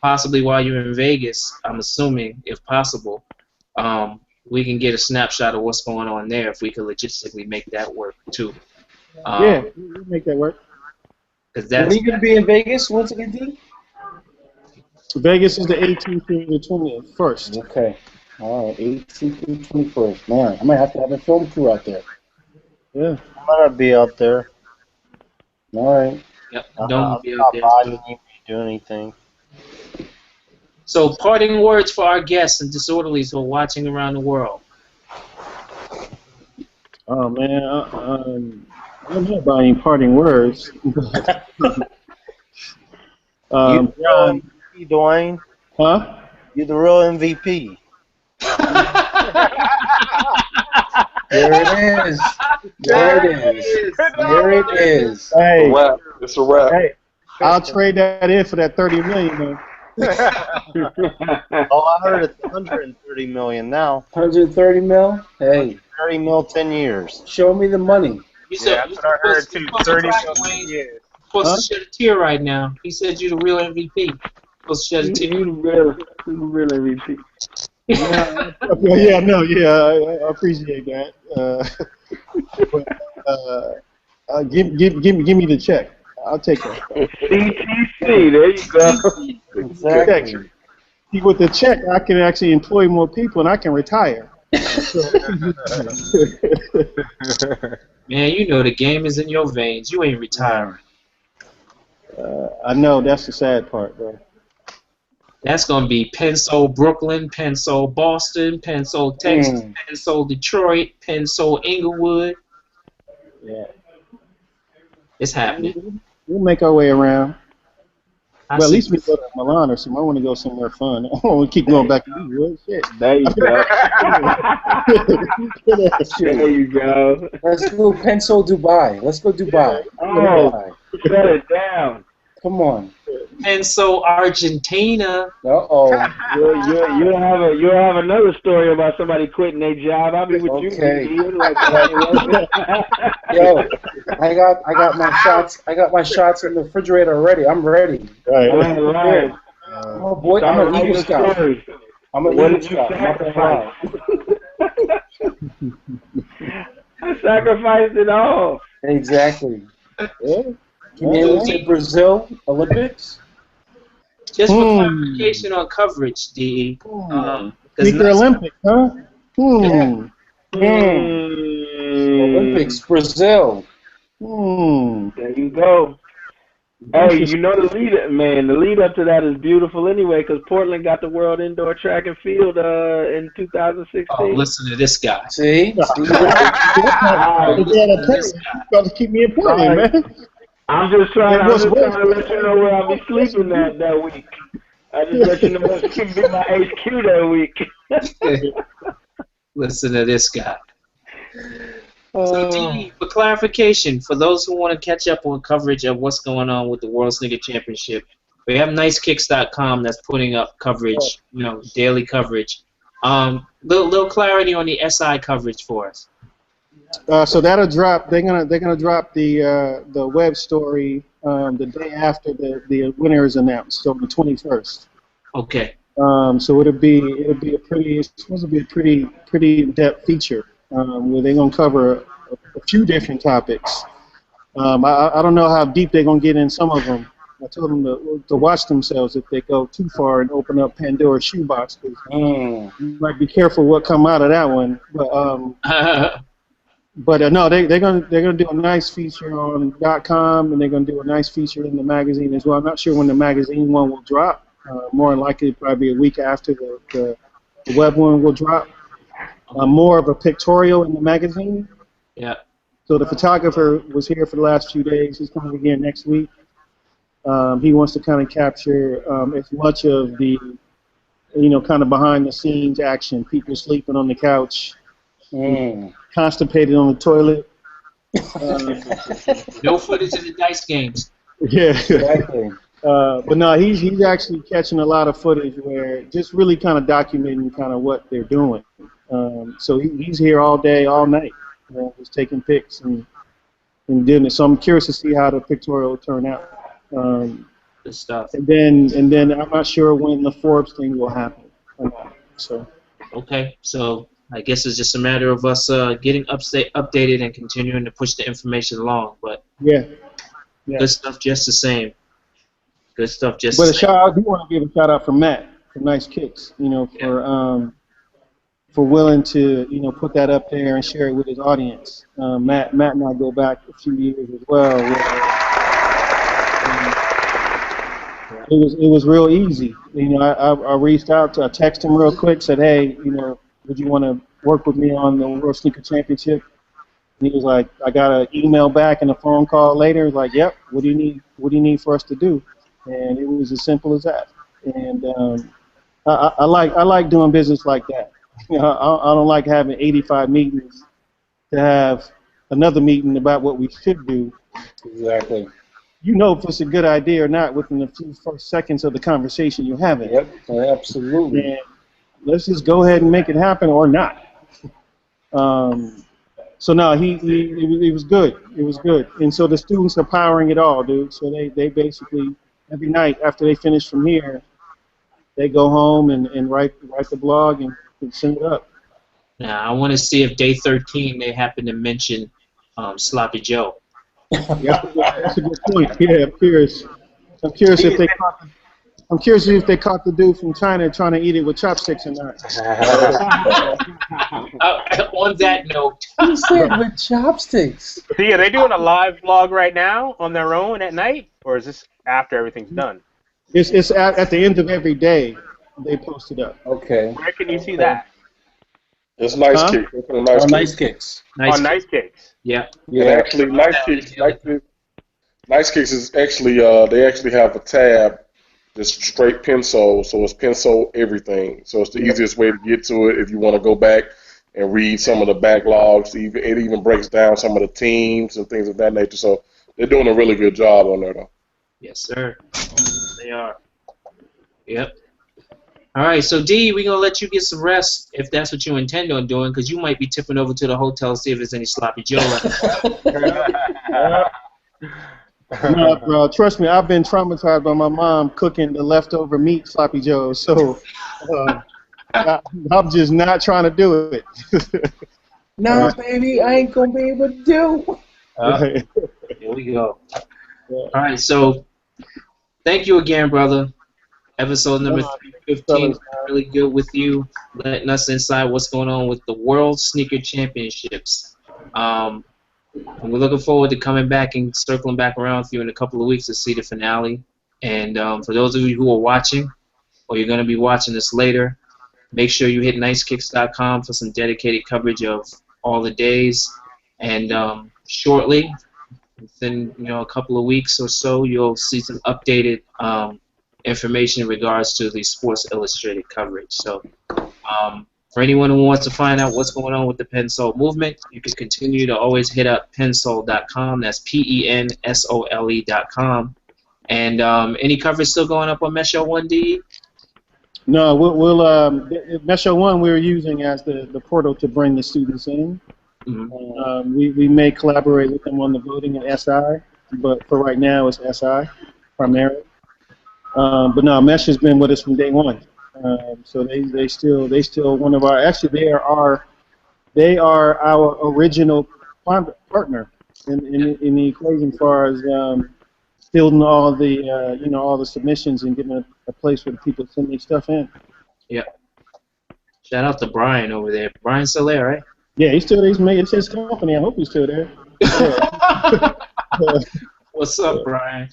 possibly while you're in Vegas. I'm assuming, if possible, we can get a snapshot of what's going on there if we could logistically make that work too. Yeah, we'll make that work. Because that's. Are you gonna be in Vegas once again, D? Vegas is the 18th through the 20th first. Okay. All right, 18th through 21st. Man, I might have to have a film crew out there. Yeah. I might be out there. All right. Yep. Don't be out there. Didn't do anything. So, parting words for our guests and disorderlies who are watching around the world. Oh man, I don't know about any parting words. John, Dwayne? Huh? You're the real MVP. There it is. There it is. There it is. Hey, it's a wrap. Hey, I'll trade that in for that $30 million, man. Oh, I heard it's 130 million now. 130 mil? Hey. 30 mil, 10 years. Show me the money. You said, that's what I heard too. 30 million. Supposed to shed a tear right now. He said you're the real MVP. Supposed to shed a tear. You the real MVP. I appreciate that. Give me the check. I'll take that. CTC, there you go. Exactly. See, with the check, I can actually employ more people and I can retire. Man, you know the game is in your veins. You ain't retiring. I know, that's the sad part, bro. That's going to be PENSOLE Brooklyn, PENSOLE Boston, PENSOLE Texas, PENSOLE Detroit, PENSOLE Inglewood. Yeah. It's happening. We'll make our way around. I Well, at see. least we go to Milan or something. I want to go somewhere fun. I don't want to keep going back to Inglewood. Shit. There you go. There you go. Let's go PENSOLE Dubai. Let's go Dubai. Oh, shut it down. Come on. PENSOLE Argentina. Uh-oh. You'll have another story about somebody quitting their job. I'll be with you. Like, yo, I got my shots. I got my shots in the refrigerator already. I'm ready. Right. Oh boy, I'm an Eagle Scout. I'm an Eagle Scout. I'm not gonna lie. I sacrificed it all. Exactly. Yeah. Can you say Brazil Olympics? Just for clarification on coverage, DE. Sneaker Olympics, huh? Olympics, Brazil. There you go. Hey, you know the lead up to that is beautiful anyway, because Portland got the World Indoor Track and Field in 2016. Oh, listen to this guy. See? You gotta keep me important, man. I'm just trying to let you know where I'll be sleeping that week. I just let you know what's going to be my HQ that week. Listen to this guy. So, D, for clarification, for those who want to catch up on coverage of what's going on with the World Sneaker Championship, we have nicekicks.com that's putting up coverage, daily coverage. Little clarity on the SI coverage for us. So that'll drop. They're gonna drop the web story the day after the winner is announced, so the 21st. Okay. So it'll be it's supposed to be a pretty in-depth feature where they're gonna cover a few different topics. I don't know how deep they're gonna get in some of them. I told them to watch themselves if they go too far and open up Pandora's shoebox. You might be careful what come out of that one. But no, they're gonna do a nice feature on .com, and they're gonna do a nice feature in the magazine as well. I'm not sure when the magazine one will drop. More than likely, probably a week after the web one will drop. More of a pictorial in the magazine. Yeah. So the photographer was here for the last few days. He's coming again next week. He wants to kind of capture as much of the, kind of behind the scenes action. People sleeping on the couch. Constipated on the toilet. No footage of the dice games. Yeah. Exactly. But no, he's actually catching a lot of footage where just really kind of documenting kind of what they're doing. So he's here all day, all night, just taking pics and doing it. So I'm curious to see how the pictorial will turn out. Good stuff. And then I'm not sure when the Forbes thing will happen. So. Okay, so I guess it's just a matter of us getting updated and continuing to push the information along. But yeah. Good stuff just the same. Good stuff just the the same. I do want to give a shout out for Matt for Nice Kicks, for willing to put that up there and share it with his audience. Matt and I go back a few years as well. It was real easy. I reached out I texted him real quick, said, hey, would you want to work with me on the World Sneaker Championship? And he was like, I got an email back and a phone call later. He was like, yep, what do you need? What do you need for us to do? And it was as simple as that. And I like doing business like that. I don't like having 85 meetings to have another meeting about what we should do. Exactly. If it's a good idea or not within the few first seconds of the conversation you're having. Yep, absolutely. And let's just go ahead and make it happen or not. So no, it was good. It was good. And so the students are powering it all, dude. So they basically every night after they finish from here, they go home and write the blog and send it up. Now I want to see if day 13 they happen to mention Sloppy Joe. Yeah, that's a good point. Yeah, I'm curious if they caught the dude from China trying to eat it with chopsticks or not. On that note, he said with chopsticks. Are they doing a live vlog right now on their own at night, or is this after everything's done? It's at the end of every day they post it up. Okay. Where can you see that? It's Nice Huh? Kicks. It's on Nice Kicks. Nice Kicks. On Nice Kicks. Yeah. And actually, Nice Kicks is actually they actually have a tab that's straight Pensole, so it's Pensole everything. So it's the easiest way to get to it if you want to go back and read some of the backlogs. It even breaks down some of the teams and things of that nature. So they're doing a really good job on there, though. Yes, sir. They are. Yep. All right, so D, we're gonna let you get some rest if that's what you intend on doing, because you might be tipping over to the hotel to see if there's any sloppy Joe left. No, bro, trust me, I've been traumatized by my mom cooking the leftover meat sloppy joe, so I'm just not trying to do it. No, baby, I ain't gonna be able to do. Here we go. All right, so thank you again, brother. Episode number 315 is really good with you, letting us inside what's going on with the World Sneaker Championships. And we're looking forward to coming back and circling back around with you in a couple of weeks to see the finale. And for those of you who are watching, or you're going to be watching this later, make sure you hit nicekicks.com for some dedicated coverage of all the days. And shortly, within a couple of weeks or so, you'll see some updated information in regards to the Sports Illustrated coverage. So for anyone who wants to find out what's going on with the PENSOLE movement, you can continue to always hit up pensole.com. That's PENSOLE.com. And any coverage still going up on Mesho 1D? No, we'll Mesho 1 we're using as the portal to bring the students in. Mm-hmm. We may collaborate with them on the voting in SI, but for right now it's SI primarily. But no, Mesh has been with us from day one. So they still one of our, actually they are our original partner in the equation as far as fielding all the all the submissions and getting a place where the people send their stuff in. Yeah. Shout out to Brian over there. Brian's still there, right? Yeah, he's still there. It's his company. I hope he's still there. What's up, Brian?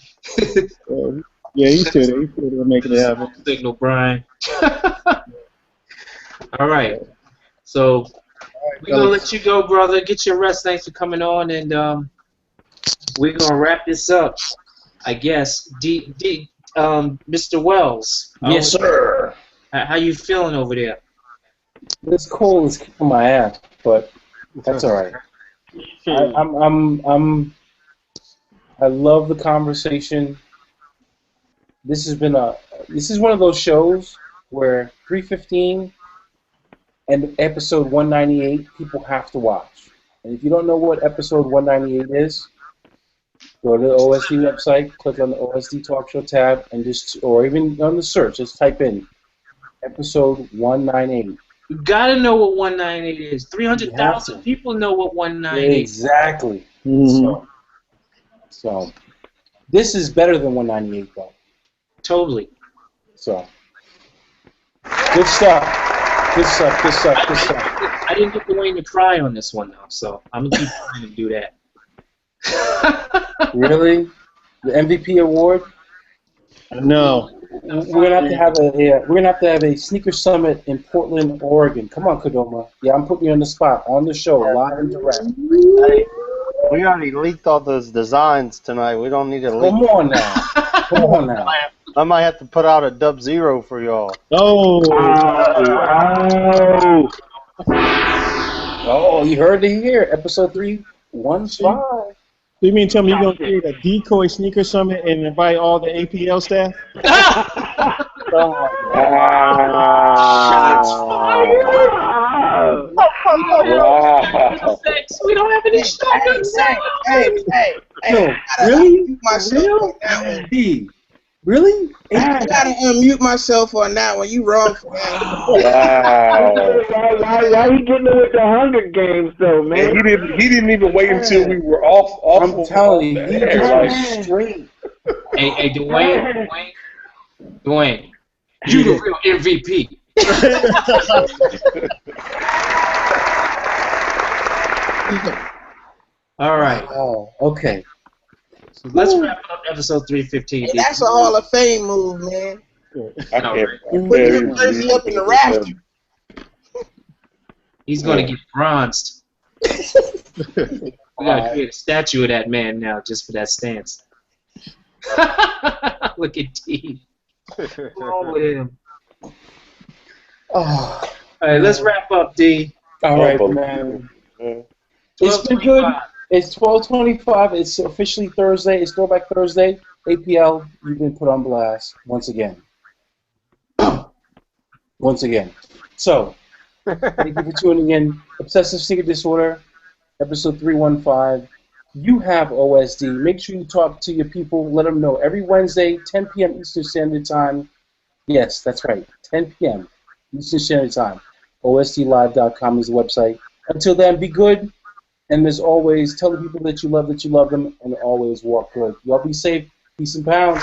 Yeah, he's still there. He's still there making it happen. Signal, Brian. All right. So we're gonna let you go, brother. Get your rest. Thanks for coming on, and we're gonna wrap this up. I guess. Mr. Wells. Yes, sir. How you feeling over there? This cold is kicking my ass, but that's all right. I love the conversation. This is one of those shows where 315 and episode 198 people have to watch. And if you don't know what episode 198 is, go to the OSD website, click on the OSD Talk Show tab, and or even on the search, just type in episode 198. You gotta know what 198 is. 300,000 people know what 198 is. Exactly. Mm-hmm. So this is better than 198 though. Totally. So good stuff. Good stuff. I didn't get Dwayne to cry on this one though, so I'm gonna keep trying to do that. Really? The MVP award? No. We're gonna have to have a sneaker summit in Portland, Oregon. Come on, Kadoma. Yeah, I'm putting you on the spot on the show, live and direct. Hey, we already leaked all those designs tonight. We don't need to leak. Come on now. Come on now. I might have to put out a dub zero for y'all. Oh, you heard it here. Episode 315. You mean tell me you're going to create a decoy sneaker summit and invite all the APL staff? Shots fired! Wow. We don't have any shotguns. Hey. No, really? D. Really? I gotta unmute myself on that one. You wrong for that. Why you getting it with the Hunger Games though, man? He didn't even wait until we were off. I'm telling you, he just went straight. Hey, Dwayne, you the real MVP. All right. Oh, okay. So let's wrap up episode 315. Hey, that's a Hall of Fame move, man. I can't. Put your jersey up in the rafter. He's going to get bronzed. We got to create a statue of that man now just for that stance. Look at D. What's wrong with him? Oh. All right, let's wrap up, D. All right, man. It's been good. It's 12:25. It's officially Thursday. It's Throwback Thursday. APL, you've been put on blast once again. Once again. So, thank you for tuning in. Obsessive Sneaker Disorder, episode 315. You have OSD. Make sure you talk to your people. Let them know. Every Wednesday, 10 p.m. Eastern Standard Time. Yes, that's right. 10 p.m. Eastern Standard Time. OSDlive.com is the website. Until then, be good. And as always, tell the people that you love them, and always walk good. Y'all be safe. Peace and pounds.